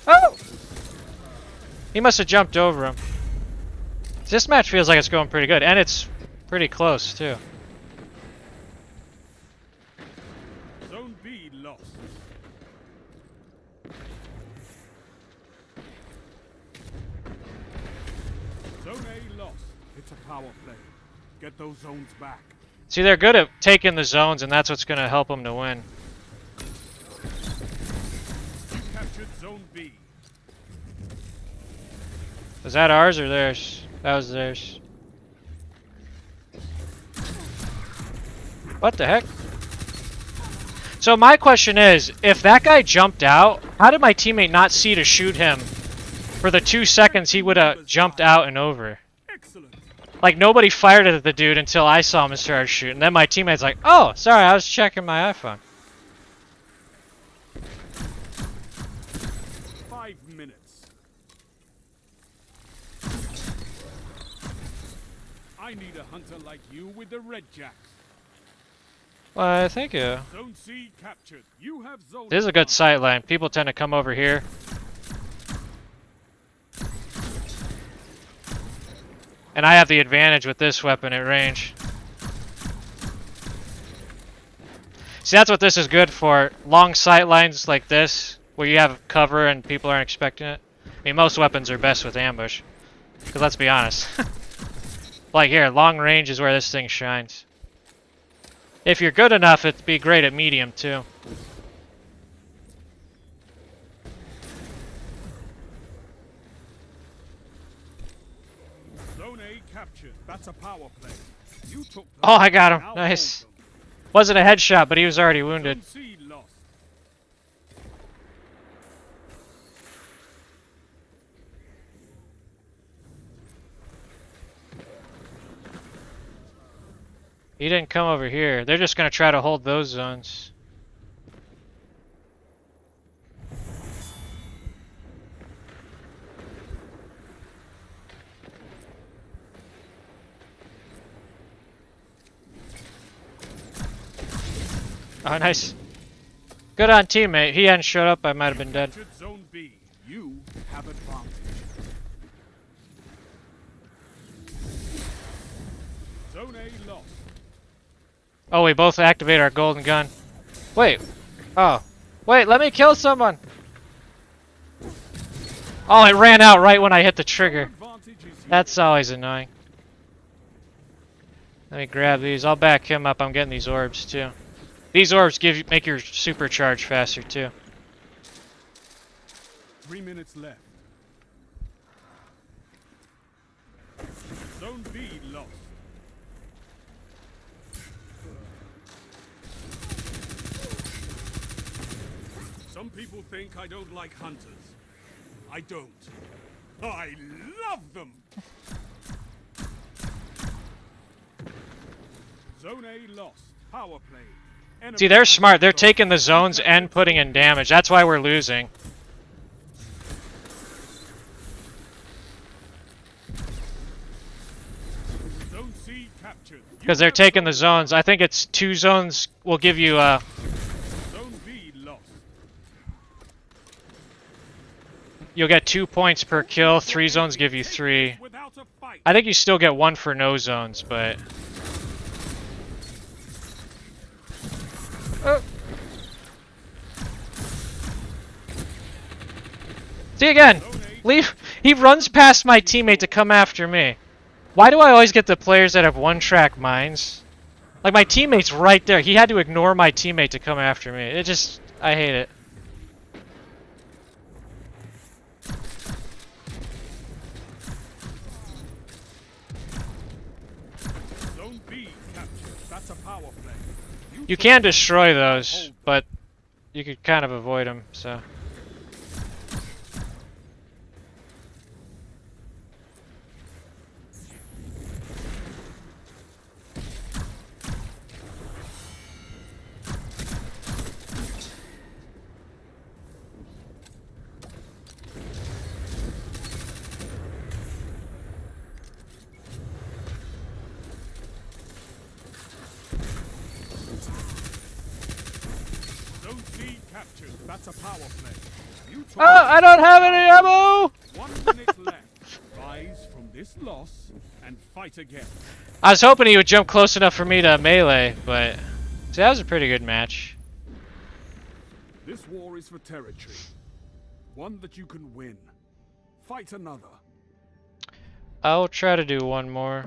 Oh! He must have jumped over him. This match feels like it's going pretty good, and it's pretty close too. Zone B lost. Zone A lost. It's a power play. Get those zones back. See, they're good at taking the zones, and that's what's going to help them to win. You captured Zone B. Was that ours or theirs? That was theirs. What the heck? So my question is, if that guy jumped out, how did my teammate not see to shoot him? For the 2 seconds he would have jumped out and over. Excellent. Like, nobody fired at the dude until I saw him and started shooting. Then my teammate's like, oh, sorry, I was checking my iPhone. 5 minutes. I I need a hunter like you with the red jacks. Well, thank you. Zone C captured. You have zone. This is a good advantage. sight line. People tend to come over here. And I have the advantage with this weapon at range. See, that's what this is good for. Long sight lines like this, where you have cover and people aren't expecting it. I mean, most weapons are best with ambush. Because let's be honest. Like here, long range is where this thing shines. If you're good enough, it'd be great at medium too. Zone A captured. That's a power play. You took. Oh, I got him. Now Nice. hold them. Wasn't a headshot, but he was already wounded. Zone C lost. He didn't come over here. They're just gonna try to hold those zones. Oh, nice. Good on teammate. He hadn't showed up, I might have been dead. Captured zone B. You have advantage. Zone A lost. Oh, we both activate our golden gun. Wait. Oh. Wait, let me kill someone. Oh, it ran out right when I hit the trigger. Advantage is yours. That's always annoying. Let me grab these. I'll back him up. I'm getting these orbs too. These orbs make your supercharge faster too. 3 minutes left. Zone B lost. Some people think I don't like hunters. I don't. I love them! Zone A lost. Power play. Enemy See, they're has smart. They're zone. taking the zones and putting in damage. That's why we're losing. Zone C captured. You Because they're have taking the zone zones. I think it's 2 zones will give you Zone B lost. you'll get 2 points per kill. 3 zones give you 3. Without a fight. I think you still get 1 for no zones, but see again. Leave. He runs past my teammate to come after me. Why do I always get the players that have one-track minds? Like my teammate's right there. He had to ignore my teammate to come after me. It just, I hate it. Zone B captured. That's a power play. You can destroy those, but you could kind of avoid them, so. Zone C captured. That's a power play. You took Oh, I don't have any ammo! 1 minute left. Rise from this loss and fight again. I was hoping he would jump close enough for me to melee, but see, that was a pretty good match. This war is for territory. One that you can win. Fight another. I'll try to do one more.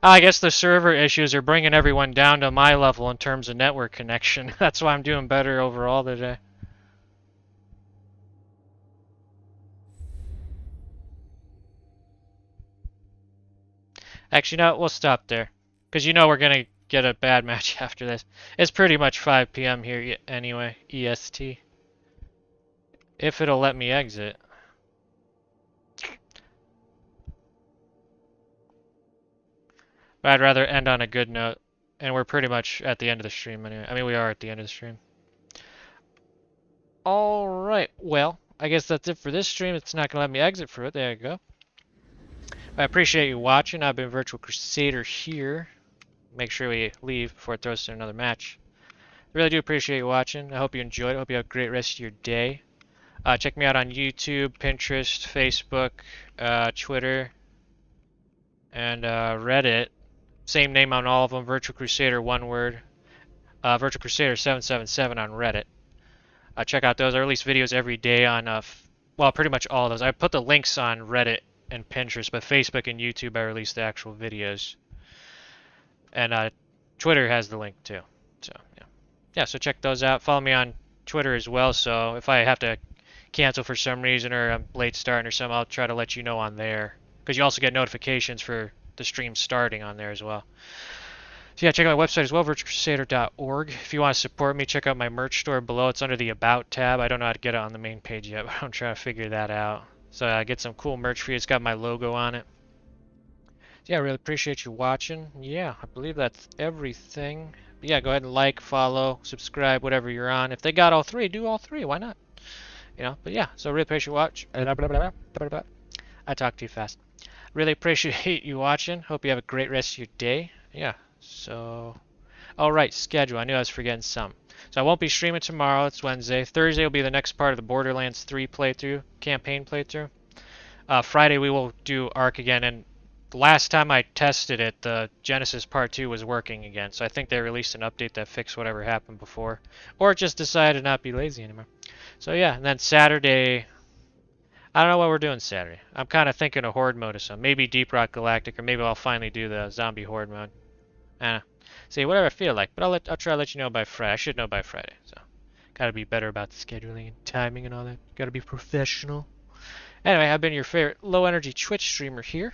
I guess the server issues are bringing everyone down to my level in terms of network connection. That's why I'm doing better overall today. Actually, no, we'll stop there. Because you know we're going to get a bad match after this. It's pretty much 5 p.m. here anyway, EST. If it'll let me exit. But I'd rather end on a good note. And we're pretty much at the end of the stream anyway. I mean, we are at the end of the stream. Alright, well, I guess that's it for this stream. It's not going to let me exit for it. There you go. I appreciate you watching. I've been Virtual Crusader here. Make sure we leave before it throws to another match. I really do appreciate you watching. I hope you enjoyed it. I hope you have a great rest of your day. Check me out on YouTube, Pinterest, Facebook, Twitter, and Reddit. Same name on all of them. Virtual Crusader, one word. Virtual Crusader 777 on Reddit. Check out those. I release videos every day on, well, pretty much all of those. I put the links on Reddit and Pinterest, but Facebook and YouTube I release the actual videos. And Twitter has the link too. So yeah, so check those out. Follow me on Twitter as well. So if I have to cancel for some reason or I'm late starting or something, I'll try to let you know on there. Because you also get notifications for the stream starting on there as well. So yeah, check out my website as well, virtualcrusader.org. If you want to support me, check out my merch store below. It's under the About tab. I don't know how to get it on the main page yet, but I'm trying to figure that out. So I get some cool merch for you. It's got my logo on it. So yeah, I really appreciate you watching. Yeah, I believe that's everything. But yeah, go ahead and like, follow, subscribe, whatever you're on. If they got all three, do all three. Why not? You know, but yeah, so really appreciate you watching. I talk too fast. Really appreciate you watching. Hope you have a great rest of your day. Yeah, so... Alright, schedule. I knew I was forgetting some. So I won't be streaming tomorrow. It's Wednesday. Thursday will be the next part of the Borderlands 3 playthrough, campaign playthrough. Friday we will do Ark again, and last time I tested it, the Genesis Part 2 was working again. So I think they released an update that fixed whatever happened before. Or just decided to not be lazy anymore. So yeah, and then Saturday... I don't know what we're doing Saturday. I'm kind of thinking of Horde mode or something. Maybe Deep Rock Galactic, or maybe I'll finally do the Zombie Horde mode. See, whatever I feel like. But I'll try to let you know by Friday. I should know by Friday. So, gotta be better about the scheduling and timing and all that. Gotta be professional. Anyway, I've been your favorite low-energy Twitch streamer here.